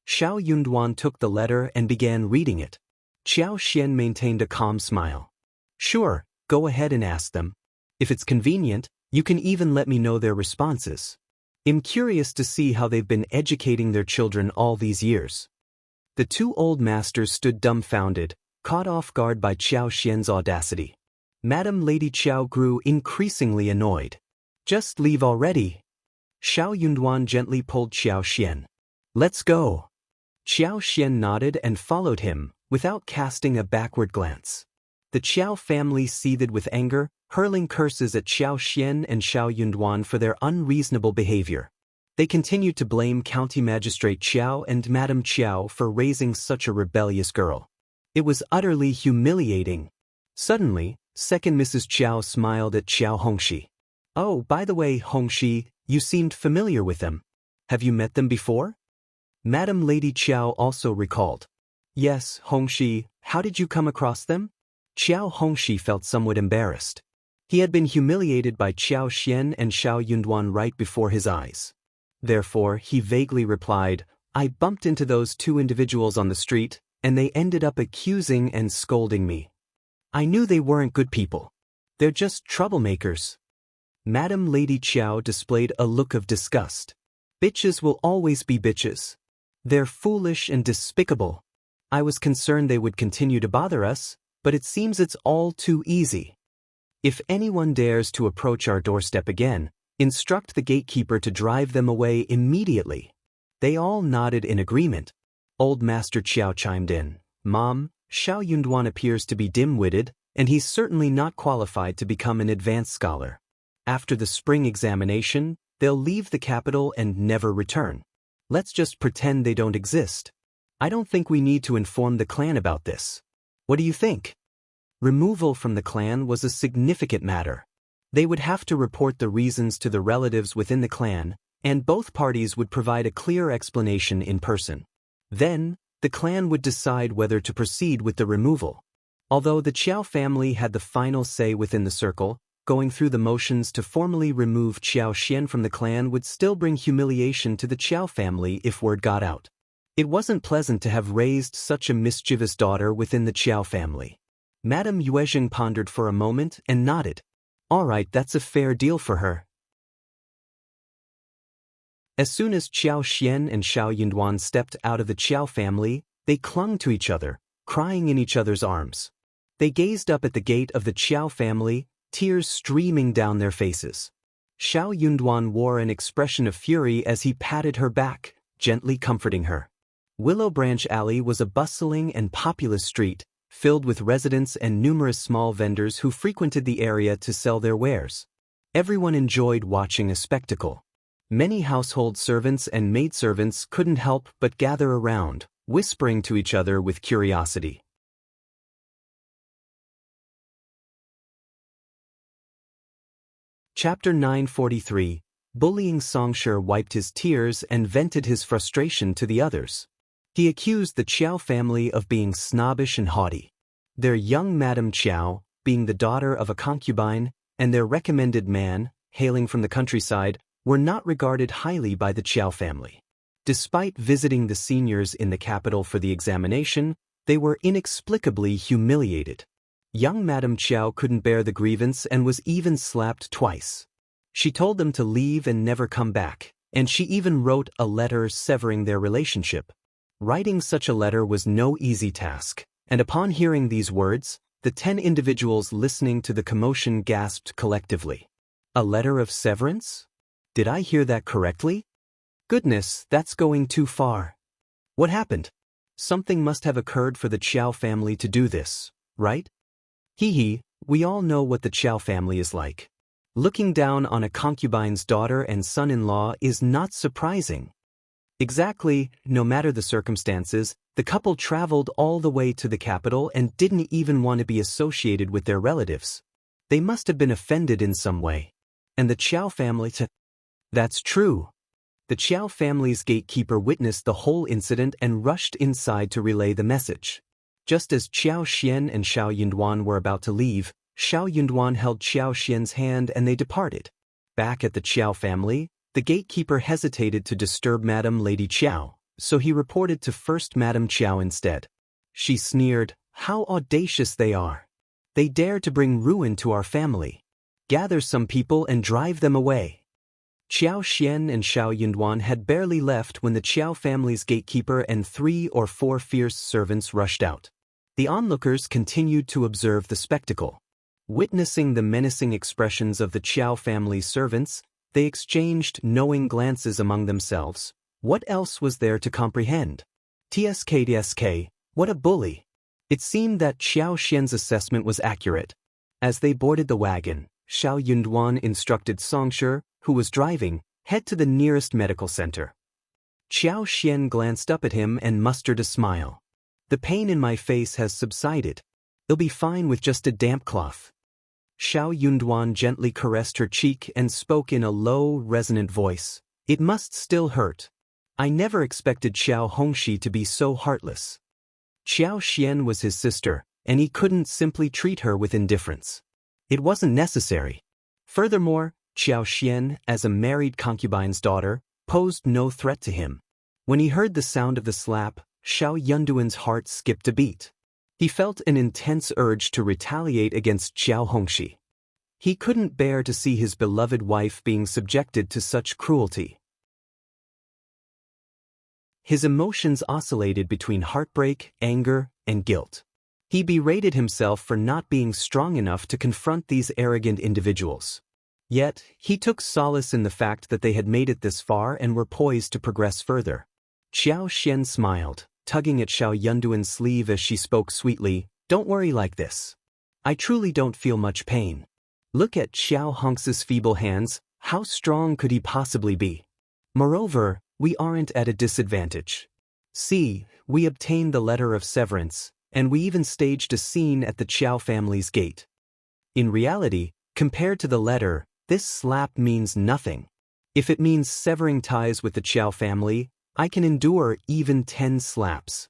Xiao Yunduan took the letter and began reading it. Qiao Xian maintained a calm smile. Sure, go ahead and ask them. If it's convenient, you can even let me know their responses. I'm curious to see how they've been educating their children all these years. The two old masters stood dumbfounded, caught off guard by Qiao Xian's audacity. Madame Lady Qiao grew increasingly annoyed. Just leave already. Xiao Yunduan gently pulled Qiao Xian. Let's go. Qiao Xian nodded and followed him, without casting a backward glance. The Qiao family seethed with anger, hurling curses at Xiao Xian and Xiao Yunduan for their unreasonable behavior. They continued to blame County Magistrate Qiao and Madame Qiao for raising such a rebellious girl. It was utterly humiliating. Suddenly, second Mrs. Qiao smiled at Qiao Hongxi. Oh, by the way, Hongxi, you seemed familiar with them. Have you met them before? Madame Lady Qiao also recalled. Yes, Hongxi, how did you come across them? Qiao Hongxi felt somewhat embarrassed. He had been humiliated by Qiao Xian and Xiao Yunduan right before his eyes. Therefore, he vaguely replied, I bumped into those two individuals on the street, and they ended up accusing and scolding me. I knew they weren't good people. They're just troublemakers. Madam Lady Qiao displayed a look of disgust. Bitches will always be bitches. They're foolish and despicable. I was concerned they would continue to bother us, but it seems it's all too easy. If anyone dares to approach our doorstep again, instruct the gatekeeper to drive them away immediately. They all nodded in agreement. Old Master Qiao chimed in. Mom, Xiao Yunduan appears to be dim-witted, and he's certainly not qualified to become an advanced scholar. After the spring examination, they'll leave the capital and never return. Let's just pretend they don't exist. I don't think we need to inform the clan about this. What do you think? Removal from the clan was a significant matter. They would have to report the reasons to the relatives within the clan, and both parties would provide a clear explanation in person. Then, the clan would decide whether to proceed with the removal. Although the Qiao family had the final say within the circle, going through the motions to formally remove Qiao Xian from the clan would still bring humiliation to the Qiao family if word got out. It wasn't pleasant to have raised such a mischievous daughter within the Qiao family. Madame Yuezheng pondered for a moment and nodded. All right, that's a fair deal for her. As soon as Qiao Xian and Xiao Yunduan stepped out of the Qiao family, they clung to each other, crying in each other's arms. They gazed up at the gate of the Qiao family, tears streaming down their faces. Xiao Yunduan wore an expression of fury as he patted her back, gently comforting her. Willow Branch Alley was a bustling and populous street, filled with residents and numerous small vendors who frequented the area to sell their wares. Everyone enjoyed watching a spectacle. Many household servants and maidservants couldn't help but gather around, whispering to each other with curiosity. Chapter 943. Bullying Songshi wiped his tears and vented his frustration to the others. He accused the Qiao family of being snobbish and haughty. Their young Madame Qiao, being the daughter of a concubine, and their recommended man, hailing from the countryside, were not regarded highly by the Qiao family. Despite visiting the seniors in the capital for the examination, they were inexplicably humiliated. Young Madame Qiao couldn't bear the grievance and was even slapped twice. She told them to leave and never come back, and she even wrote a letter severing their relationship. Writing such a letter was no easy task, and upon hearing these words, the 10 individuals listening to the commotion gasped collectively. A letter of severance? Did I hear that correctly? Goodness, that's going too far. What happened? Something must have occurred for the Qiao family to do this, right? Hee, we all know what the Qiao family is like. Looking down on a concubine's daughter and son-in-law is not surprising. Exactly, no matter the circumstances, the couple traveled all the way to the capital and didn't even want to be associated with their relatives. They must have been offended in some way. And the Qiao family That's true. The Qiao family's gatekeeper witnessed the whole incident and rushed inside to relay the message. Just as Qiao Xian and Xiao Yunduan were about to leave, Xiao Yunduan held Qiao Xian's hand and they departed. Back at the Qiao family, the gatekeeper hesitated to disturb Madam Lady Qiao, so he reported to First Madam Qiao instead. She sneered, "How audacious they are! They dare to bring ruin to our family. Gather some people and drive them away." Qiao Xian and Xiao Yunduan had barely left when the Qiao family's gatekeeper and 3 or 4 fierce servants rushed out. The onlookers continued to observe the spectacle. Witnessing the menacing expressions of the Qiao family's servants, they exchanged knowing glances among themselves. What else was there to comprehend? TSK, what a bully! It seemed that Qiao Xian's assessment was accurate. As they boarded the wagon, Xiao Yunduan instructed Songshi, who was driving, head to the nearest medical center. Qiao Xian glanced up at him and mustered a smile. The pain in my face has subsided. It'll be fine with just a damp cloth. Xiao Yunduan gently caressed her cheek and spoke in a low, resonant voice. It must still hurt. I never expected Xiao Hongxi to be so heartless. Qiao Xian was his sister, and he couldn't simply treat her with indifference. It wasn't necessary. Furthermore, Qiao Xian, as a married concubine's daughter, posed no threat to him. When he heard the sound of the slap, Xiao Yunduan's heart skipped a beat. He felt an intense urge to retaliate against Qiao Hongxi. He couldn't bear to see his beloved wife being subjected to such cruelty. His emotions oscillated between heartbreak, anger, and guilt. He berated himself for not being strong enough to confront these arrogant individuals. Yet, he took solace in the fact that they had made it this far and were poised to progress further. Qiao Xian smiled, tugging at Xiao Yunduan's sleeve as she spoke sweetly, "Don't worry like this. I truly don't feel much pain. Look at Qiao Hongxi's feeble hands, how strong could he possibly be? Moreover, we aren't at a disadvantage. See, we obtained the letter of severance, and we even staged a scene at the Qiao family's gate. In reality, compared to the letter, this slap means nothing. If it means severing ties with the Qiao family, I can endure even 10 slaps."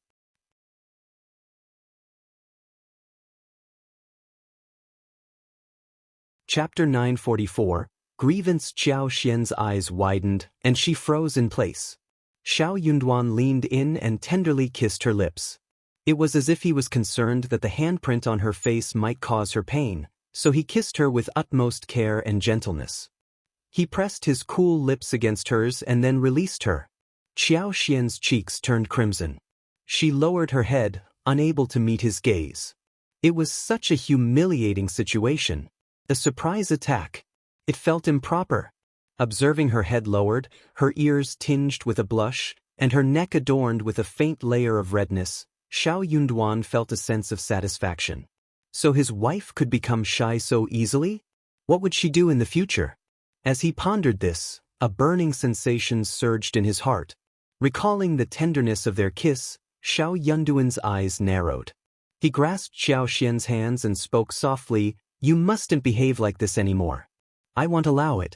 Chapter 944, Grievance. Qiao Xian's eyes widened, and she froze in place. Xiao Yunduan leaned in and tenderly kissed her lips. It was as if he was concerned that the handprint on her face might cause her pain, so he kissed her with utmost care and gentleness. He pressed his cool lips against hers and then released her. Qiao Xian's cheeks turned crimson. She lowered her head, unable to meet his gaze. It was such a humiliating situation. A surprise attack. It felt improper. Observing her head lowered, her ears tinged with a blush, and her neck adorned with a faint layer of redness, Xiao Yunduan felt a sense of satisfaction. So his wife could become shy so easily? What would she do in the future? As he pondered this, a burning sensation surged in his heart. Recalling the tenderness of their kiss, Xiao Yunduan's eyes narrowed. He grasped Xiao Xian's hands and spoke softly, "You mustn't behave like this anymore. I won't allow it."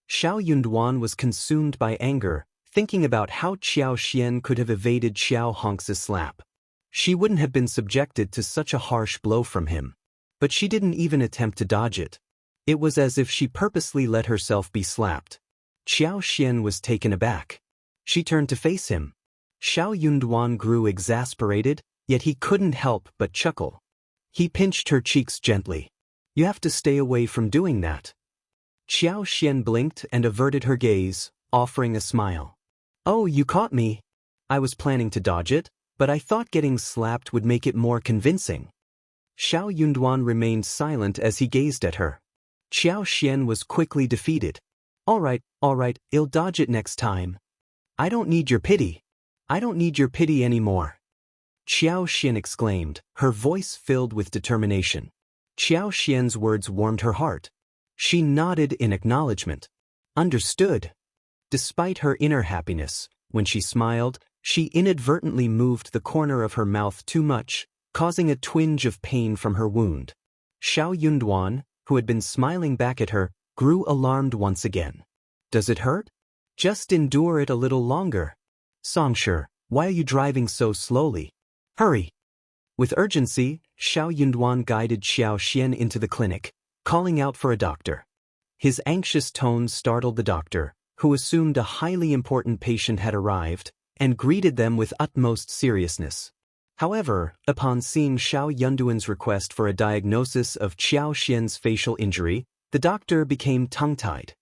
Xiao Yunduan was consumed by anger, thinking about how Qiao Xian could have evaded Qiao Hongxi's slap. She wouldn't have been subjected to such a harsh blow from him. But she didn't even attempt to dodge it. It was as if she purposely let herself be slapped. Qiao Xian was taken aback. She turned to face him. Xiao Yunduan grew exasperated, yet he couldn't help but chuckle. He pinched her cheeks gently. "You have to stay away from doing that." Qiao Xian blinked and averted her gaze, offering a smile. "Oh, you caught me. I was planning to dodge it, but I thought getting slapped would make it more convincing." Xiao Yunduan remained silent as he gazed at her. Qiao Xian was quickly defeated. All right, I'll dodge it next time. I don't need your pity. I don't need your pity anymore." Qiao Xian exclaimed, her voice filled with determination. Qiao Xian's words warmed her heart. She nodded in acknowledgement. Understood. Despite her inner happiness, when she smiled, she inadvertently moved the corner of her mouth too much, causing a twinge of pain from her wound. Xiao Yunduan, who had been smiling back at her, grew alarmed once again. "Does it hurt? Just endure it a little longer. Songshi, why are you driving so slowly? Hurry." With urgency, Xiao Yunduan guided Xiao Xian into the clinic, calling out for a doctor. His anxious tone startled the doctor, who assumed a highly important patient had arrived, and greeted them with utmost seriousness. However, upon seeing Xiao Yunduan's request for a diagnosis of Qiao Xian's facial injury, the doctor became tongue-tied.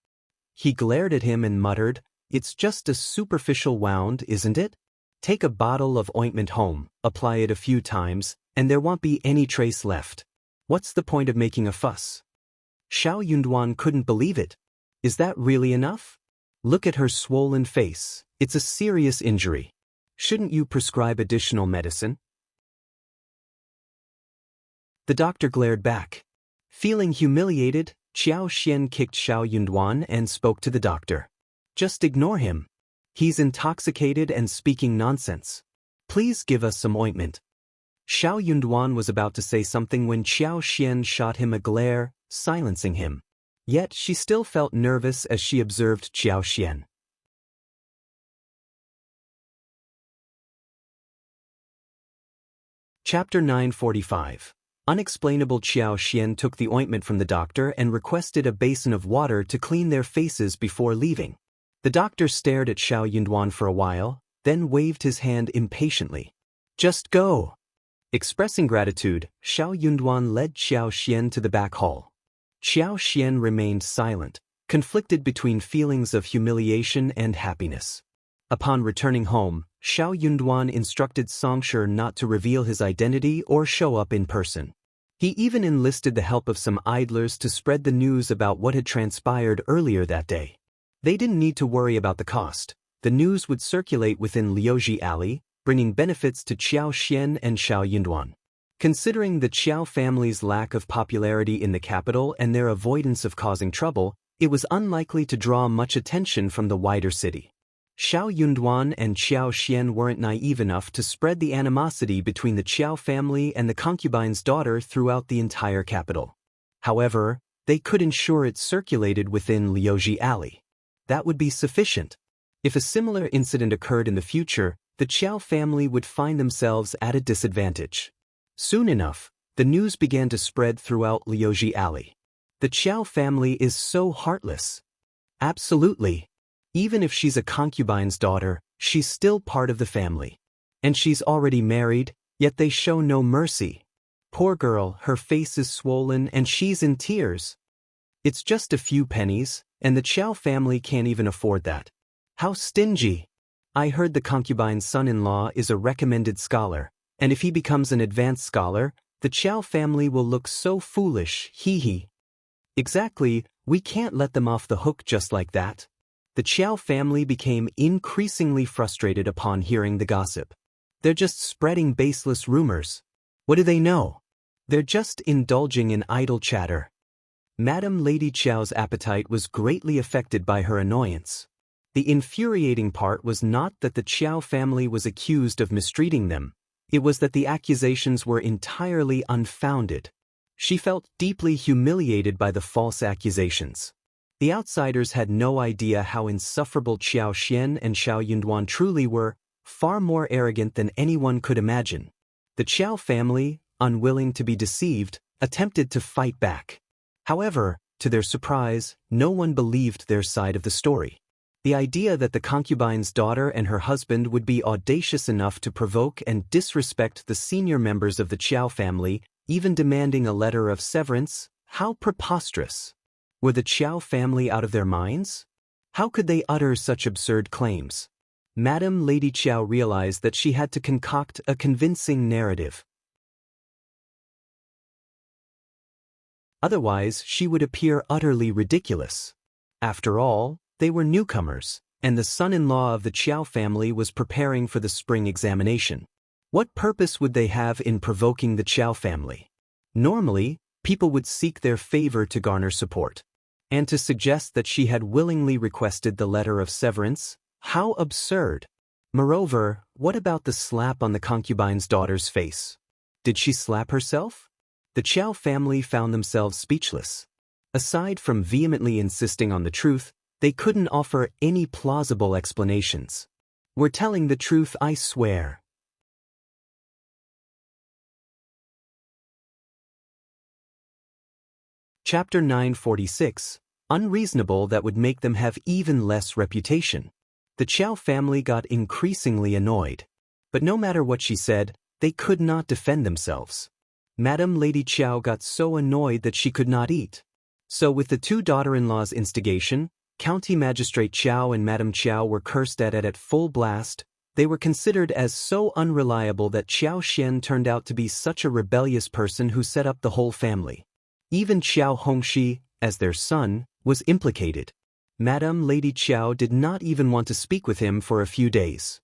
He glared at him and muttered, "It's just a superficial wound, isn't it? Take a bottle of ointment home, apply it a few times, and there won't be any trace left. What's the point of making a fuss?" Xiao Yunduan couldn't believe it. Is that really enough? Look at her swollen face. It's a serious injury. Shouldn't you prescribe additional medicine? The doctor glared back. Feeling humiliated, Qiao Xian kicked Xiao Yunduan and spoke to the doctor. "Just ignore him. He's intoxicated and speaking nonsense. Please give us some ointment." Xiao Yunduan was about to say something when Qiao Xian shot him a glare, silencing him. Yet she still felt nervous as she observed Qiao Xian. Chapter 945. Unexplainable. Qiao Xian took the ointment from the doctor and requested a basin of water to clean their faces before leaving. The doctor stared at Xiao Yunduan for a while, then waved his hand impatiently. Just go. Expressing gratitude, Xiao Yunduan led Qiao Xian to the back hall. Qiao Xian remained silent, conflicted between feelings of humiliation and happiness. Upon returning home, Xiao Yunduan instructed Songshi not to reveal his identity or show up in person. He even enlisted the help of some idlers to spread the news about what had transpired earlier that day. They didn't need to worry about the cost. The news would circulate within Liuji Alley, bringing benefits to Qiao Xian and Xiao Yunduan. Considering the Qiao family's lack of popularity in the capital and their avoidance of causing trouble, it was unlikely to draw much attention from the wider city. Xiao Yunduan and Qiao Xian weren't naive enough to spread the animosity between the Qiao family and the concubine's daughter throughout the entire capital. However, they could ensure it circulated within Liuji Alley. That would be sufficient. If a similar incident occurred in the future, the Qiao family would find themselves at a disadvantage. Soon enough, the news began to spread throughout Liuji Alley. The Qiao family is so heartless. Absolutely. Even if she's a concubine's daughter, she's still part of the family. And she's already married, yet they show no mercy. Poor girl, her face is swollen and she's in tears. It's just a few pennies, and the Qiao family can't even afford that. How stingy. I heard the concubine's son-in-law is a recommended scholar, and if he becomes an advanced scholar, the Qiao family will look so foolish, hee. Exactly, we can't let them off the hook just like that. The Qiao family became increasingly frustrated upon hearing the gossip. They're just spreading baseless rumors. What do they know? They're just indulging in idle chatter. Madam Lady Qiao's appetite was greatly affected by her annoyance. The infuriating part was not that the Qiao family was accused of mistreating them, it was that the accusations were entirely unfounded. She felt deeply humiliated by the false accusations. The outsiders had no idea how insufferable Qiao Xian and Xiao Yunduan truly were, far more arrogant than anyone could imagine. The Qiao family, unwilling to be deceived, attempted to fight back. However, to their surprise, no one believed their side of the story. The idea that the concubine's daughter and her husband would be audacious enough to provoke and disrespect the senior members of the Qiao family, even demanding a letter of severance, how preposterous! Were the Qiao family out of their minds? How could they utter such absurd claims? Madam Lady Qiao realized that she had to concoct a convincing narrative. Otherwise, she would appear utterly ridiculous. After all, they were newcomers, and the son-in-law of the Qiao family was preparing for the spring examination. What purpose would they have in provoking the Qiao family? Normally, people would seek their favor to garner support. And to suggest that she had willingly requested the letter of severance? How absurd! Moreover, what about the slap on the concubine's daughter's face? Did she slap herself? The Qiao family found themselves speechless. Aside from vehemently insisting on the truth, they couldn't offer any plausible explanations. We're telling the truth, I swear. Chapter 946. Unreasonable that would make them have even less reputation. The Qiao family got increasingly annoyed. But no matter what she said, they could not defend themselves. Madam Lady Qiao got so annoyed that she could not eat. So with the two daughter-in-law's instigation, County Magistrate Qiao and Madam Qiao were cursed at full blast. They were considered as so unreliable that Qiao Xian turned out to be such a rebellious person who set up the whole family. Even Qiao Hongxi, as their son, was implicated. Madam Lady Qiao did not even want to speak with him for a few days.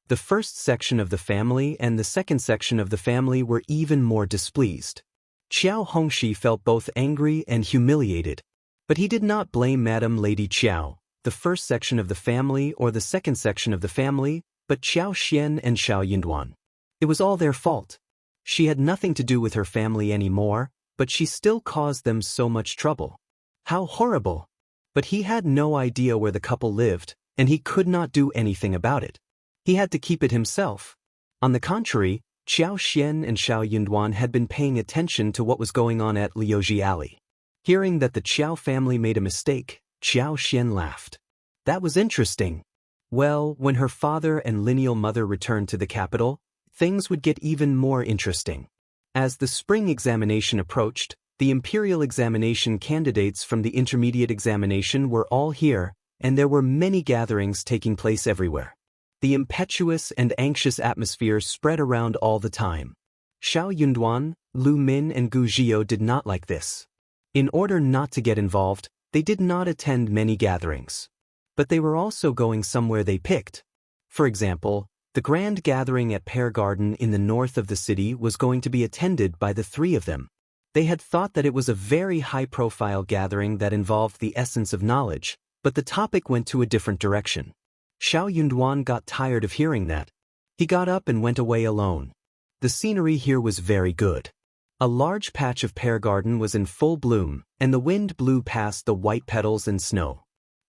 The first section of the family and the second section of the family were even more displeased. Qiao Hongxi felt both angry and humiliated. But he did not blame Madam Lady Qiao, the first section of the family or the second section of the family, but Qiao Xian and Xiao Yunduan. It was all their fault. She had nothing to do with her family anymore, but she still caused them so much trouble. How horrible! But he had no idea where the couple lived, and he could not do anything about it. He had to keep it himself. On the contrary, Qiao Xian and Xiao Yunduan had been paying attention to what was going on at Liuji Alley. Hearing that the Qiao family made a mistake, Qiao Xian laughed. That was interesting. Well, when her father and lineal mother returned to the capital, things would get even more interesting. As the spring examination approached, the imperial examination candidates from the intermediate examination were all here, and there were many gatherings taking place everywhere. The impetuous and anxious atmosphere spread around all the time. Xiao Yunduan, Lu Min and Gu Zhio did not like this. In order not to get involved, they did not attend many gatherings. But they were also going somewhere they picked. For example, the grand gathering at Pear Garden in the north of the city was going to be attended by the three of them. They had thought that it was a very high-profile gathering that involved the essence of knowledge, but the topic went to a different direction. Xiao Yunduan got tired of hearing that. He got up and went away alone. The scenery here was very good. A large patch of Pear Garden was in full bloom, and the wind blew past the white petals and snow.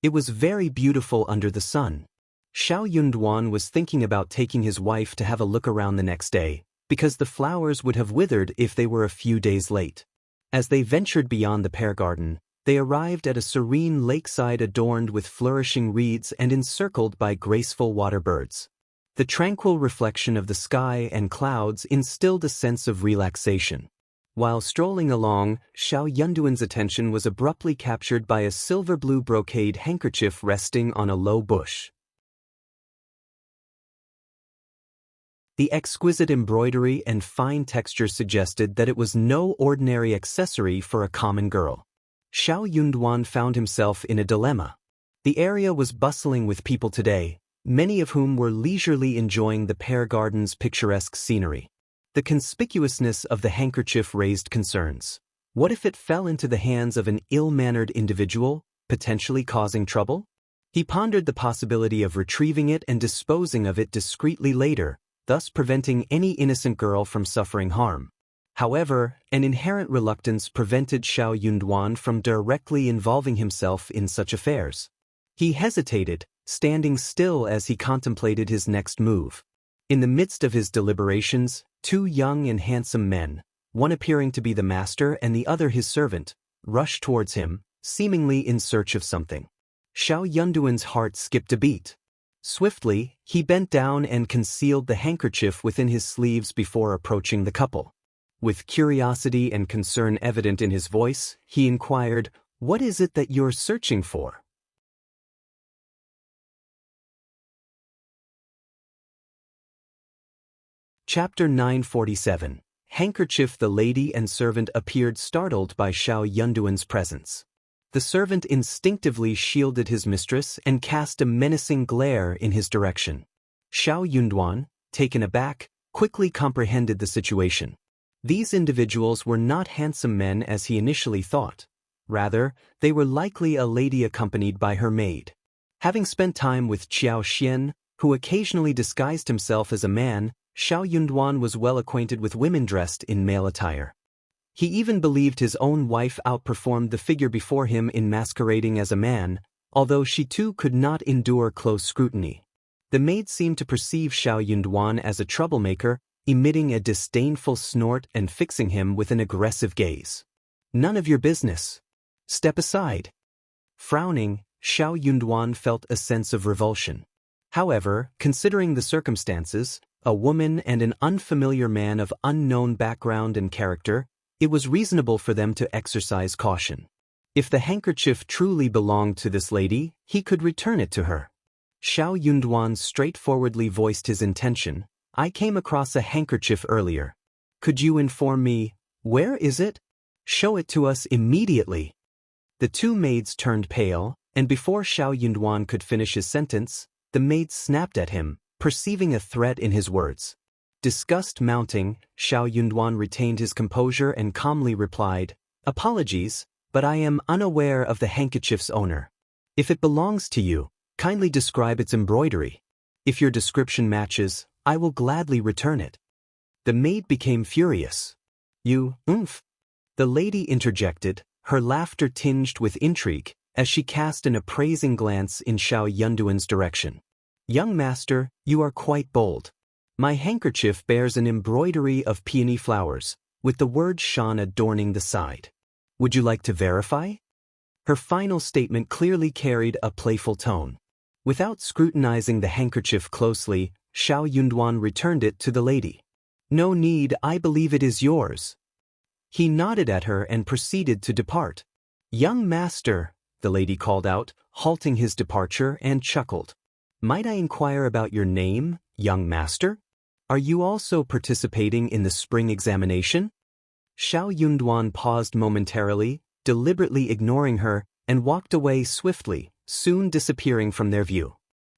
It was very beautiful under the sun. Xiao Yunduan was thinking about taking his wife to have a look around the next day, because the flowers would have withered if they were a few days late. As they ventured beyond the Pear Garden, they arrived at a serene lakeside adorned with flourishing reeds and encircled by graceful water birds. The tranquil reflection of the sky and clouds instilled a sense of relaxation. While strolling along, Xiao Yunduan's attention was abruptly captured by a silver-blue brocade handkerchief resting on a low bush. The exquisite embroidery and fine texture suggested that it was no ordinary accessory for a common girl. Xiao Yunduan found himself in a dilemma. The area was bustling with people today, many of whom were leisurely enjoying the Pear Garden's picturesque scenery. The conspicuousness of the handkerchief raised concerns. What if it fell into the hands of an ill-mannered individual, potentially causing trouble? He pondered the possibility of retrieving it and disposing of it discreetly later, thus preventing any innocent girl from suffering harm. However, an inherent reluctance prevented Xiao Yunduan from directly involving himself in such affairs. He hesitated, standing still as he contemplated his next move. In the midst of his deliberations, two young and handsome men, one appearing to be the master and the other his servant, rushed towards him, seemingly in search of something. Xiao Yunduan's heart skipped a beat. Swiftly, he bent down and concealed the handkerchief within his sleeves before approaching the couple. With curiosity and concern evident in his voice, he inquired, "What is it that you're searching for?" Chapter 947. Handkerchief. The lady and servant appeared startled by Xiao Yunduan's presence. The servant instinctively shielded his mistress and cast a menacing glare in his direction. Xiao Yunduan, taken aback, quickly comprehended the situation. These individuals were not handsome men as he initially thought. Rather, they were likely a lady accompanied by her maid. Having spent time with Qiao Xian, who occasionally disguised himself as a man, Xiao Yunduan was well acquainted with women dressed in male attire. He even believed his own wife outperformed the figure before him in masquerading as a man, although she too could not endure close scrutiny. The maid seemed to perceive Xiao Yunduan as a troublemaker, emitting a disdainful snort and fixing him with an aggressive gaze. "None of your business. Step aside." Frowning, Xiao Yunduan felt a sense of revulsion. However, considering the circumstances, a woman and an unfamiliar man of unknown background and character, it was reasonable for them to exercise caution. If the handkerchief truly belonged to this lady, he could return it to her. Xiao Yunduan straightforwardly voiced his intention. "I came across a handkerchief earlier. Could you inform me, where is it? Show it to us immediately." The two maids turned pale, and before Xiao Yunduan could finish his sentence, the maid snapped at him, perceiving a threat in his words. Disgust mounting, Xiao Yunduan retained his composure and calmly replied, "Apologies, but I am unaware of the handkerchief's owner. If it belongs to you, kindly describe its embroidery. If your description matches, I will gladly return it." The maid became furious. "You, The lady interjected, her laughter tinged with intrigue, as she cast an appraising glance in Xiao Yunduan's direction. "Young master, you are quite bold. My handkerchief bears an embroidery of peony flowers, with the word Shan adorning the side. Would you like to verify?" Her final statement clearly carried a playful tone. Without scrutinizing the handkerchief closely, Xiao Yunduan returned it to the lady. "No need, I believe it is yours." He nodded at her and proceeded to depart. "Young master," the lady called out, halting his departure, and chuckled. "Might I inquire about your name, young master? Are you also participating in the spring examination?" Xiao Yunduan paused momentarily, deliberately ignoring her, and walked away swiftly, soon disappearing from their view.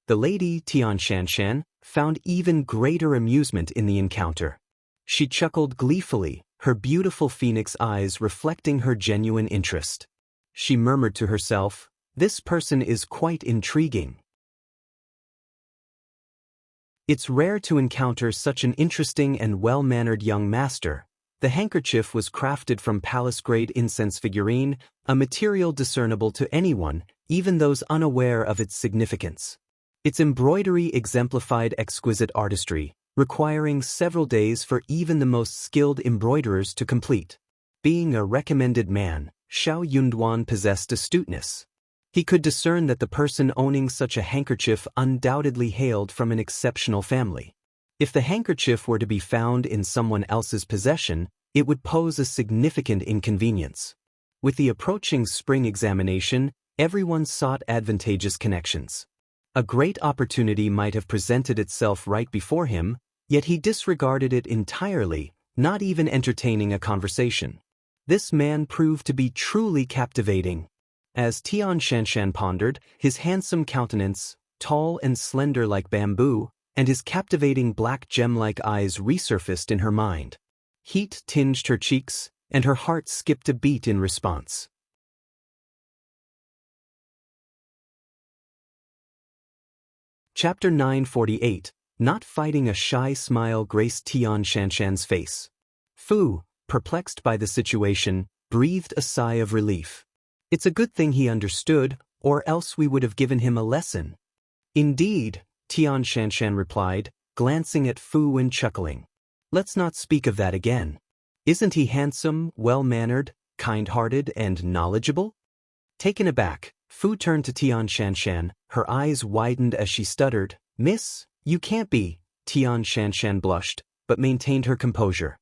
The lady, Tian Shanshan, found even greater amusement in the encounter. She chuckled gleefully, her beautiful phoenix eyes reflecting her genuine interest. She murmured to herself, "This person is quite intriguing." It's rare to encounter such an interesting and well-mannered young master. The handkerchief was crafted from palace-grade incense figurine, a material discernible to anyone, even those unaware of its significance. Its embroidery exemplified exquisite artistry, requiring several days for even the most skilled embroiderers to complete. Being a recommended man, Xiao Yunduan possessed astuteness. He could discern that the person owning such a handkerchief undoubtedly hailed from an exceptional family. If the handkerchief were to be found in someone else's possession, it would pose a significant inconvenience. With the approaching spring examination, everyone sought advantageous connections. A great opportunity might have presented itself right before him, yet he disregarded it entirely, not even entertaining a conversation. This man proved to be truly captivating. As Tian Shanshan pondered, his handsome countenance, tall and slender like bamboo, and his captivating black gem-like eyes resurfaced in her mind. Heat tinged her cheeks, and her heart skipped a beat in response. Chapter 948. Not fighting. A shy smile graced Tian Shanshan's face. Fu, perplexed by the situation, breathed a sigh of relief. It's a good thing he understood, or else we would have given him a lesson. Indeed, Tian Shanshan replied, glancing at Fu and chuckling. Let's not speak of that again. Isn't he handsome, well-mannered, kind-hearted, and knowledgeable? Taken aback, Fu turned to Tian Shanshan, her eyes widened as she stuttered, "Miss, you can't be." Tian Shanshan blushed, but maintained her composure.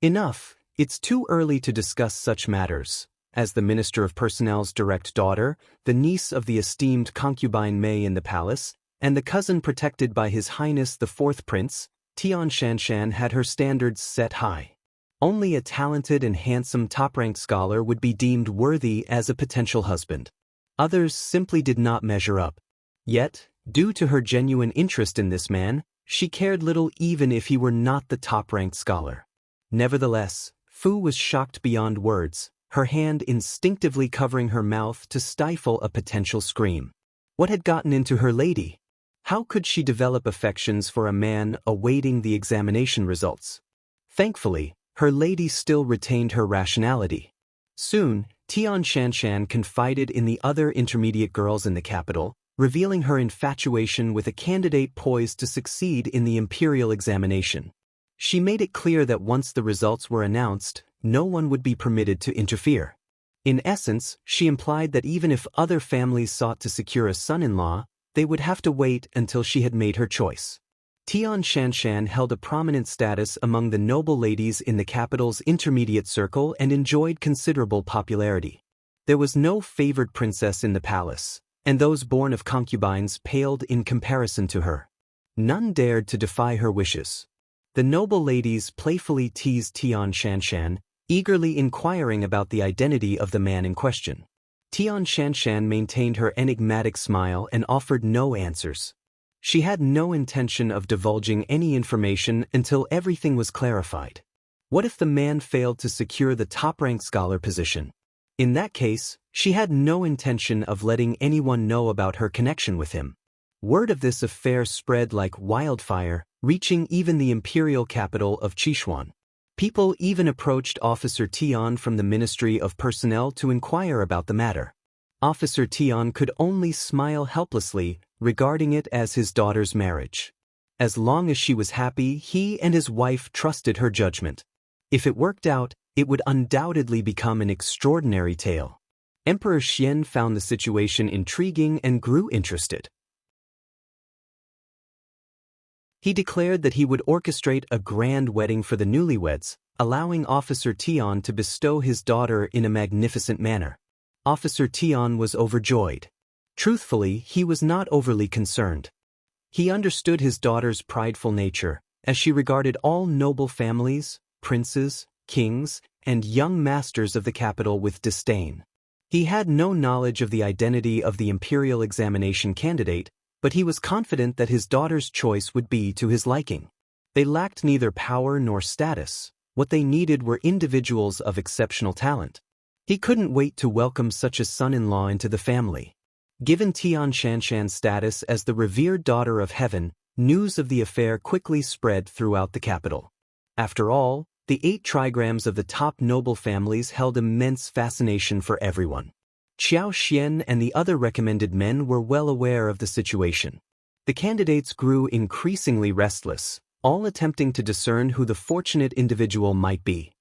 "Enough, it's too early to discuss such matters." As the Minister of Personnel's direct daughter, the niece of the esteemed concubine Mei in the palace, and the cousin protected by His Highness the Fourth Prince, Tian Shanshan had her standards set high. Only a talented and handsome top-ranked scholar would be deemed worthy as a potential husband. Others simply did not measure up. Yet, due to her genuine interest in this man, she cared little even if he were not the top-ranked scholar. Nevertheless, Fu was shocked beyond words, her hand instinctively covering her mouth to stifle a potential scream. What had gotten into her lady? How could she develop affections for a man awaiting the examination results? Thankfully, her lady still retained her rationality. Soon, Tian Shanshan confided in the other intermediate girls in the capital, revealing her infatuation with a candidate poised to succeed in the imperial examination. She made it clear that once the results were announced, no one would be permitted to interfere. In essence, she implied that even if other families sought to secure a son-in-law, they would have to wait until she had made her choice. Tian Shanshan held a prominent status among the noble ladies in the capital's intermediate circle and enjoyed considerable popularity. There was no favored princess in the palace, and those born of concubines paled in comparison to her. None dared to defy her wishes. The noble ladies playfully teased Tian Shanshan, eagerly inquiring about the identity of the man in question. Tian Shanshan maintained her enigmatic smile and offered no answers. She had no intention of divulging any information until everything was clarified. What if the man failed to secure the top-ranked scholar position? In that case, she had no intention of letting anyone know about her connection with him. Word of this affair spread like wildfire, reaching even the imperial capital of Qishuan. People even approached Officer Tian from the Ministry of Personnel to inquire about the matter. Officer Tian could only smile helplessly, regarding it as his daughter's marriage. As long as she was happy, he and his wife trusted her judgment. If it worked out, it would undoubtedly become an extraordinary tale. Emperor Xian found the situation intriguing and grew interested. He declared that he would orchestrate a grand wedding for the newlyweds, allowing Officer Tian to bestow his daughter in a magnificent manner. Officer Tian was overjoyed. Truthfully, he was not overly concerned. He understood his daughter's prideful nature, as she regarded all noble families, princes, kings, and young masters of the capital with disdain. He had no knowledge of the identity of the imperial examination candidate, but he was confident that his daughter's choice would be to his liking. They lacked neither power nor status. What they needed were individuals of exceptional talent. He couldn't wait to welcome such a son-in-law into the family. Given Tian Shanshan's status as the revered daughter of heaven, news of the affair quickly spread throughout the capital. After all, the 8 trigrams of the top noble families held immense fascination for everyone. Qiao Xian and the other recommended men were well aware of the situation. The candidates grew increasingly restless, all attempting to discern who the fortunate individual might be.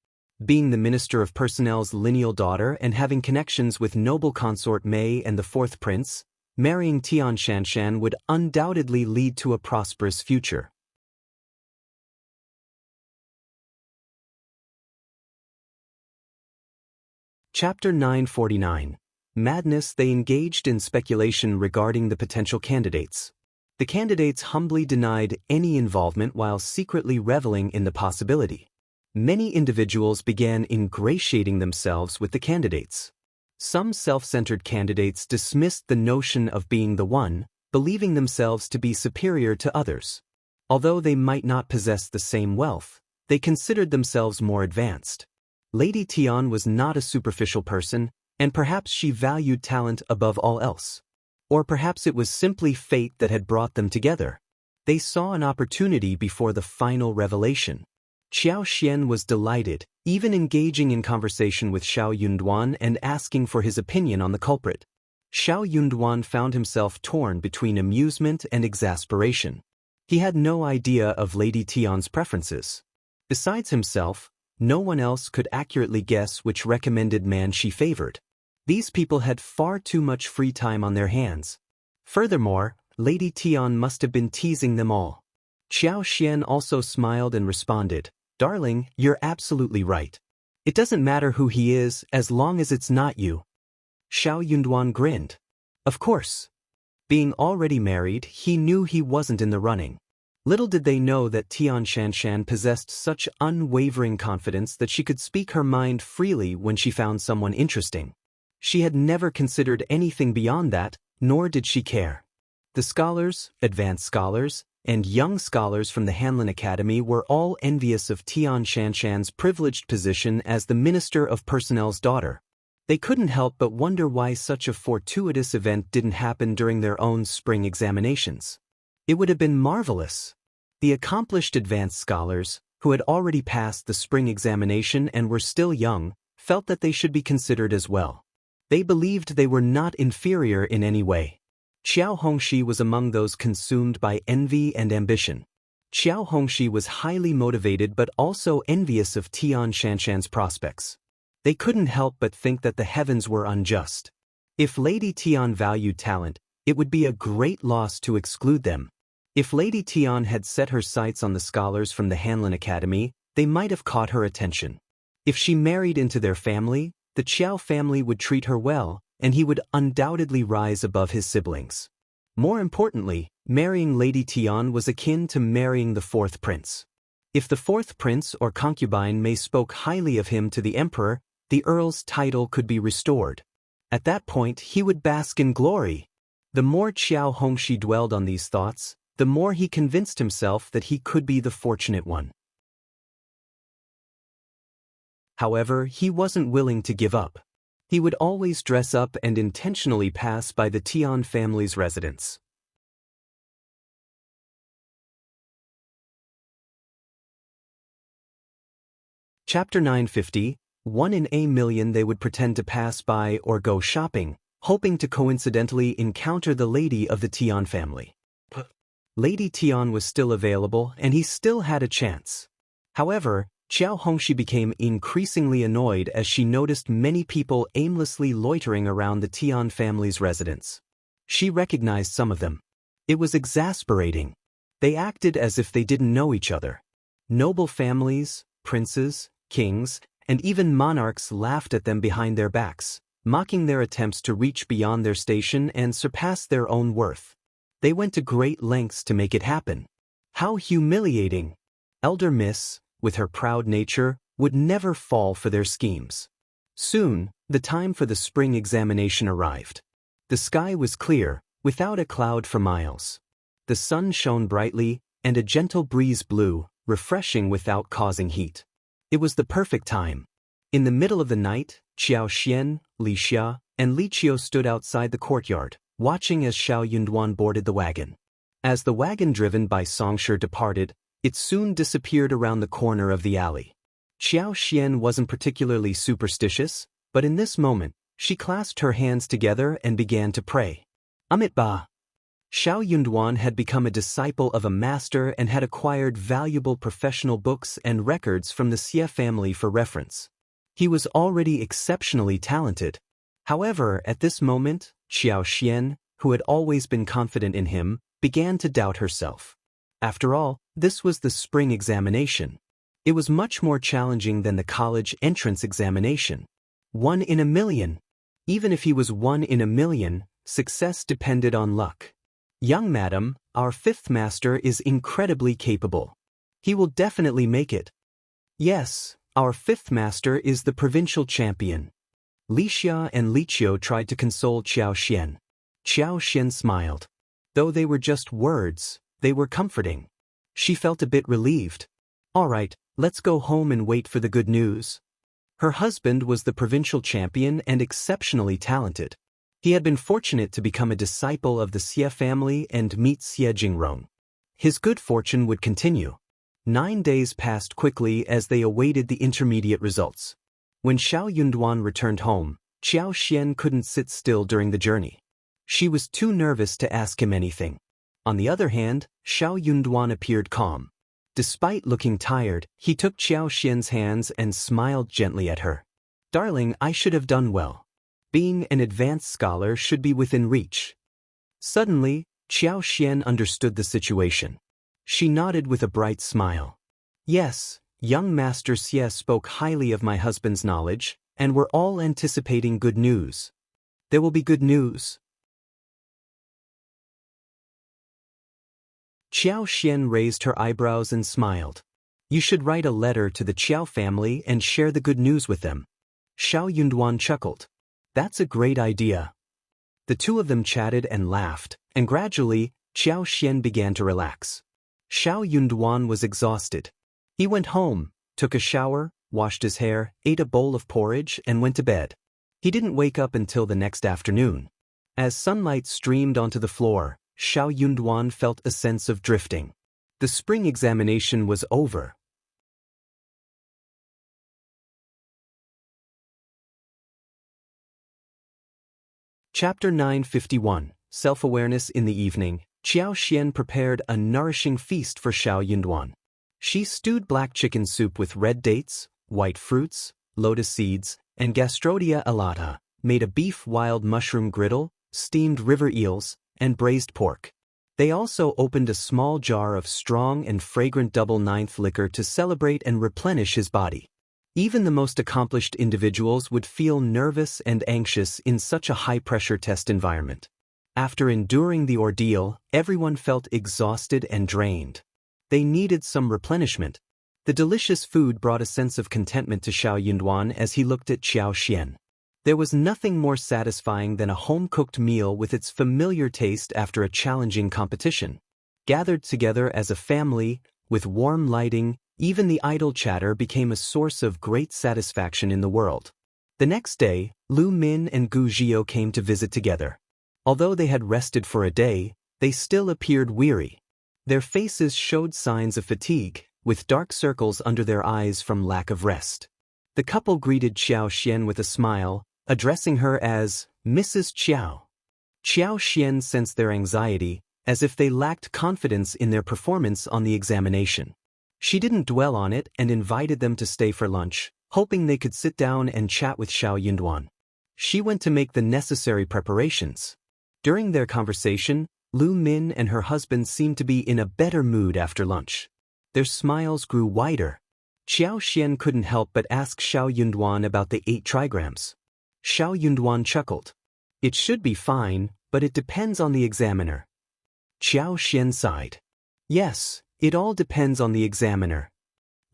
Being the Minister of Personnel's lineal daughter and having connections with noble consort Mei and the 4th prince, marrying Tian Shanshan would undoubtedly lead to a prosperous future. Chapter 949. Madness. They engaged in speculation regarding the potential candidates. The candidates humbly denied any involvement while secretly reveling in the possibility. Many individuals began ingratiating themselves with the candidates. Some self-centered candidates dismissed the notion of being the one, believing themselves to be superior to others. Although they might not possess the same wealth, they considered themselves more advanced. Lady Tian was not a superficial person, and perhaps she valued talent above all else. Or perhaps it was simply fate that had brought them together. They saw an opportunity before the final revelation. Qiao Xian was delighted, even engaging in conversation with Xiao Yunduan and asking for his opinion on the culprit. Xiao Yunduan found himself torn between amusement and exasperation. He had no idea of Lady Tian's preferences. Besides himself, no one else could accurately guess which recommended man she favored. These people had far too much free time on their hands. Furthermore, Lady Tian must have been teasing them all. Qiao Xian also smiled and responded, "Darling, you're absolutely right. It doesn't matter who he is as long as it's not you." Xiao Yunduan grinned. Of course. Being already married, he knew he wasn't in the running. Little did they know that Tian Shanshan possessed such unwavering confidence that she could speak her mind freely when she found someone interesting. She had never considered anything beyond that, nor did she care. The scholars, advanced scholars, and young scholars from the Hanlin Academy were all envious of Tian Shanshan's privileged position as the Minister of Personnel's daughter. They couldn't help but wonder why such a fortuitous event didn't happen during their own spring examinations. It would have been marvelous. The accomplished advanced scholars, who had already passed the spring examination and were still young, felt that they should be considered as well. They believed they were not inferior in any way. Qiao Hongxi was among those consumed by envy and ambition. Qiao Hongxi was highly motivated but also envious of Tian Shanshan's prospects. They couldn't help but think that the heavens were unjust. If Lady Tian valued talent, it would be a great loss to exclude them. If Lady Tian had set her sights on the scholars from the Hanlin Academy, they might have caught her attention. If she married into their family, the Qiao family would treat her well, and he would undoubtedly rise above his siblings. More importantly, marrying Lady Tian was akin to marrying the 4th prince. If the 4th prince or concubine may spoke highly of him to the emperor, the earl's title could be restored. At that point, he would bask in glory. The more Qiao Hongxi dwelled on these thoughts, the more he convinced himself that he could be the fortunate one. However, he wasn't willing to give up. He would always dress up and intentionally pass by the Tian family's residence. Chapter 950. 1 in a million they would pretend to pass by or go shopping, hoping to coincidentally encounter the lady of the Tian family. Lady Tian was still available and he still had a chance. However, Qiao Hongxi became increasingly annoyed as she noticed many people aimlessly loitering around the Tian family's residence. She recognized some of them. It was exasperating. They acted as if they didn't know each other. Noble families, princes, kings, and even monarchs laughed at them behind their backs, mocking their attempts to reach beyond their station and surpass their own worth. They went to great lengths to make it happen. How humiliating! Elder Miss, with her proud nature, would never fall for their schemes. Soon, the time for the spring examination arrived. The sky was clear, without a cloud for miles. The sun shone brightly, and a gentle breeze blew, refreshing without causing heat. It was the perfect time. In the middle of the night, Qiao Xian, Li Xia, and Li Qiao stood outside the courtyard, watching as Xiao Yunduan boarded the wagon. As the wagon driven by Songshi departed, it soon disappeared around the corner of the alley. Qiao Xian wasn't particularly superstitious, but in this moment, she clasped her hands together and began to pray. Amitabha. Xiao Yunduan had become a disciple of a master and had acquired valuable professional books and records from the Xie family for reference. He was already exceptionally talented. However, at this moment, Qiao Xian, who had always been confident in him, began to doubt herself. After all, this was the spring examination. It was much more challenging than the college entrance examination. 1 in a million. Even if he was 1 in a million, success depended on luck. Young madam, our fifth master is incredibly capable. He will definitely make it. Yes, our fifth master is the provincial champion. Li Xia and Li Qiao tried to console Qiao Xian. Qiao Xian smiled. Though they were just words, they were comforting. She felt a bit relieved. All right, let's go home and wait for the good news. Her husband was the provincial champion and exceptionally talented. He had been fortunate to become a disciple of the Xie family and meet Xie Jingrong. His good fortune would continue. 9 days passed quickly as they awaited the intermediate results. When Xiao Yunduan returned home, Qiao Xian couldn't sit still during the journey. She was too nervous to ask him anything. On the other hand, Xiao Yunduan appeared calm. Despite looking tired, he took Qiao Xian's hands and smiled gently at her. Darling, I should have done well. Being an advanced scholar should be within reach. Suddenly, Qiao Xian understood the situation. She nodded with a bright smile. Yes, young Master Xie spoke highly of my husband's knowledge, and we're all anticipating good news. There will be good news. Qiao Xian raised her eyebrows and smiled. You should write a letter to the Qiao family and share the good news with them. Xiao Yunduan chuckled. That's a great idea. The two of them chatted and laughed, and gradually, Qiao Xian began to relax. Xiao Yunduan was exhausted. He went home, took a shower, washed his hair, ate a bowl of porridge, and went to bed. He didn't wake up until the next afternoon. As sunlight streamed onto the floor, Xiao Yunduan felt a sense of drifting. The spring examination was over. Chapter 951, Self-Awareness in the Evening. Qiao Xian prepared a nourishing feast for Xiao Yunduan. She stewed black chicken soup with red dates, white fruits, lotus seeds, and Gastrodia alata, made a beef wild mushroom griddle, steamed river eels, and braised pork. They also opened a small jar of strong and fragrant double-ninth liquor to celebrate and replenish his body. Even the most accomplished individuals would feel nervous and anxious in such a high-pressure test environment. After enduring the ordeal, everyone felt exhausted and drained. They needed some replenishment. The delicious food brought a sense of contentment to Xiao Yunduan as he looked at Qiao Xian. There was nothing more satisfying than a home-cooked meal with its familiar taste after a challenging competition. Gathered together as a family, with warm lighting, even the idle chatter became a source of great satisfaction in the world. The next day, Lu Min and Gu Zhio came to visit together. Although they had rested for a day, they still appeared weary. Their faces showed signs of fatigue, with dark circles under their eyes from lack of rest. The couple greeted Qiao Xian with a smile, addressing her as Mrs. Qiao. Qiao Xian sensed their anxiety, as if they lacked confidence in their performance on the examination. She didn't dwell on it and invited them to stay for lunch, hoping they could sit down and chat with Xiao Yunduan. She went to make the necessary preparations. During their conversation, Lu Min and her husband seemed to be in a better mood after lunch. Their smiles grew wider. Qiao Xian couldn't help but ask Xiao Yunduan about the 8 trigrams. Xiao Yunduan chuckled. It should be fine, but it depends on the examiner. Qiao Xian sighed. Yes, it all depends on the examiner.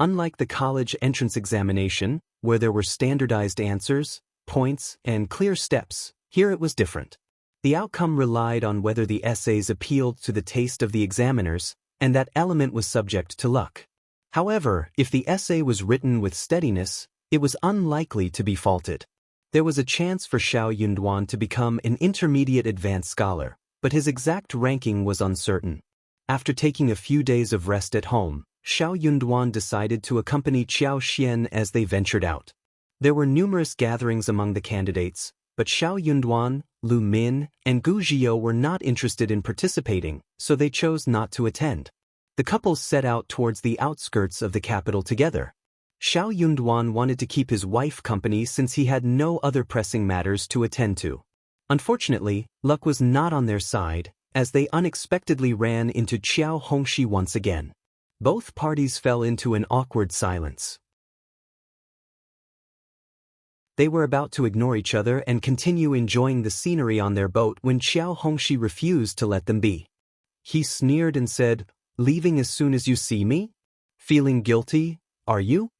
Unlike the college entrance examination, where there were standardized answers, points, and clear steps, here it was different. The outcome relied on whether the essays appealed to the taste of the examiners, and that element was subject to luck. However, if the essay was written with steadiness, it was unlikely to be faulted. There was a chance for Xiao Yunduan to become an intermediate advanced scholar, but his exact ranking was uncertain. After taking a few days of rest at home, Xiao Yunduan decided to accompany Qiao Xian as they ventured out. There were numerous gatherings among the candidates, but Xiao Yunduan, Lu Min, and Gu Zhiyou were not interested in participating, so they chose not to attend. The couple set out towards the outskirts of the capital together. Xiao Yunduan wanted to keep his wife company since he had no other pressing matters to attend to. Unfortunately, luck was not on their side, as they unexpectedly ran into Qiao Hongxi once again. Both parties fell into an awkward silence. They were about to ignore each other and continue enjoying the scenery on their boat when Qiao Hongxi refused to let them be. He sneered and said, "Leaving as soon as you see me? Feeling guilty, are you?"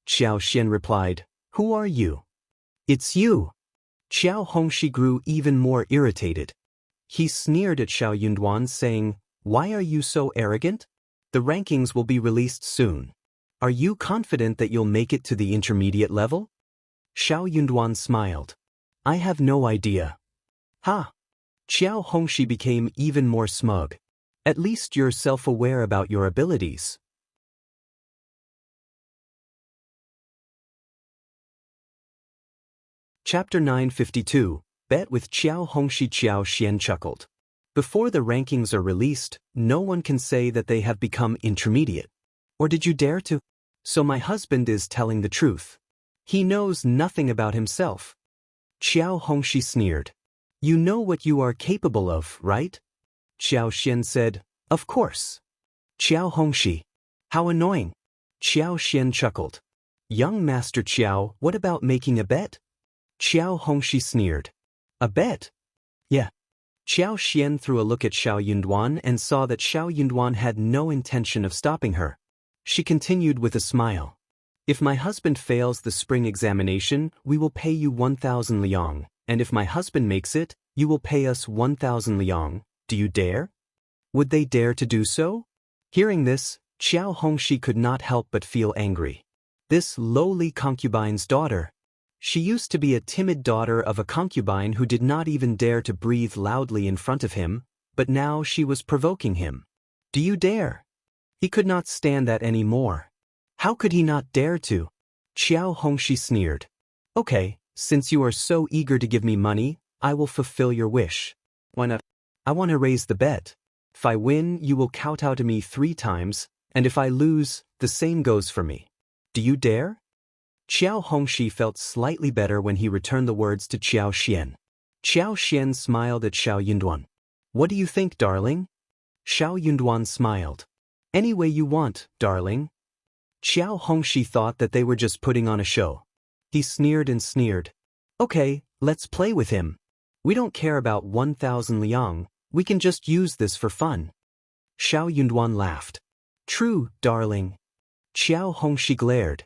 Qiao Xian replied, "Who are you?" "It's you." Qiao Hongxi grew even more irritated. He sneered at Xiao Yunduan, saying, "Why are you so arrogant? The rankings will be released soon. Are you confident that you'll make it to the intermediate level?" Xiao Yunduan smiled. "I have no idea." "Ha!" Qiao Hongxi became even more smug. "At least you're self-aware about your abilities." Chapter 952, Bet with Qiao Hongxi. Qiao Xian chuckled. Before the rankings are released, no one can say that they have become intermediate. Or did you dare to? So my husband is telling the truth. He knows nothing about himself. Qiao Hongxi sneered. "You know what you are capable of, right?" Qiao Xian said, "Of course." Qiao Hongxi. "How annoying." Qiao Xian chuckled. "Young Master Qiao, what about making a bet?" Qiao Hongxi sneered. "A bet?" "Yeah." Qiao Xian threw a look at Xiao Yunduan and saw that Xiao Yunduan had no intention of stopping her. She continued with a smile. "If my husband fails the spring examination, we will pay you 1,000 liang, and if my husband makes it, you will pay us 1,000 liang. Do you dare?" Would they dare to do so? Hearing this, Qiao Hongxi could not help but feel angry. This lowly concubine's daughter. She used to be a timid daughter of a concubine who did not even dare to breathe loudly in front of him, but now she was provoking him. "Do you dare?" He could not stand that any more. How could he not dare to? Qiao Hongxi sneered. "Okay, since you are so eager to give me money, I will fulfill your wish. Why not? I want to raise the bet. If I win, you will kowtow to me 3 times, and if I lose, the same goes for me. Do you dare?" Qiao Hongxi felt slightly better when he returned the words to Qiao Xian. Qiao Xian smiled at Xiao Yunduan. "What do you think, darling?" Xiao Yunduan smiled. "Any way you want, darling." Qiao Hongxi thought that they were just putting on a show. He sneered and sneered. "Okay, let's play with him. We don't care about 1,000 liang, we can just use this for fun." Xiao Yunduan laughed. "True, darling." Qiao Hongxi glared.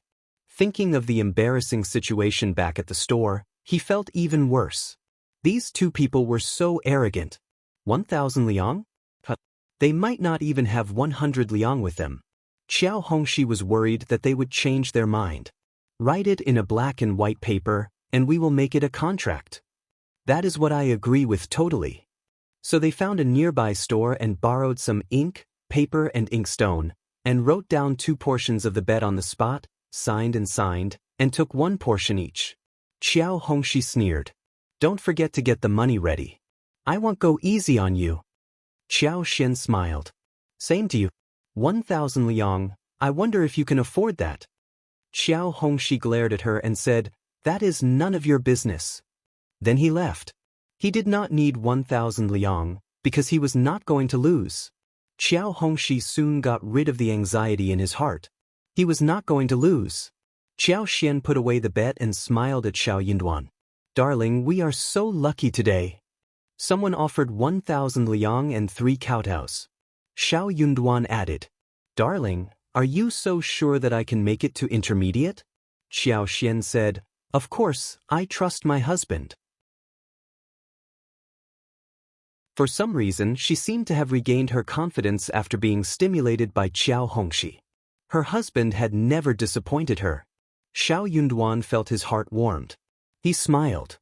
Thinking of the embarrassing situation back at the store, he felt even worse. These two people were so arrogant. 1,000 liang? They might not even have 100 liang with them. Qiao Hongxi was worried that they would change their mind. "Write it in a black and white paper, and we will make it a contract." "That is what I agree with totally." So they found a nearby store and borrowed some ink, paper and inkstone, and wrote down 2 portions of the bet on the spot, signed, and took 1 portion each. Qiao Hongxi sneered. "Don't forget to get the money ready. I won't go easy on you." Qiao Xian smiled. "Same to you. 1,000 liang, I wonder if you can afford that." Qiao Hongxi glared at her and said, "That is none of your business." Then he left. He did not need 1,000 liang, because he was not going to lose. Qiao Hongxi soon got rid of the anxiety in his heart. He was not going to lose. Qiao Xian put away the bet and smiled at Xiao Yunduan. Darling, we are so lucky today. Someone offered 1,000 liang and 3 kowtows. Xiao Yunduan added, Darling, are you so sure that I can make it to intermediate? Qiao Xian said, Of course, I trust my husband. For some reason, she seemed to have regained her confidence after being stimulated by Qiao Hongxi. Her husband had never disappointed her. Xiao Yunduan felt his heart warmed. He smiled.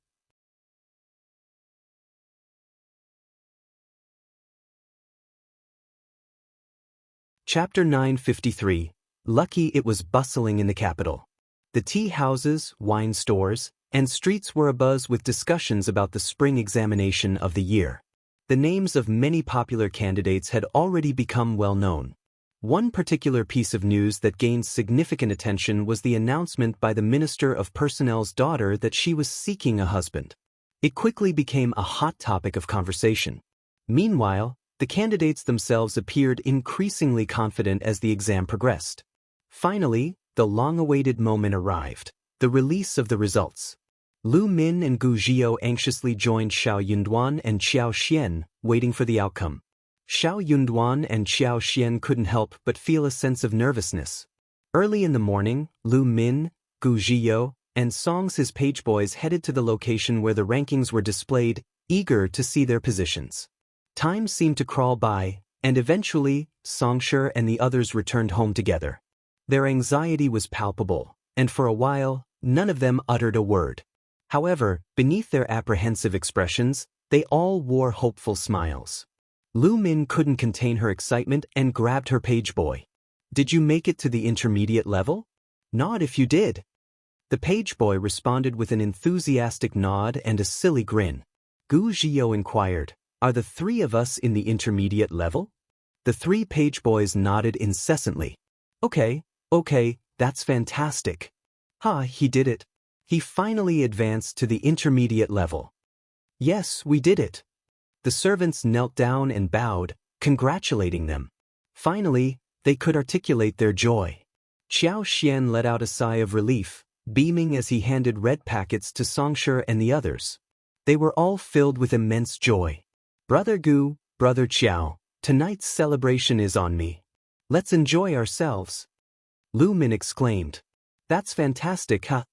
Chapter 953. Lucky it was bustling in the capital. The tea houses, wine stores, and streets were abuzz with discussions about the spring examination of the year. The names of many popular candidates had already become well known. One particular piece of news that gained significant attention was the announcement by the Minister of Personnel's daughter that she was seeking a husband. It quickly became a hot topic of conversation. Meanwhile, the candidates themselves appeared increasingly confident as the exam progressed. Finally, the long-awaited moment arrived, the release of the results. Lu Min and Gu Zhio anxiously joined Xiao Yunduan and Qiao Xian, waiting for the outcome. Xiao Yunduan and Qiao Xian couldn't help but feel a sense of nervousness. Early in the morning, Lu Min, Gu Zhio, and Songs his page boys headed to the location where the rankings were displayed, eager to see their positions. Time seemed to crawl by, and eventually, Songshi and the others returned home together. Their anxiety was palpable, and for a while, none of them uttered a word. However, beneath their apprehensive expressions, they all wore hopeful smiles. Lu Min couldn't contain her excitement and grabbed her page boy. Did you make it to the intermediate level? Nod if you did. The page boy responded with an enthusiastic nod and a silly grin. Gu Zhio inquired, Are the 3 of us in the intermediate level? The 3 page boys nodded incessantly. Okay, that's fantastic. He did it. He finally advanced to the intermediate level. Yes, we did it. The servants knelt down and bowed, congratulating them. Finally, they could articulate their joy. Qiao Xian let out a sigh of relief, beaming as he handed red packets to Songshi and the others. They were all filled with immense joy. Brother Gu, Brother Qiao, tonight's celebration is on me. Let's enjoy ourselves. Lu Min exclaimed. That's fantastic, huh?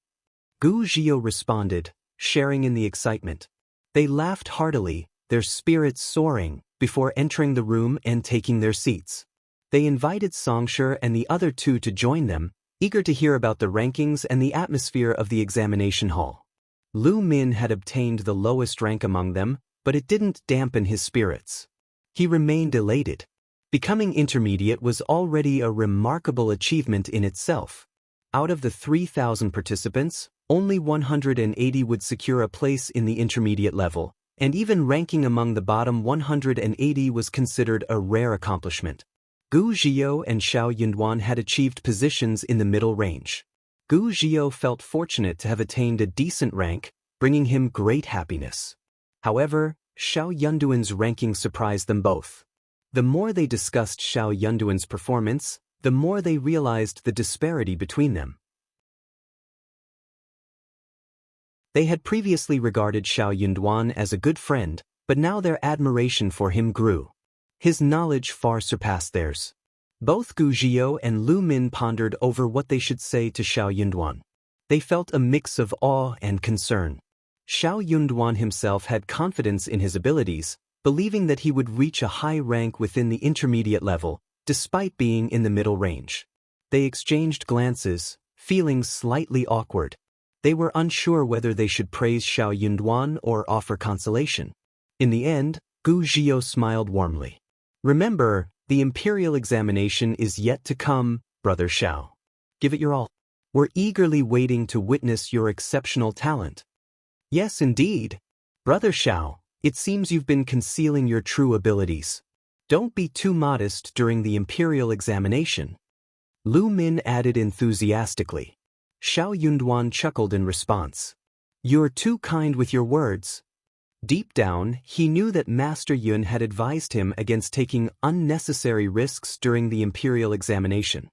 Gu Zhio responded, sharing in the excitement. They laughed heartily, their spirits soaring, before entering the room and taking their seats. They invited Songshi and the other 2 to join them, eager to hear about the rankings and the atmosphere of the examination hall. Lu Min had obtained the lowest rank among them, but it didn't dampen his spirits. He remained elated. Becoming intermediate was already a remarkable achievement in itself. Out of the 3,000 participants, only 180 would secure a place in the intermediate level, and even ranking among the bottom 180 was considered a rare accomplishment. Gu Zhio and Xiao Yunduan had achieved positions in the middle range. Gu Zhio felt fortunate to have attained a decent rank, bringing him great happiness. However, Xiao Yunduan's ranking surprised them both. The more they discussed Xiao Yunduan's performance, the more they realized the disparity between them. They had previously regarded Xiao Yunduan as a good friend, but now their admiration for him grew. His knowledge far surpassed theirs. Both Gu Zhio and Lu Min pondered over what they should say to Xiao Yunduan. They felt a mix of awe and concern. Xiao Yunduan himself had confidence in his abilities, believing that he would reach a high rank within the intermediate level, despite being in the middle range. They exchanged glances, feeling slightly awkward. They were unsure whether they should praise Xiao Yunduan or offer consolation. In the end, Gu Zhio smiled warmly. Remember, the imperial examination is yet to come, Brother Xiao. Give it your all. We're eagerly waiting to witness your exceptional talent. Yes, indeed. Brother Xiao, it seems you've been concealing your true abilities. Don't be too modest during the imperial examination. Lu Min added enthusiastically. Xiao Yunduan chuckled in response. You're too kind with your words. Deep down, he knew that Master Yun had advised him against taking unnecessary risks during the imperial examination.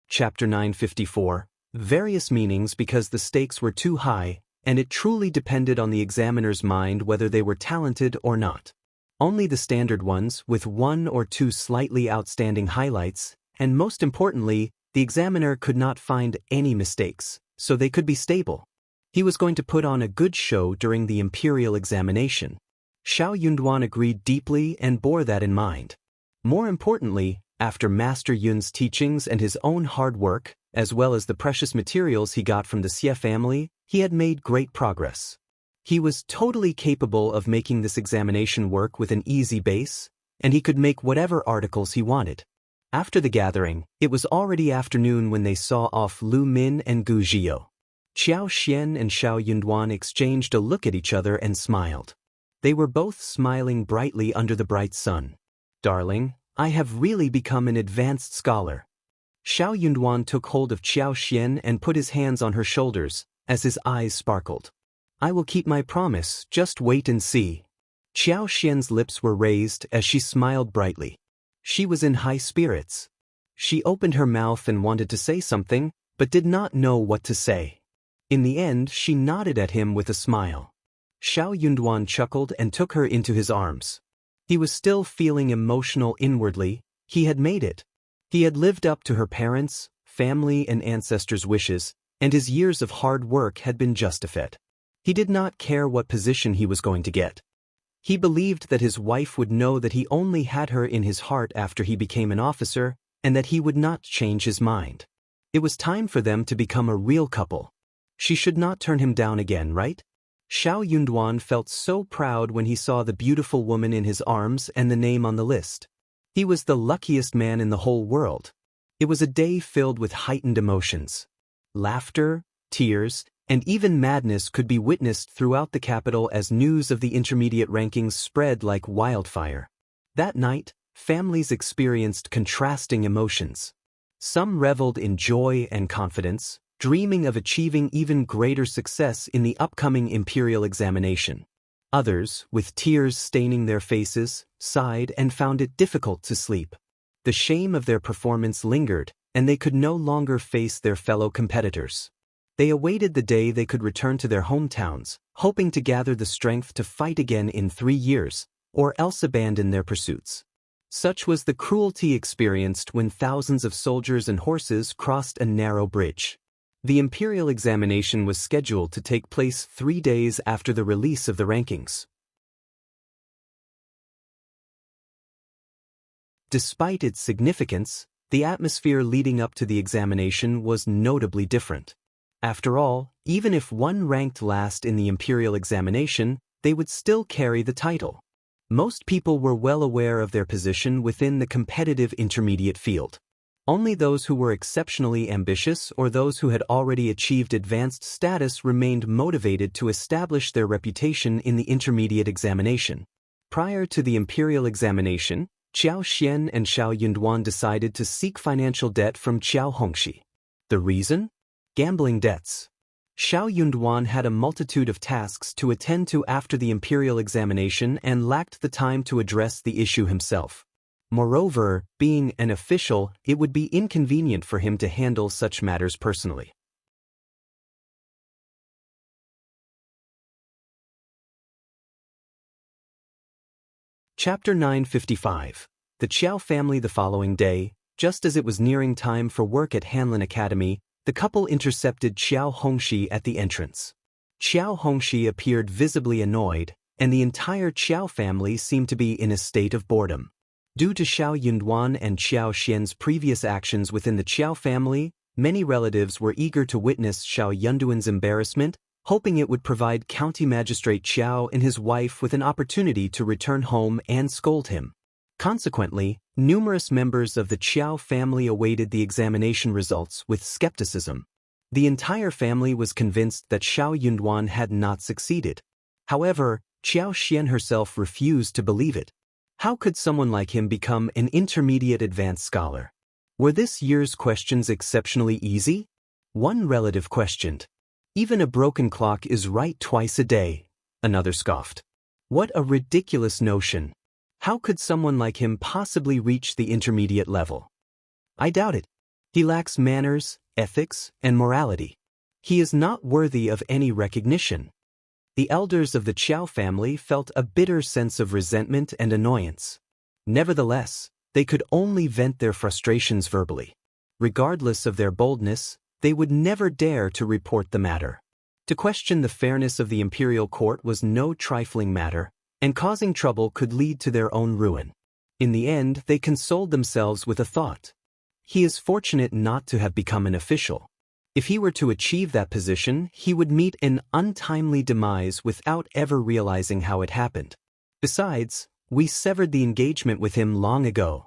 Chapter 954. Various meanings because the stakes were too high, and it truly depended on the examiner's mind whether they were talented or not. Only the standard ones, with one or two slightly outstanding highlights, and most importantly, the examiner could not find any mistakes, so they could be stable. He was going to put on a good show during the imperial examination. Xiao Yunduan agreed deeply and bore that in mind. More importantly, after Master Yun's teachings and his own hard work, as well as the precious materials he got from the Xie family, he had made great progress. He was totally capable of making this examination work with an easy base, and he could make whatever articles he wanted. After the gathering, it was already afternoon when they saw off Lu Min and Gu Zhio. Qiao Xian and Xiao Yunduan exchanged a look at each other and smiled. They were both smiling brightly under the bright sun. "Darling, I have really become an advanced scholar." Xiao Yunduan took hold of Qiao Xian and put his hands on her shoulders, as his eyes sparkled. "I will keep my promise, just wait and see." Qiao Xian's lips were raised as she smiled brightly. She was in high spirits. She opened her mouth and wanted to say something, but did not know what to say. In the end, she nodded at him with a smile. Xiao Yunduan chuckled and took her into his arms. He was still feeling emotional inwardly. He had made it. He had lived up to her parents', family and ancestors' wishes, and his years of hard work had been justified. He did not care what position he was going to get. He believed that his wife would know that he only had her in his heart after he became an officer, and that he would not change his mind. It was time for them to become a real couple. She should not turn him down again, right? Xiao Yunduan felt so proud when he saw the beautiful woman in his arms and the name on the list. He was the luckiest man in the whole world. It was a day filled with heightened emotions. Laughter, tears, and even madness could be witnessed throughout the capital as news of the intermediate rankings spread like wildfire. That night, families experienced contrasting emotions. Some reveled in joy and confidence, dreaming of achieving even greater success in the upcoming imperial examination. Others, with tears staining their faces, sighed and found it difficult to sleep. The shame of their performance lingered, and they could no longer face their fellow competitors. They awaited the day they could return to their hometowns, hoping to gather the strength to fight again in 3 years, or else abandon their pursuits. Such was the cruelty experienced when thousands of soldiers and horses crossed a narrow bridge. The imperial examination was scheduled to take place 3 days after the release of the rankings. Despite its significance, the atmosphere leading up to the examination was notably different. After all, even if one ranked last in the imperial examination, they would still carry the title. Most people were well aware of their position within the competitive intermediate field. Only those who were exceptionally ambitious or those who had already achieved advanced status remained motivated to establish their reputation in the intermediate examination. Prior to the imperial examination, Qiao Xian and Xiao Yunduan decided to seek financial debt from Hongxi. The reason? Gambling debts. Xiao Yunduan had a multitude of tasks to attend to after the imperial examination and lacked the time to address the issue himself. Moreover, being an official, it would be inconvenient for him to handle such matters personally. Chapter 955. The Qiao family. The following day, just as it was nearing time for work at Hanlin Academy, the couple intercepted Qiao Hongxi at the entrance. Qiao Hongxi appeared visibly annoyed, and the entire Qiao family seemed to be in a state of boredom. Due to Xiao Yunduan and Qiao Xian's previous actions within the Qiao family, many relatives were eager to witness Xiao Yunduan's embarrassment, hoping it would provide County Magistrate Qiao and his wife with an opportunity to return home and scold him. Consequently, numerous members of the Qiao family awaited the examination results with skepticism. The entire family was convinced that Xiao Yunduan had not succeeded. However, Qiao Xian herself refused to believe it. How could someone like him become an intermediate advanced scholar? Were this year's questions exceptionally easy? One relative questioned. Even a broken clock is right twice a day, another scoffed. What a ridiculous notion. How could someone like him possibly reach the intermediate level? I doubt it. He lacks manners, ethics, and morality. He is not worthy of any recognition. The elders of the Qiao family felt a bitter sense of resentment and annoyance. Nevertheless, they could only vent their frustrations verbally. Regardless of their boldness, they would never dare to report the matter. To question the fairness of the imperial court was no trifling matter, and causing trouble could lead to their own ruin. In the end, they consoled themselves with a thought. He is fortunate not to have become an official. If he were to achieve that position, he would meet an untimely demise without ever realizing how it happened. Besides, we severed the engagement with him long ago.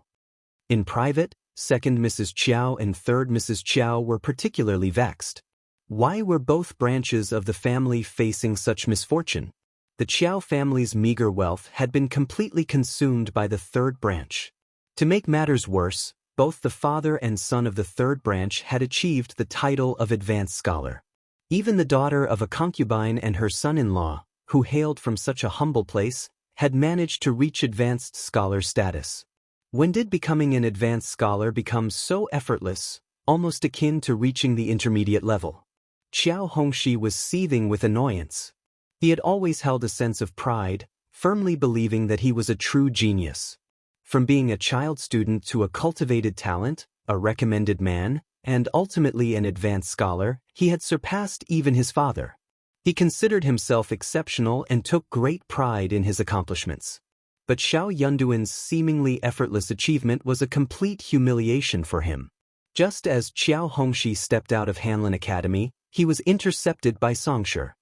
In private, second Mrs. Qiao and third Mrs. Qiao were particularly vexed. Why were both branches of the family facing such misfortune? The Qiao family's meager wealth had been completely consumed by the third branch. To make matters worse, both the father and son of the third branch had achieved the title of advanced scholar. Even the daughter of a concubine and her son-in-law, who hailed from such a humble place, had managed to reach advanced scholar status. When did becoming an advanced scholar become so effortless, almost akin to reaching the intermediate level? Qiao Hongxi was seething with annoyance. He had always held a sense of pride, firmly believing that he was a true genius. From being a child student to a cultivated talent, a recommended man, and ultimately an advanced scholar, he had surpassed even his father. He considered himself exceptional and took great pride in his accomplishments. But Xiao Yunduan's seemingly effortless achievement was a complete humiliation for him. Just as Qiao Hongxi stepped out of Hanlin Academy, he was intercepted by Songshi.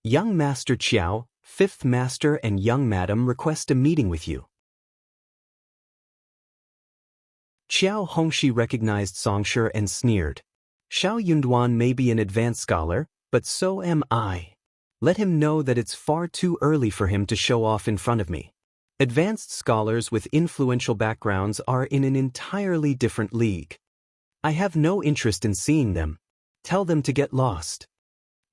Young Master Qiao, Fifth Master and young Madam request a meeting with you. Qiao Hongxi recognized Songshi and sneered. Xiao Yunduan may be an advanced scholar, but so am I. Let him know that it's far too early for him to show off in front of me. Advanced scholars with influential backgrounds are in an entirely different league. I have no interest in seeing them. Tell them to get lost.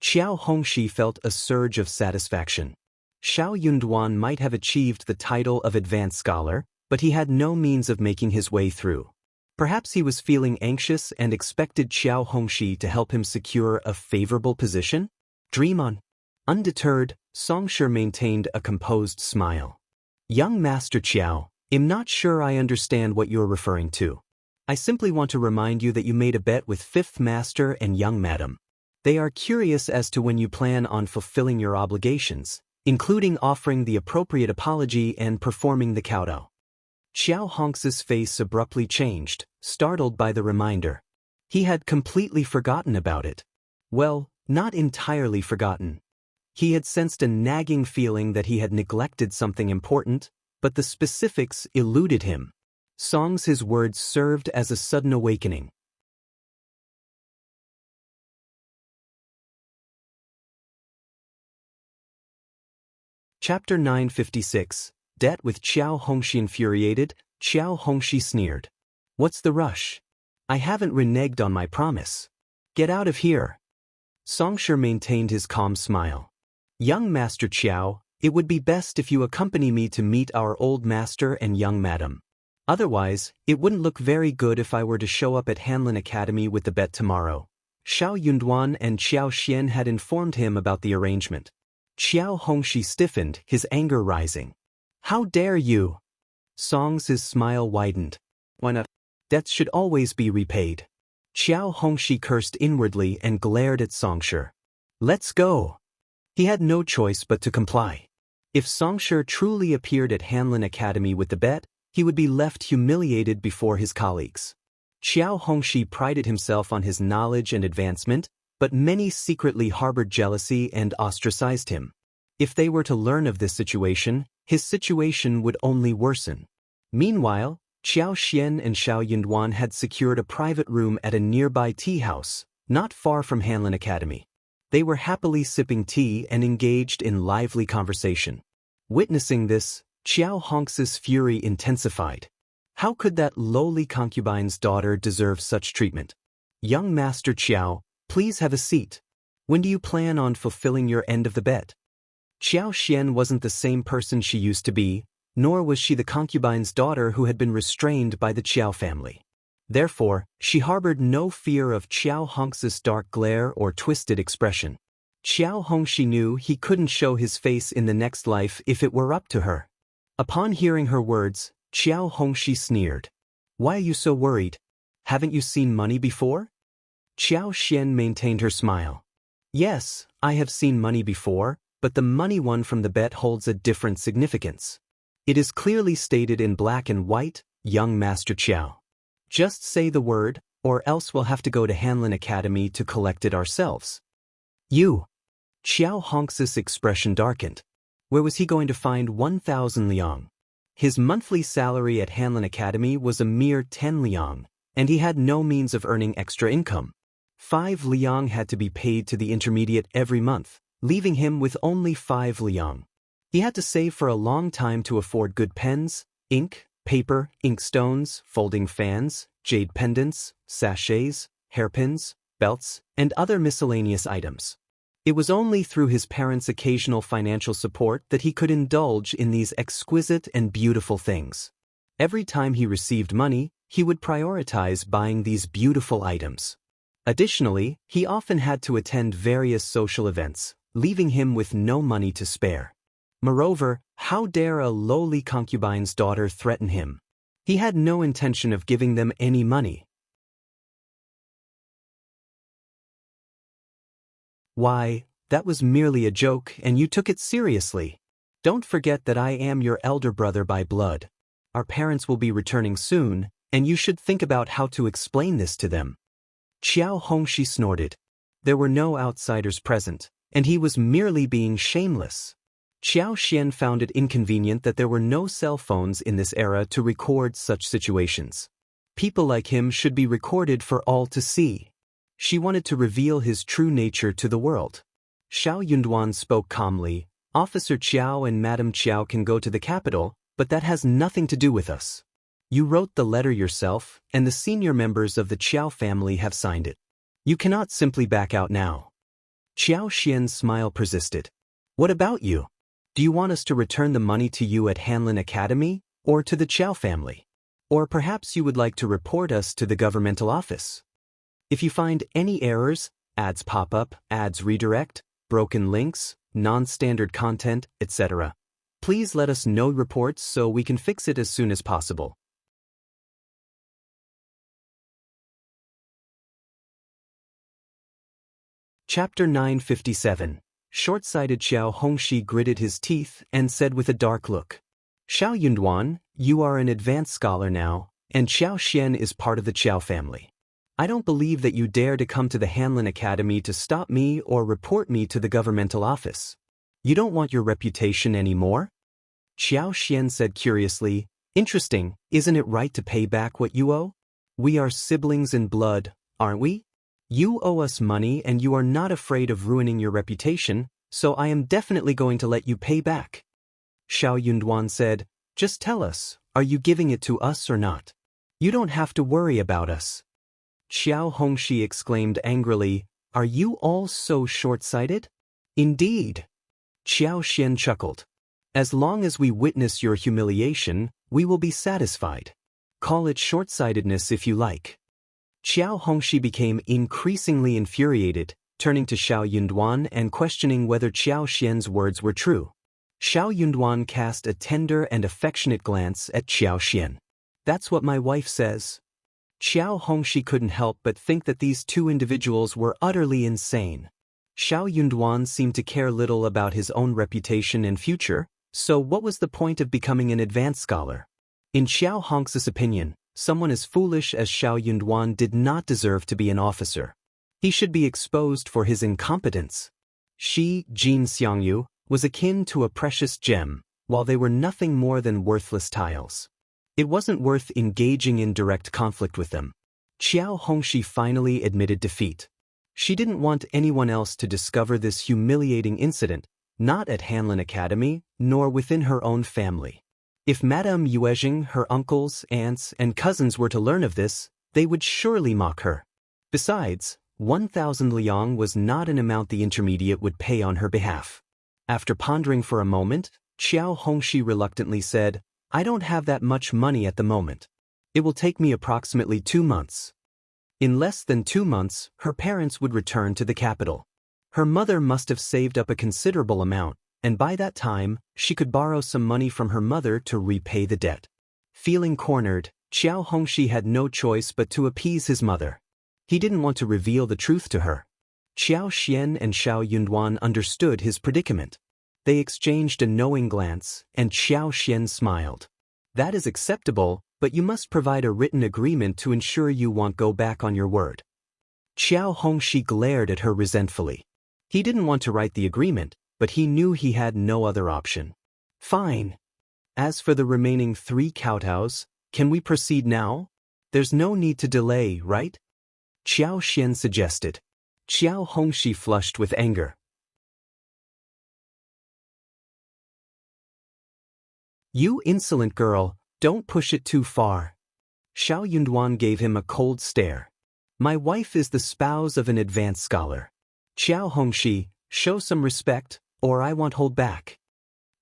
Qiao Hongxi felt a surge of satisfaction. Xiao Yunduan might have achieved the title of advanced scholar, but he had no means of making his way through. Perhaps he was feeling anxious and expected Qiao Hongxi to help him secure a favorable position? Dream on. Undeterred, Songshi maintained a composed smile. Young Master Qiao, I'm not sure I understand what you're referring to. I simply want to remind you that you made a bet with Fifth Master and young Madam. They are curious as to when you plan on fulfilling your obligations, including offering the appropriate apology and performing the kowtow. Qiao Hongxi's face abruptly changed, startled by the reminder. He had completely forgotten about it. Well, not entirely forgotten. He had sensed a nagging feeling that he had neglected something important, but the specifics eluded him. His words served as a sudden awakening. Chapter 956. Debt with Qiao Hongxi. Infuriated, Qiao Hongxi sneered. What's the rush? I haven't reneged on my promise. Get out of here. Songshi maintained his calm smile. Young Master Qiao, it would be best if you accompany me to meet our old master and young madam. Otherwise, it wouldn't look very good if I were to show up at Hanlin Academy with the bet tomorrow. Xiao Yunduan and Qiao Xian had informed him about the arrangement. Qiao Hongxi stiffened, his anger rising. How dare you? His smile widened. Why not? Debts should always be repaid. Qiao Hongxi cursed inwardly and glared at Songshi. Let's go. He had no choice but to comply. If Songshi truly appeared at Hanlin Academy with the bet, he would be left humiliated before his colleagues. Qiao Hongxi prided himself on his knowledge and advancement, but many secretly harbored jealousy and ostracized him. If they were to learn of this situation, his situation would only worsen. Meanwhile, Qiao Xian and Xiao Yunduan had secured a private room at a nearby tea house, not far from Hanlin Academy. They were happily sipping tea and engaged in lively conversation. Witnessing this, Qiao Hongxi's fury intensified. How could that lowly concubine's daughter deserve such treatment? Young Master Qiao, please have a seat. When do you plan on fulfilling your end of the bet? Qiao Xian wasn't the same person she used to be, nor was she the concubine's daughter who had been restrained by the Qiao family. Therefore, she harbored no fear of Qiao Hongxi's dark glare or twisted expression. Qiao Hongxi knew he couldn't show his face in the next life if it were up to her. Upon hearing her words, Qiao Hongxi sneered. Why are you so worried? Haven't you seen money before? Qiao Xian maintained her smile. Yes, I have seen money before, but the money won from the bet holds a different significance. It is clearly stated in black and white, young Master Qiao. Just say the word, or else we'll have to go to Hanlin Academy to collect it ourselves. You. Qiao Hongxi's expression darkened. Where was he going to find 1,000 liang? His monthly salary at Hanlin Academy was a mere 10 liang, and he had no means of earning extra income. 5 liang had to be paid to the intermediate every month, leaving him with only 5 liang. He had to save for a long time to afford good pens, ink, paper, inkstones, folding fans, jade pendants, sachets, hairpins, belts, and other miscellaneous items. It was only through his parents' occasional financial support that he could indulge in these exquisite and beautiful things. Every time he received money, he would prioritize buying these beautiful items. Additionally, he often had to attend various social events, leaving him with no money to spare. Moreover, how dare a lowly concubine's daughter threaten him? He had no intention of giving them any money. Why, that was merely a joke and you took it seriously. Don't forget that I am your elder brother by blood. Our parents will be returning soon, and you should think about how to explain this to them. Qiao Hongxi snorted. There were no outsiders present, and he was merely being shameless. Qiao Xian found it inconvenient that there were no cell phones in this era to record such situations. People like him should be recorded for all to see. She wanted to reveal his true nature to the world. Xiao Yunduan spoke calmly. Officer Qiao and Madam Qiao can go to the capital, but that has nothing to do with us. You wrote the letter yourself, and the senior members of the Qiao family have signed it. You cannot simply back out now. Qiao Xian's smile persisted. What about you? Do you want us to return the money to you at Hanlin Academy, or to the Qiao family? Or perhaps you would like to report us to the governmental office? If you find any errors, ads pop up, ads redirect, broken links, non-standard content, etc., please let us know reports so we can fix it as soon as possible. Chapter 957. Short-sighted Qiao Hongxi gritted his teeth and said with a dark look, Xiao Yunduan, you are an advanced scholar now, and Qiao Xian is part of the Qiao family. I don't believe that you dare to come to the Hanlin Academy to stop me or report me to the governmental office. You don't want your reputation anymore? Qiao Xian said curiously, Interesting, isn't it right to pay back what you owe? We are siblings in blood, aren't we? You owe us money and you are not afraid of ruining your reputation, so I am definitely going to let you pay back. Xiao Yunduan said, Just tell us, are you giving it to us or not? You don't have to worry about us. Qiao Hongxi exclaimed angrily, Are you all so short-sighted? Indeed. Qiao Xian chuckled. As long as we witness your humiliation, we will be satisfied. Call it short-sightedness if you like. Qiao Hongxi became increasingly infuriated, turning to Xiao Yunduan and questioning whether Qiao Xian's words were true. Xiao Yunduan cast a tender and affectionate glance at Qiao Xian. That's what my wife says. Qiao Hongxi couldn't help but think that these two individuals were utterly insane. Xiao Yunduan seemed to care little about his own reputation and future, so what was the point of becoming an advanced scholar? In Qiao Hongxi's opinion, someone as foolish as Xiao Yunduan did not deserve to be an officer. He should be exposed for his incompetence. Shi Jin Xiangyu was akin to a precious gem, while they were nothing more than worthless tiles. It wasn't worth engaging in direct conflict with them. Qiao Hongxi finally admitted defeat. She didn't want anyone else to discover this humiliating incident, not at Hanlin Academy, nor within her own family. If Madame Yuezhing, her uncles, aunts, and cousins were to learn of this, they would surely mock her. Besides, 1,000 liang was not an amount the intermediate would pay on her behalf. After pondering for a moment, Qiao Hongxi reluctantly said, I don't have that much money at the moment. It will take me approximately 2 months. In less than 2 months, her parents would return to the capital. Her mother must have saved up a considerable amount, and by that time, she could borrow some money from her mother to repay the debt. Feeling cornered, Qiao Hongxi had no choice but to appease his mother. He didn't want to reveal the truth to her. Qiao Xian and Xiao Yunduan understood his predicament. They exchanged a knowing glance, and Qiao Xian smiled. That is acceptable, but you must provide a written agreement to ensure you won't go back on your word. Qiao Hongxi glared at her resentfully. He didn't want to write the agreement, but he knew he had no other option. Fine. As for the remaining 3 kowtows, can we proceed now? There's no need to delay, right? Qiao Xian suggested. Qiao Hongxi flushed with anger. You insolent girl, don't push it too far. Xiao Yunduan gave him a cold stare. My wife is the spouse of an advanced scholar. Qiao Hongxi, show some respect, or I won't hold back.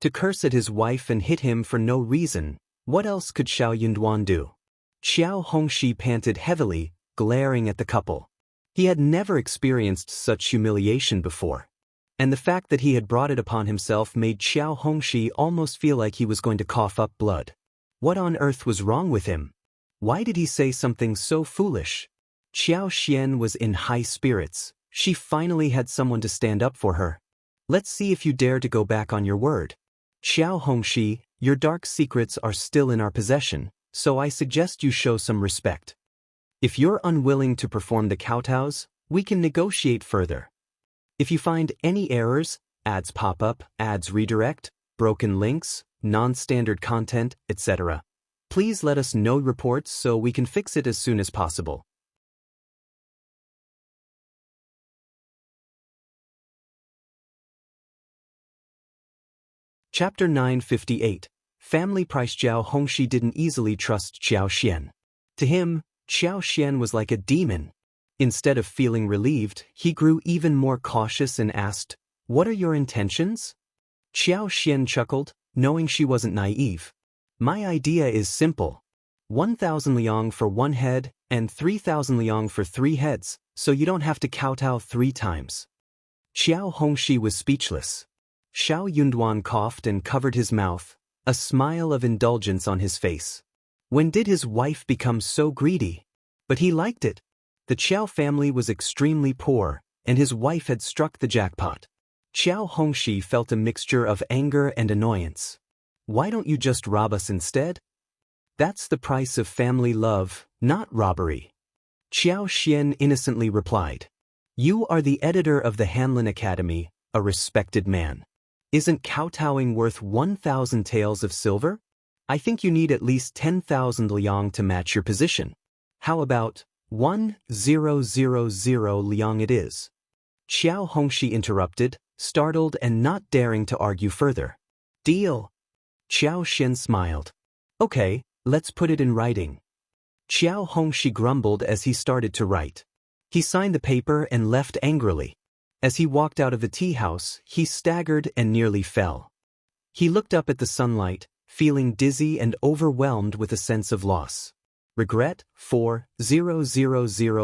To curse at his wife and hit him for no reason, what else could Xiao Yunduan do? Qiao Hongxi panted heavily, glaring at the couple. He had never experienced such humiliation before. And the fact that he had brought it upon himself made Qiao Hongxi almost feel like he was going to cough up blood. What on earth was wrong with him? Why did he say something so foolish? Qiao Xian was in high spirits. She finally had someone to stand up for her. Let's see if you dare to go back on your word. Qiao Hongxi, your dark secrets are still in our possession, so I suggest you show some respect. If you're unwilling to perform the kowtows, we can negotiate further. If you find any errors, ads pop up, ads redirect, broken links, non-standard content, etc., please let us know reports so we can fix it as soon as possible. Chapter 958. Family Price. Qiao Hongxi didn't easily trust Qiao Xian. To him, Qiao Xian was like a demon. Instead of feeling relieved, he grew even more cautious and asked, What are your intentions? Qiao Xian chuckled, knowing she wasn't naive. My idea is simple. 1,000 liang for 1 head, and 3,000 liang for 3 heads, so you don't have to kowtow 3 times. Qiao Hongxi was speechless. Xiao Yunduan coughed and covered his mouth, a smile of indulgence on his face. When did his wife become so greedy? But he liked it. The Qiao family was extremely poor, and his wife had struck the jackpot. Qiao Hongxi felt a mixture of anger and annoyance. Why don't you just rob us instead? That's the price of family love, not robbery. Qiao Xian innocently replied. You are the editor of the Hanlin Academy, a respected man. Isn't kowtowing worth 1,000 taels of silver? I think you need at least 10,000 liang to match your position. How about 1,000 liang it is? Qiao Hongxi interrupted, startled and not daring to argue further. Deal. Qiao Xian smiled. Okay, let's put it in writing. Qiao Hongxi grumbled as he started to write. He signed the paper and left angrily. As he walked out of the tea house, he staggered and nearly fell. He looked up at the sunlight, feeling dizzy and overwhelmed with a sense of loss. Regret, 4,000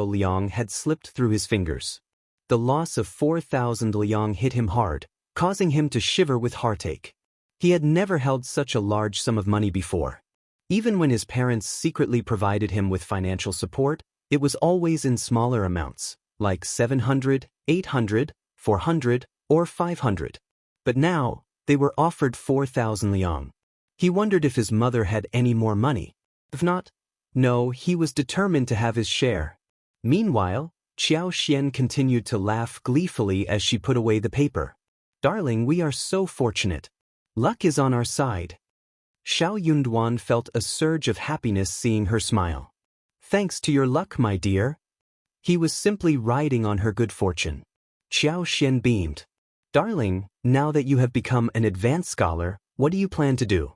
liang had slipped through his fingers. The loss of 4,000 liang hit him hard, causing him to shiver with heartache. He had never held such a large sum of money before. Even when his parents secretly provided him with financial support, it was always in smaller amounts, like 700, 800, 400, or 500. But now, they were offered 4,000 liang. He wondered if his mother had any more money. If not, no, he was determined to have his share. Meanwhile, Qiao Xian continued to laugh gleefully as she put away the paper. Darling, we are so fortunate. Luck is on our side. Xiao Yunduan felt a surge of happiness seeing her smile. Thanks to your luck, my dear. He was simply riding on her good fortune. Qiao Xian beamed. Darling, now that you have become an advanced scholar, what do you plan to do?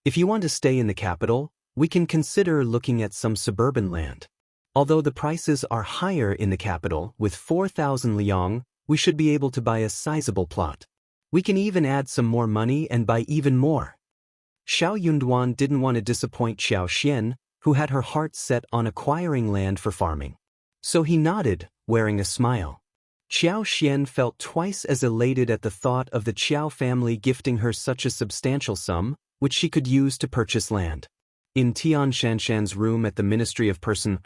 If you want to stay in the capital, we can consider looking at some suburban land. Although the prices are higher in the capital, with 4,000 liang, we should be able to buy a sizable plot. We can even add some more money and buy even more. Xiao Yunduan didn't want to disappoint Qiao Xian, who had her heart set on acquiring land for farming. So he nodded, wearing a smile. Qiao Xian felt twice as elated at the thought of the Qiao family gifting her such a substantial sum, which she could use to purchase land. In Tian Shanshan's room at the Ministry of Person,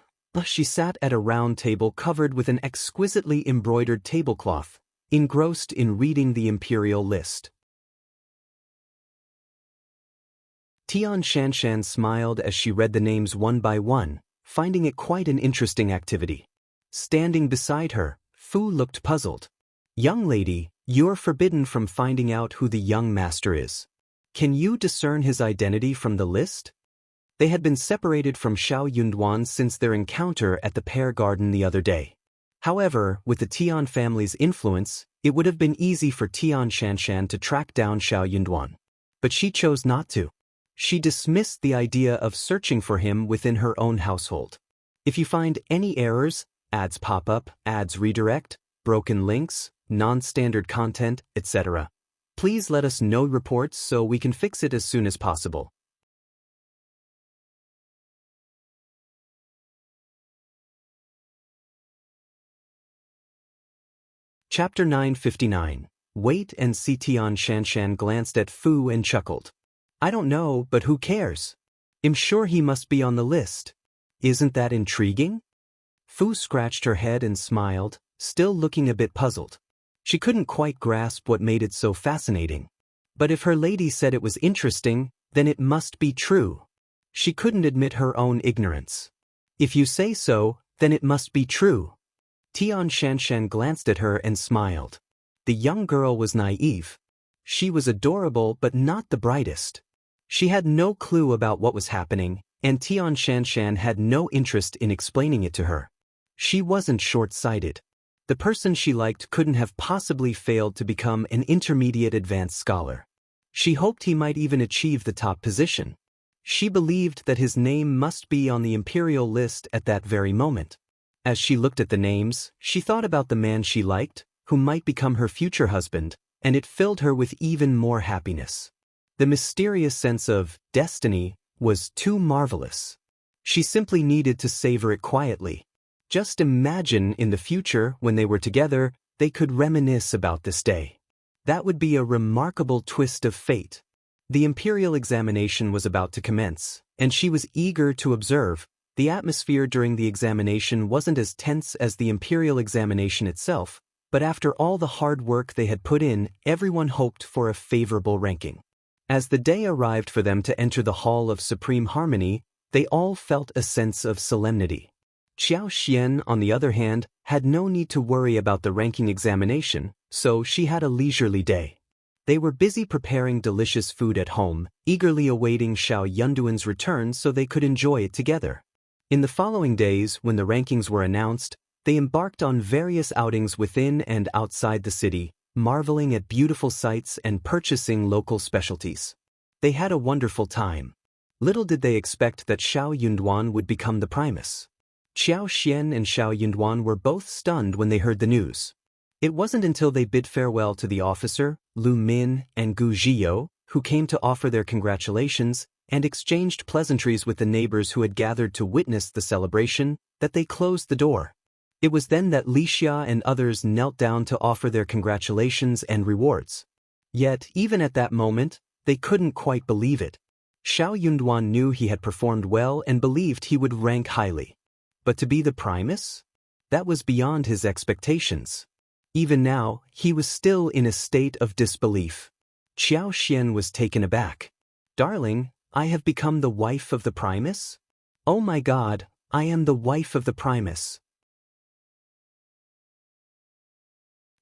she sat at a round table covered with an exquisitely embroidered tablecloth, engrossed in reading the imperial list. Tian Shanshan smiled as she read the names one by one, finding it quite an interesting activity. Standing beside her, Fu looked puzzled. "Young lady, you're forbidden from finding out who the young master is. Can you discern his identity from the list?" They had been separated from Xiao Yunduan since their encounter at the pear garden the other day. However, with the Tian family's influence, it would have been easy for Tian Shanshan to track down Xiao Yunduan. But she chose not to. She dismissed the idea of searching for him within her own household. If you find any errors, ads pop up, ads redirect, broken links, non-standard content, etc., please let us know reports so we can fix it as soon as possible. Chapter 959. Wait and see. Tian Shanshan glanced at Fu and chuckled. "I don't know, but who cares? I'm sure he must be on the list. Isn't that intriguing?" Fu scratched her head and smiled, still looking a bit puzzled. She couldn't quite grasp what made it so fascinating. But if her lady said it was interesting, then it must be true. She couldn't admit her own ignorance. "If you say so, then it must be true." Tian Shanshan glanced at her and smiled. The young girl was naive. She was adorable but not the brightest. She had no clue about what was happening, and Tian Shanshan had no interest in explaining it to her. She wasn't short-sighted. The person she liked couldn't have possibly failed to become an intermediate advanced scholar. She hoped he might even achieve the top position. She believed that his name must be on the imperial list at that very moment. As she looked at the names, she thought about the man she liked, who might become her future husband, and it filled her with even more happiness. The mysterious sense of destiny was too marvelous. She simply needed to savor it quietly. Just imagine in the future, when they were together, they could reminisce about this day. That would be a remarkable twist of fate. The imperial examination was about to commence, and she was eager to observe. The atmosphere during the examination wasn't as tense as the imperial examination itself, but after all the hard work they had put in, everyone hoped for a favorable ranking. As the day arrived for them to enter the Hall of Supreme Harmony, they all felt a sense of solemnity. Qiao Xian, on the other hand, had no need to worry about the ranking examination, so she had a leisurely day. They were busy preparing delicious food at home, eagerly awaiting Xiao Yunduan's return so they could enjoy it together. In the following days, when the rankings were announced, they embarked on various outings within and outside the city, marveling at beautiful sights and purchasing local specialties. They had a wonderful time. Little did they expect that Xiao Yunduan would become the primus. Qiao Xian and Xiao Yunduan were both stunned when they heard the news. It wasn't until they bid farewell to the officer, Lu Min and Gu Zhiyou, who came to offer their congratulations, and exchanged pleasantries with the neighbors who had gathered to witness the celebration, that they closed the door. It was then that Li Xia and others knelt down to offer their congratulations and rewards. Yet, even at that moment, they couldn't quite believe it. Xiao Yunduan knew he had performed well and believed he would rank highly. But to be the primus? That was beyond his expectations. Even now, he was still in a state of disbelief. Qiao Xian was taken aback. "Darling, I have become the wife of the primus? Oh my God, I am the wife of the primus."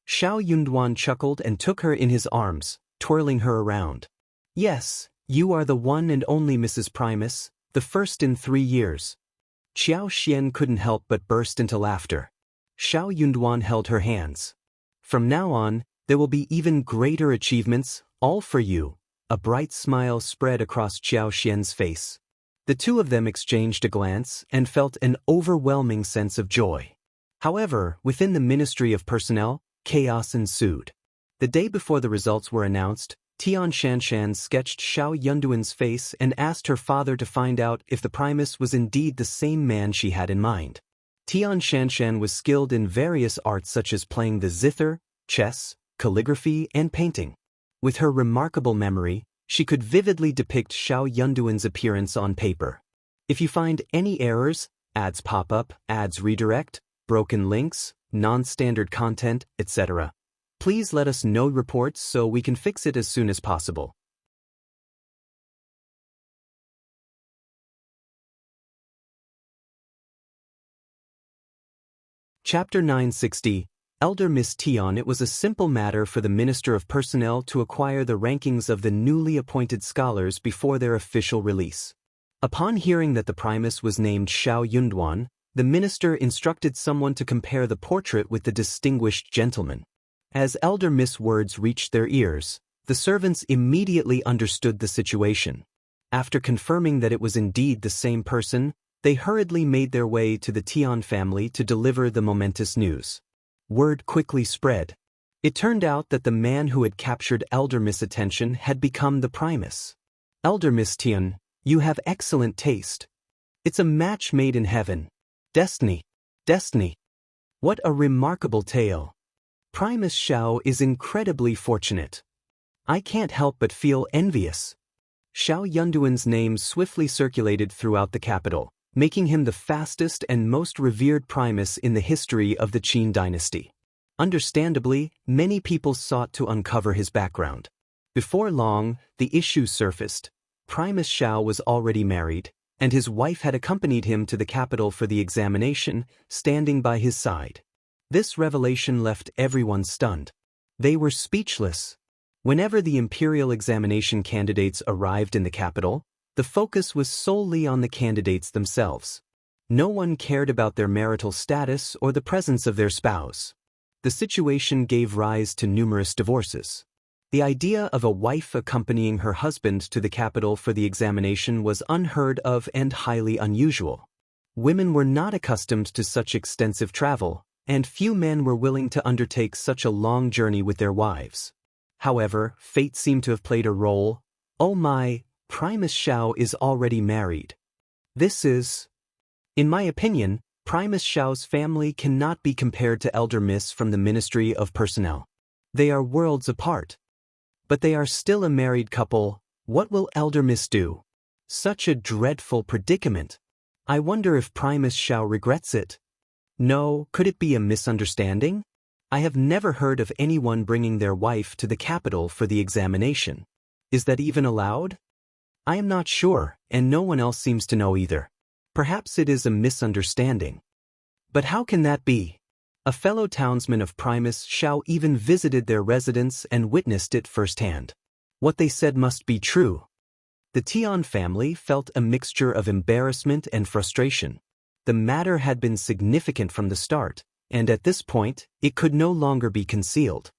Xiao Yunduan chuckled and took her in his arms, twirling her around. "Yes, you are the one and only Mrs. Primus, the first in 3 years." Qiao Xian couldn't help but burst into laughter. Xiao Yunduan held her hands. "From now on, there will be even greater achievements, all for you. a bright smile spread across Qiao Xian's face. The two of them exchanged a glance and felt an overwhelming sense of joy. However, within the Ministry of Personnel, chaos ensued. The day before the results were announced, Tian Shanshan sketched Xiao Yunduan's face and asked her father to find out if the primus was indeed the same man she had in mind. Tian Shanshan was skilled in various arts such as playing the zither, chess, calligraphy, and painting. With her remarkable memory, she could vividly depict Xiao Yunduan's appearance on paper. If you find any errors, ads pop up, ads redirect, broken links, non-standard content, etc., please let us know reports so we can fix it as soon as possible. Chapter 960, Elder Miss Tian. It was a simple matter for the Minister of Personnel to acquire the rankings of the newly appointed scholars before their official release. Upon hearing that the primus was named Xiao Yunduan, the minister instructed someone to compare the portrait with the distinguished gentleman. As Elder Miss words reached their ears, the servants immediately understood the situation. After confirming that it was indeed the same person, they hurriedly made their way to the Tian family to deliver the momentous news. Word quickly spread. It turned out that the man who had captured Elder Miss' attention had become the primus. Elder Miss Tian, you have excellent taste. It's a match made in heaven. Destiny. Destiny. What a remarkable tale. Primus Xiao is incredibly fortunate. I can't help but feel envious. Xiao Yunduan's name swiftly circulated throughout the capital, making him the fastest and most revered primus in the history of the Qin dynasty. Understandably, many people sought to uncover his background. Before long, the issue surfaced. Primus Xiao was already married, and his wife had accompanied him to the capital for the examination, standing by his side. This revelation left everyone stunned. They were speechless. Whenever the imperial examination candidates arrived in the capital, the focus was solely on the candidates themselves. No one cared about their marital status or the presence of their spouse. The situation gave rise to numerous divorces. The idea of a wife accompanying her husband to the capital for the examination was unheard of and highly unusual. Women were not accustomed to such extensive travel, and few men were willing to undertake such a long journey with their wives. However, fate seemed to have played a role. Oh my, Primus Xiao is already married. This is... In my opinion, Primus Xiao's family cannot be compared to Elder Miss from the Ministry of Personnel. They are worlds apart. But they are still a married couple. What will Elder Miss do? Such a dreadful predicament. I wonder if Primus Xiao regrets it. No, could it be a misunderstanding? I have never heard of anyone bringing their wife to the capital for the examination. Is that even allowed? I am not sure, and no one else seems to know either. Perhaps it is a misunderstanding. But how can that be? A fellow townsman of Primus Xiao even visited their residence and witnessed it firsthand. What they said must be true. The Tian family felt a mixture of embarrassment and frustration. The matter had been significant from the start, and at this point, it could no longer be concealed.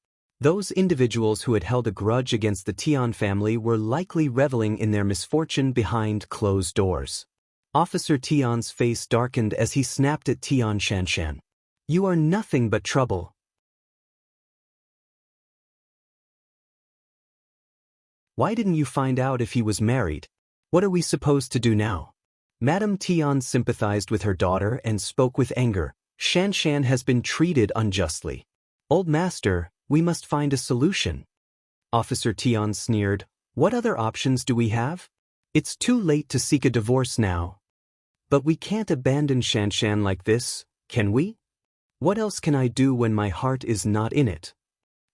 Those individuals who had held a grudge against the Tian family were likely reveling in their misfortune behind closed doors. Officer Tian's face darkened as he snapped at Tian Shanshan. You are nothing but trouble. Why didn't you find out if he was married? What are we supposed to do now? Madame Tian sympathized with her daughter and spoke with anger. Shanshan has been treated unjustly. Old master, we must find a solution. Officer Tian sneered. What other options do we have? It's too late to seek a divorce now. But we can't abandon Shanshan like this, can we? What else can I do when my heart is not in it?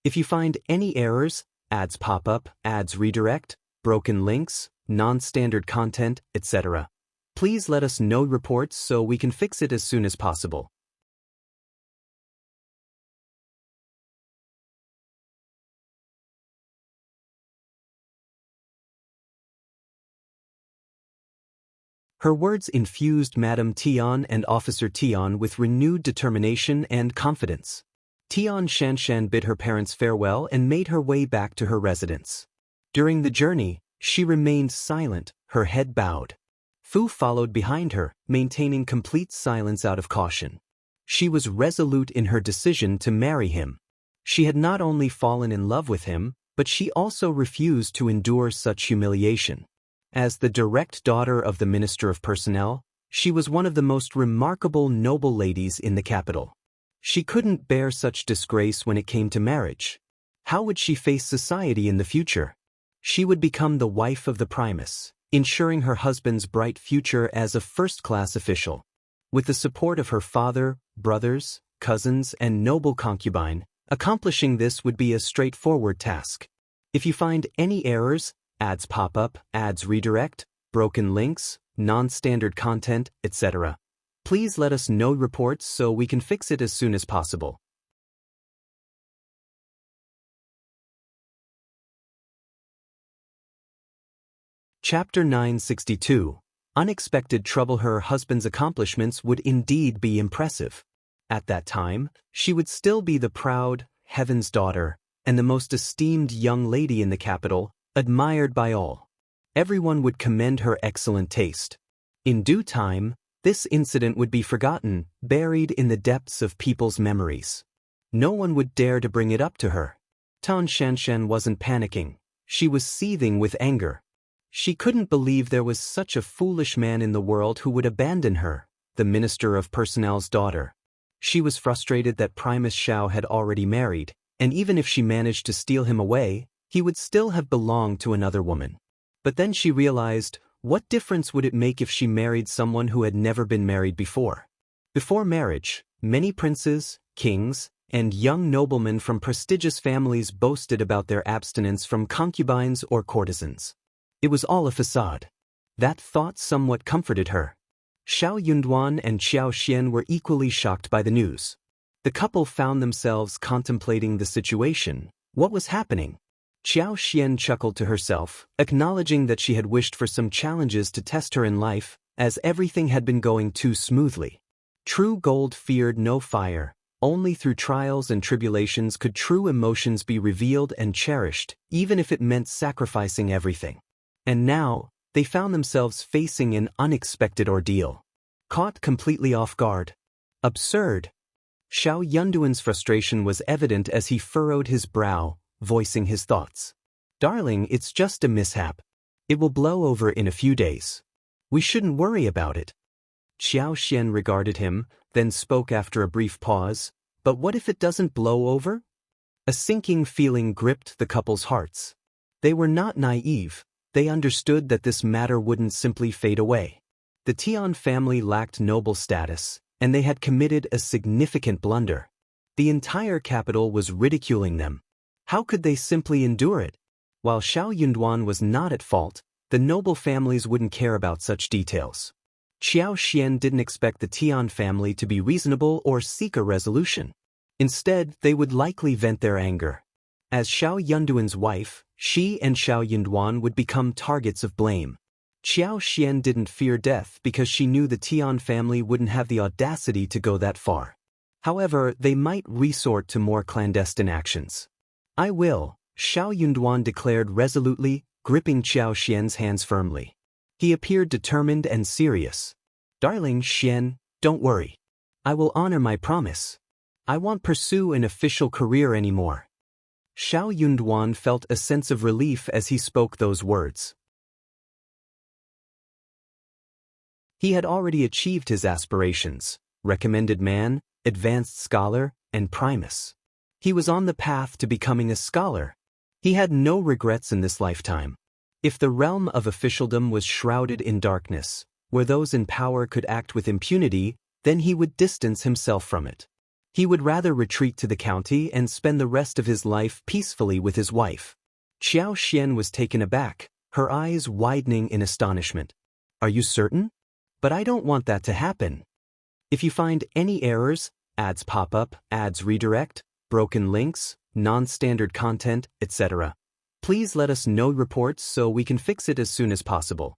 If you find any errors, ads pop up, ads redirect, broken links, non-standard content, etc., please let us know reports so we can fix it as soon as possible. Her words infused Madame Tian and Officer Tian with renewed determination and confidence. Tian Shanshan bid her parents farewell and made her way back to her residence. During the journey, she remained silent, her head bowed. Fu followed behind her, maintaining complete silence out of caution. She was resolute in her decision to marry him. She had not only fallen in love with him, but she also refused to endure such humiliation. As the direct daughter of the Minister of Personnel, she was one of the most remarkable noble ladies in the capital. She couldn't bear such disgrace when it came to marriage. How would she face society in the future? She would become the wife of the Primus, ensuring her husband's bright future as a first-class official. With the support of her father, brothers, cousins, and noble concubine, accomplishing this would be a straightforward task. If you find any errors, ads pop up, ads redirect, broken links, non-standard content, etc., please let us know reports so we can fix it as soon as possible. Chapter 962. Unexpected trouble. Her husband's accomplishments would indeed be impressive. At that time, she would still be the proud, heaven's daughter, and the most esteemed young lady in the capital, admired by all. Everyone would commend her excellent taste. In due time, this incident would be forgotten, buried in the depths of people's memories. No one would dare to bring it up to her. Tan Shanshan wasn't panicking. She was seething with anger. She couldn't believe there was such a foolish man in the world who would abandon her, the Minister of Personnel's daughter. She was frustrated that Primus Qiao had already married, and even if she managed to steal him away, he would still have belonged to another woman. But then she realized, what difference would it make if she married someone who had never been married before? Before marriage, many princes, kings, and young noblemen from prestigious families boasted about their abstinence from concubines or courtesans. It was all a facade. That thought somewhat comforted her. Xiao Yunduan and Qiao Xian were equally shocked by the news. The couple found themselves contemplating the situation. What was happening? Qiao Xian chuckled to herself, acknowledging that she had wished for some challenges to test her in life, as everything had been going too smoothly. True gold feared no fire. Only through trials and tribulations could true emotions be revealed and cherished, even if it meant sacrificing everything. And now, they found themselves facing an unexpected ordeal. Caught completely off guard. Absurd. Xiao Yunduan's frustration was evident as he furrowed his brow, voicing his thoughts. Darling, it's just a mishap. It will blow over in a few days. We shouldn't worry about it. Qiao Xian regarded him, then spoke after a brief pause. But what if it doesn't blow over? A sinking feeling gripped the couple's hearts. They were not naive. They understood that this matter wouldn't simply fade away. The Tian family lacked noble status, and they had committed a significant blunder. The entire capital was ridiculing them. How could they simply endure it? While Xiao Yunduan was not at fault, the noble families wouldn't care about such details. Qiao Xian didn't expect the Tian family to be reasonable or seek a resolution. Instead, they would likely vent their anger. As Xiao Yunduan's wife, she and Xiao Yunduan would become targets of blame. Qiao Xian didn't fear death because she knew the Tian family wouldn't have the audacity to go that far. However, they might resort to more clandestine actions. I will, Xiao Yunduan declared resolutely, gripping Qiao Xian's hands firmly. He appeared determined and serious. Darling Xian, don't worry. I will honor my promise. I won't pursue an official career anymore. Xiao Yunduan felt a sense of relief as he spoke those words. He had already achieved his aspirations, recommended man, advanced scholar, and primus. He was on the path to becoming a scholar. He had no regrets in this lifetime. If the realm of officialdom was shrouded in darkness, where those in power could act with impunity, then he would distance himself from it. He would rather retreat to the county and spend the rest of his life peacefully with his wife. Qiao Xian was taken aback, her eyes widening in astonishment. Are you certain? But I don't want that to happen. If you find any errors, ads pop up, ads redirect, broken links, non-standard content, etc., please let us know reports so we can fix it as soon as possible.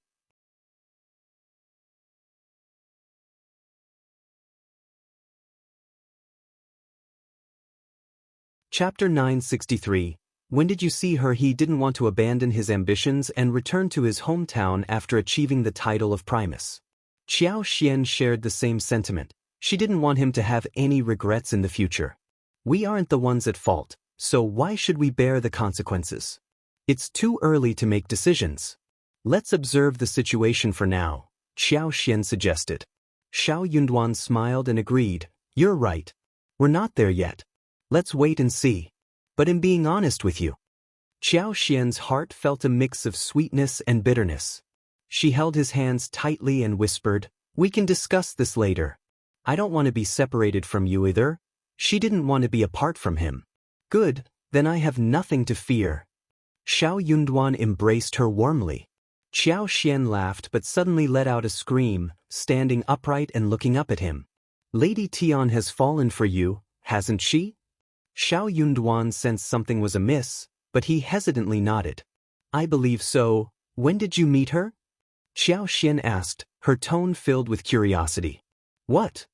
Chapter 963. When did you see her? He didn't want to abandon his ambitions and return to his hometown after achieving the title of Primus. Qiao Xian shared the same sentiment. She didn't want him to have any regrets in the future. We aren't the ones at fault, so why should we bear the consequences? It's too early to make decisions. Let's observe the situation for now, Qiao Xian suggested. Xiao Yunduan smiled and agreed. You're right. We're not there yet. Let's wait and see. But in being honest with you, Qiao Xian's heart felt a mix of sweetness and bitterness. She held his hands tightly and whispered, we can discuss this later. I don't want to be separated from you either. She didn't want to be apart from him. Good, then I have nothing to fear. Xiao Yunduan embraced her warmly. Qiao Xian laughed but suddenly let out a scream, standing upright and looking up at him. Lady Tian has fallen for you, hasn't she? Xiao Yunduan sensed something was amiss, but he hesitantly nodded. I believe so. When did you meet her? Qiao Xian asked, her tone filled with curiosity. What?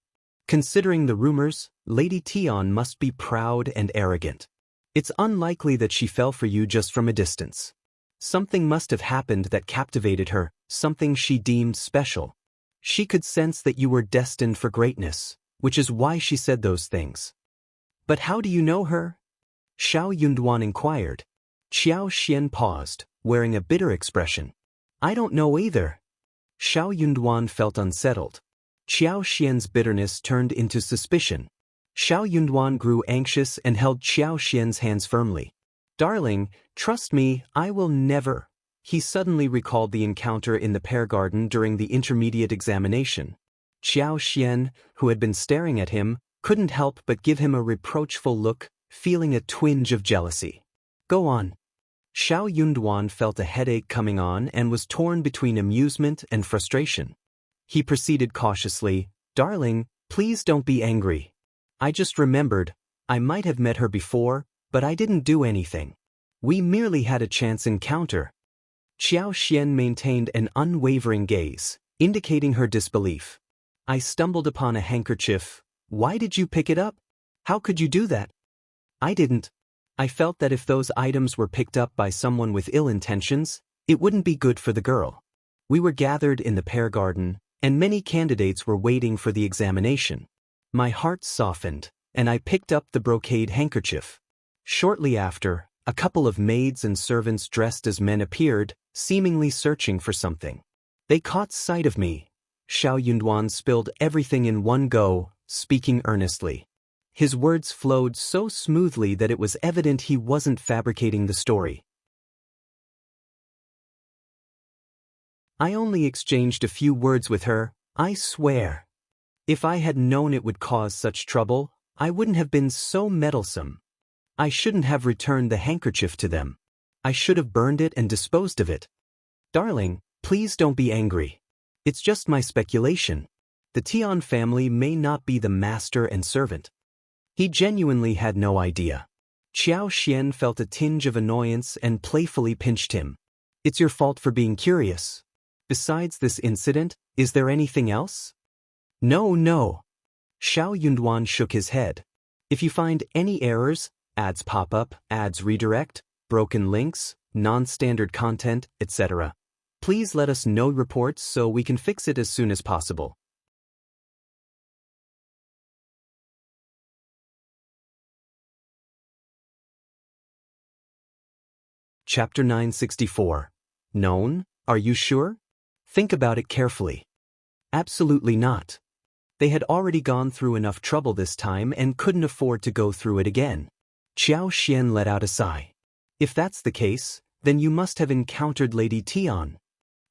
Considering the rumors, Lady Tian must be proud and arrogant. It's unlikely that she fell for you just from a distance. Something must have happened that captivated her, something she deemed special. She could sense that you were destined for greatness, which is why she said those things. But how do you know her? Xiao Yunduan inquired. Qiao Xian paused, wearing a bitter expression. I don't know either. Xiao Yunduan felt unsettled. Qiao Xian's bitterness turned into suspicion. Xiao Yunduan grew anxious and held Qiao Xian's hands firmly. Darling, trust me, I will never. He suddenly recalled the encounter in the pear garden during the intermediate examination. Qiao Xian, who had been staring at him, couldn't help but give him a reproachful look, feeling a twinge of jealousy. Go on. Xiao Yunduan felt a headache coming on and was torn between amusement and frustration. He proceeded cautiously, Darling, please don't be angry. I just remembered, I might have met her before, but I didn't do anything. We merely had a chance encounter. Qiao Xian maintained an unwavering gaze, indicating her disbelief. I stumbled upon a handkerchief. Why did you pick it up? How could you do that? I didn't. I felt that if those items were picked up by someone with ill intentions, it wouldn't be good for the girl. We were gathered in the pear garden, and many candidates were waiting for the examination. My heart softened, and I picked up the brocade handkerchief. Shortly after, a couple of maids and servants dressed as men appeared, seemingly searching for something. They caught sight of me. Xiao Yunduan spilled everything in one go, speaking earnestly. His words flowed so smoothly that it was evident he wasn't fabricating the story. I only exchanged a few words with her, I swear. If I had known it would cause such trouble, I wouldn't have been so meddlesome. I shouldn't have returned the handkerchief to them. I should have burned it and disposed of it. Darling, please don't be angry. It's just my speculation. The Tian family may not be the master and servant. He genuinely had no idea. Qiao Xian felt a tinge of annoyance and playfully pinched him. It's your fault for being curious. Besides this incident, is there anything else? No. Xiao Yunduan shook his head. If you find any errors, ads pop up, ads redirect, broken links, non-standard content, etc., please let us know reports so we can fix it as soon as possible. Chapter 964. Known? Are you sure? Think about it carefully. Absolutely not. They had already gone through enough trouble this time and couldn't afford to go through it again. Qiao Xian let out a sigh. If that's the case, then you must have encountered Lady Tian.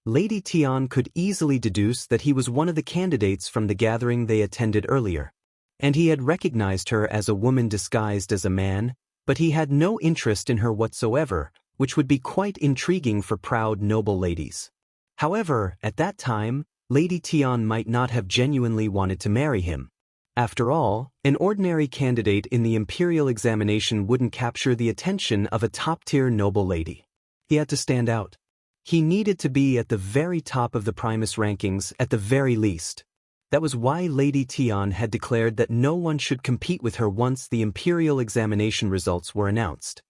Lady Tian could easily deduce that he was one of the candidates from the gathering they attended earlier. And he had recognized her as a woman disguised as a man, but he had no interest in her whatsoever, which would be quite intriguing for proud noble ladies. However, at that time, Lady Tian might not have genuinely wanted to marry him. After all, an ordinary candidate in the imperial examination wouldn't capture the attention of a top-tier noble lady. He had to stand out. He needed to be at the very top of the Primus rankings at the very least. That was why Lady Tian had declared that no one should compete with her once the imperial examination results were announced.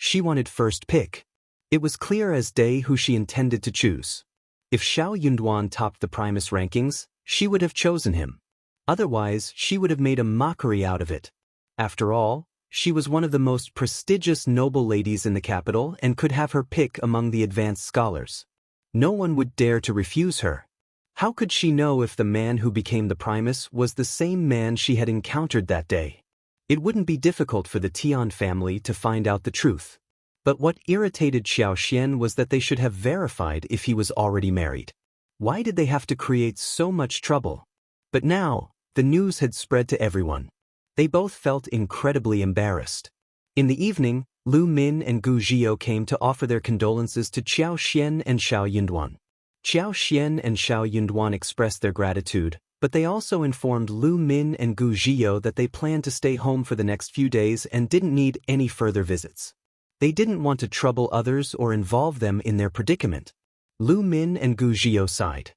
She wanted first pick. It was clear as day who she intended to choose. If Xiao Yunduan topped the Primus rankings, she would have chosen him. Otherwise, she would have made a mockery out of it. After all, she was one of the most prestigious noble ladies in the capital and could have her pick among the advanced scholars. No one would dare to refuse her. How could she know if the man who became the Primus was the same man she had encountered that day? It wouldn't be difficult for the Tian family to find out the truth. But what irritated Xiao Xian was that they should have verified if he was already married. Why did they have to create so much trouble? But now, the news had spread to everyone. They both felt incredibly embarrassed. In the evening, Lu Min and Gu Zhio came to offer their condolences to Qiao Xian and Xiao Yunduan. Qiao Xian and Xiao Yunduan expressed their gratitude, but they also informed Lu Min and Gu Zhio that they planned to stay home for the next few days and didn't need any further visits. They didn't want to trouble others or involve them in their predicament. Lu Min and Gu Zhio sighed.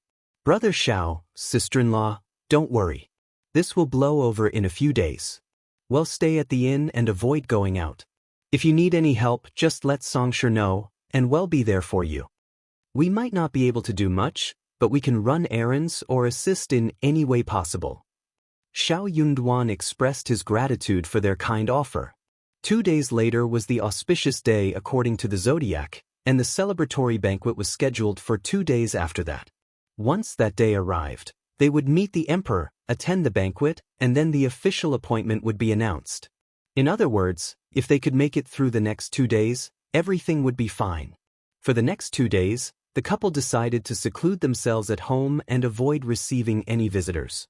Brother Xiao, sister-in-law, don't worry. This will blow over in a few days. We'll stay at the inn and avoid going out. If you need any help, just let Songshi know, and we'll be there for you. We might not be able to do much, but we can run errands or assist in any way possible. Xiao Yunduan expressed his gratitude for their kind offer. 2 days later was the auspicious day according to the zodiac, and the celebratory banquet was scheduled for 2 days after that. Once that day arrived, they would meet the emperor, attend the banquet, and then the official appointment would be announced. In other words, if they could make it through the next 2 days, everything would be fine. For the next 2 days, the couple decided to seclude themselves at home and avoid receiving any visitors.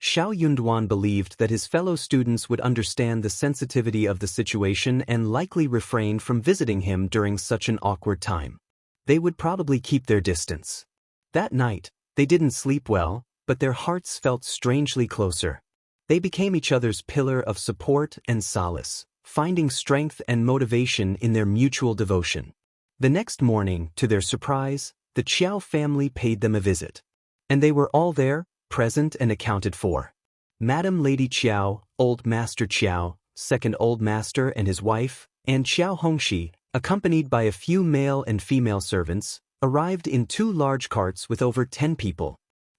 Xiao Yunduan believed that his fellow students would understand the sensitivity of the situation and likely refrain from visiting him during such an awkward time. They would probably keep their distance. That night, they didn't sleep well, but their hearts felt strangely closer. They became each other's pillar of support and solace, finding strength and motivation in their mutual devotion. The next morning, to their surprise, the Qiao family paid them a visit. And they were all there, present and accounted for. Madam Lady Qiao, Old Master Qiao, Second Old Master and his wife, and Qiao Hongxi, accompanied by a few male and female servants, arrived in 2 large carts with over 10 people.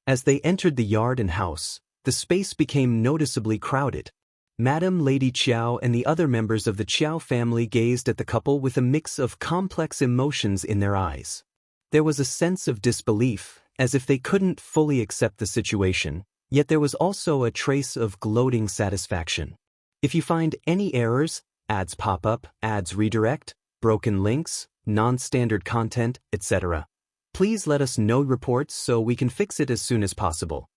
As they entered the yard and house, the space became noticeably crowded. Madam Lady Qiao and the other members of the Qiao family gazed at the couple with a mix of complex emotions in their eyes. There was a sense of disbelief, as if they couldn't fully accept the situation, yet there was also a trace of gloating satisfaction. If you find any errors, ads pop up, ads redirect, broken links, non-standard content, etc., please let us know reports so we can fix it as soon as possible.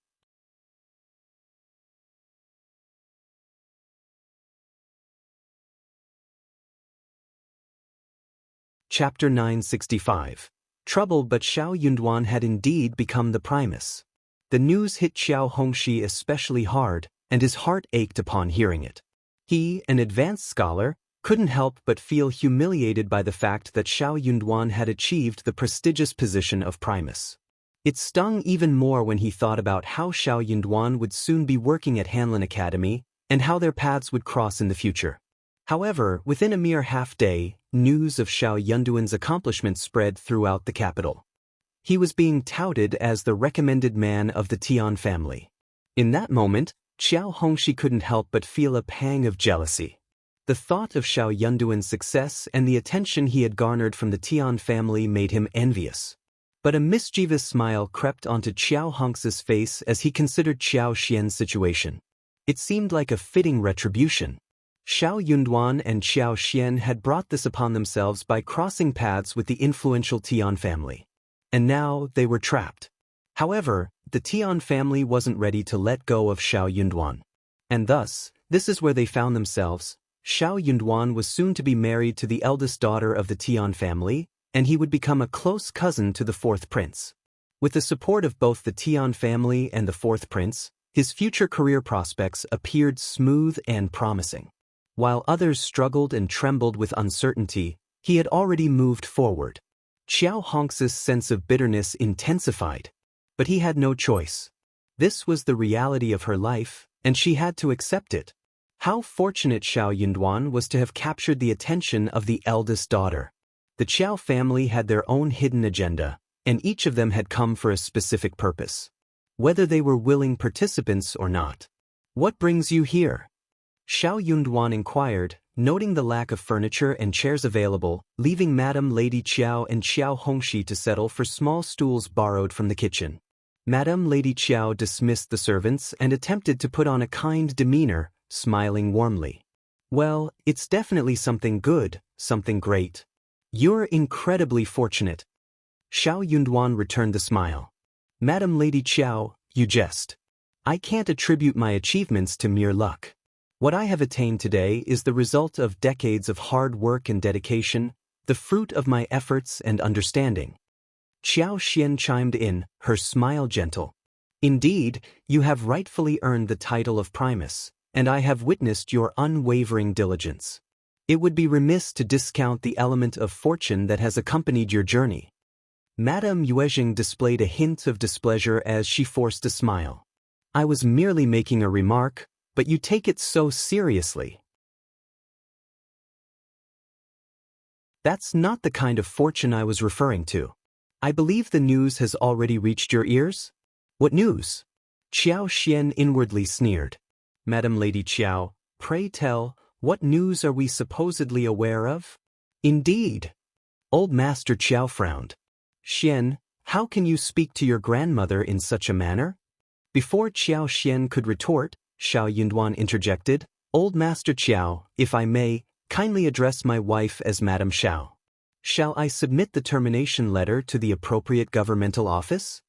Chapter 965. Trouble, but Xiao Yunduan had indeed become the Primus. The news hit Qiao Hongxi especially hard, and his heart ached upon hearing it. He, an advanced scholar, couldn't help but feel humiliated by the fact that Xiao Yunduan had achieved the prestigious position of Primus. It stung even more when he thought about how Xiao Yunduan would soon be working at Hanlin Academy, and how their paths would cross in the future. However, within a mere half-day, news of Xiao Yunduan's accomplishments spread throughout the capital. He was being touted as the recommended man of the Tian family. In that moment, Qiao Hongxi couldn't help but feel a pang of jealousy. The thought of Xiao Yunduan's success and the attention he had garnered from the Tian family made him envious. But a mischievous smile crept onto Qiao Hongxi's face as he considered Qiao Xian's situation. It seemed like a fitting retribution. Xiao Yunduan and Qiao Xian had brought this upon themselves by crossing paths with the influential Tian family. And now they were trapped. However, the Tian family wasn't ready to let go of Xiao Yunduan. And thus, this is where they found themselves. Xiao Yunduan was soon to be married to the eldest daughter of the Tian family, and he would become a close cousin to the 4th prince. With the support of both the Tian family and the 4th prince, his future career prospects appeared smooth and promising. While others struggled and trembled with uncertainty, he had already moved forward. Qiao Hongxi's sense of bitterness intensified. But he had no choice. This was the reality of her life, and she had to accept it. How fortunate Xiao Yunduan was to have captured the attention of the eldest daughter. The Qiao family had their own hidden agenda, and each of them had come for a specific purpose. Whether they were willing participants or not. "What brings you here?" Xiao Yunduan inquired, noting the lack of furniture and chairs available, leaving Madame Lady Qiao and Qiao Hongxi to settle for small stools borrowed from the kitchen. Madame Lady Qiao dismissed the servants and attempted to put on a kind demeanor, smiling warmly. "Well, it's definitely something good, something great. You're incredibly fortunate." Xiao Yunduan returned the smile. "Madame Lady Qiao, you jest. I can't attribute my achievements to mere luck. What I have attained today is the result of decades of hard work and dedication, the fruit of my efforts and understanding." Qiao Xian chimed in, her smile gentle. "Indeed, you have rightfully earned the title of Primus, and I have witnessed your unwavering diligence. It would be remiss to discount the element of fortune that has accompanied your journey." Madame Yuezhing displayed a hint of displeasure as she forced a smile. "I was merely making a remark, but you take it so seriously." "That's not the kind of fortune I was referring to. I believe the news has already reached your ears?" "What news?" Qiao Xian inwardly sneered. "Madame Lady Qiao, pray tell, what news are we supposedly aware of?" "Indeed." Old Master Qiao frowned. "Xian, how can you speak to your grandmother in such a manner?" Before Qiao Xian could retort, Xiao Yunduan interjected, "Old Master Qiao, if I may, kindly address my wife as Madame Xiao. Shall I submit the termination letter to the appropriate governmental office?"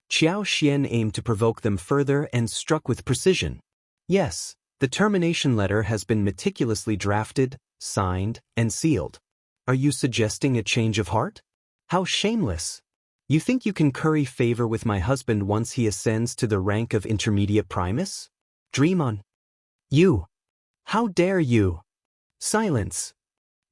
Qiao Xian aimed to provoke them further and struck with precision. "Yes, the termination letter has been meticulously drafted, signed, and sealed. Are you suggesting a change of heart? How shameless! You think you can curry favor with my husband once he ascends to the rank of intermediate primus? Dream on. You! How dare you!" "Silence!"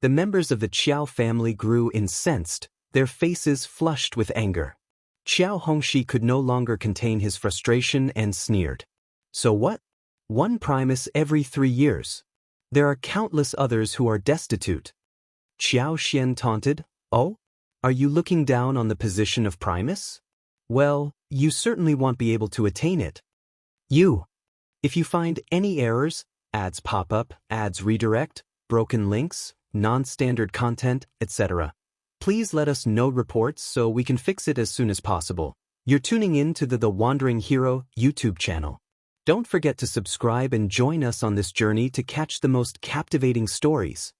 The members of the Qiao family grew incensed, their faces flushed with anger. Qiao Hongxi could no longer contain his frustration and sneered. "So what? One primus every 3 years. There are countless others who are destitute." Qiao Xian taunted, "Oh? Are you looking down on the position of primus? Well, you certainly won't be able to attain it. You! If you find any errors, ads pop up, ads redirect, broken links, non-standard content, etc., please let us know reports so we can fix it as soon as possible." You're tuning in to the Wandering Hero YouTube channel. Don't forget to subscribe and join us on this journey to catch the most captivating stories.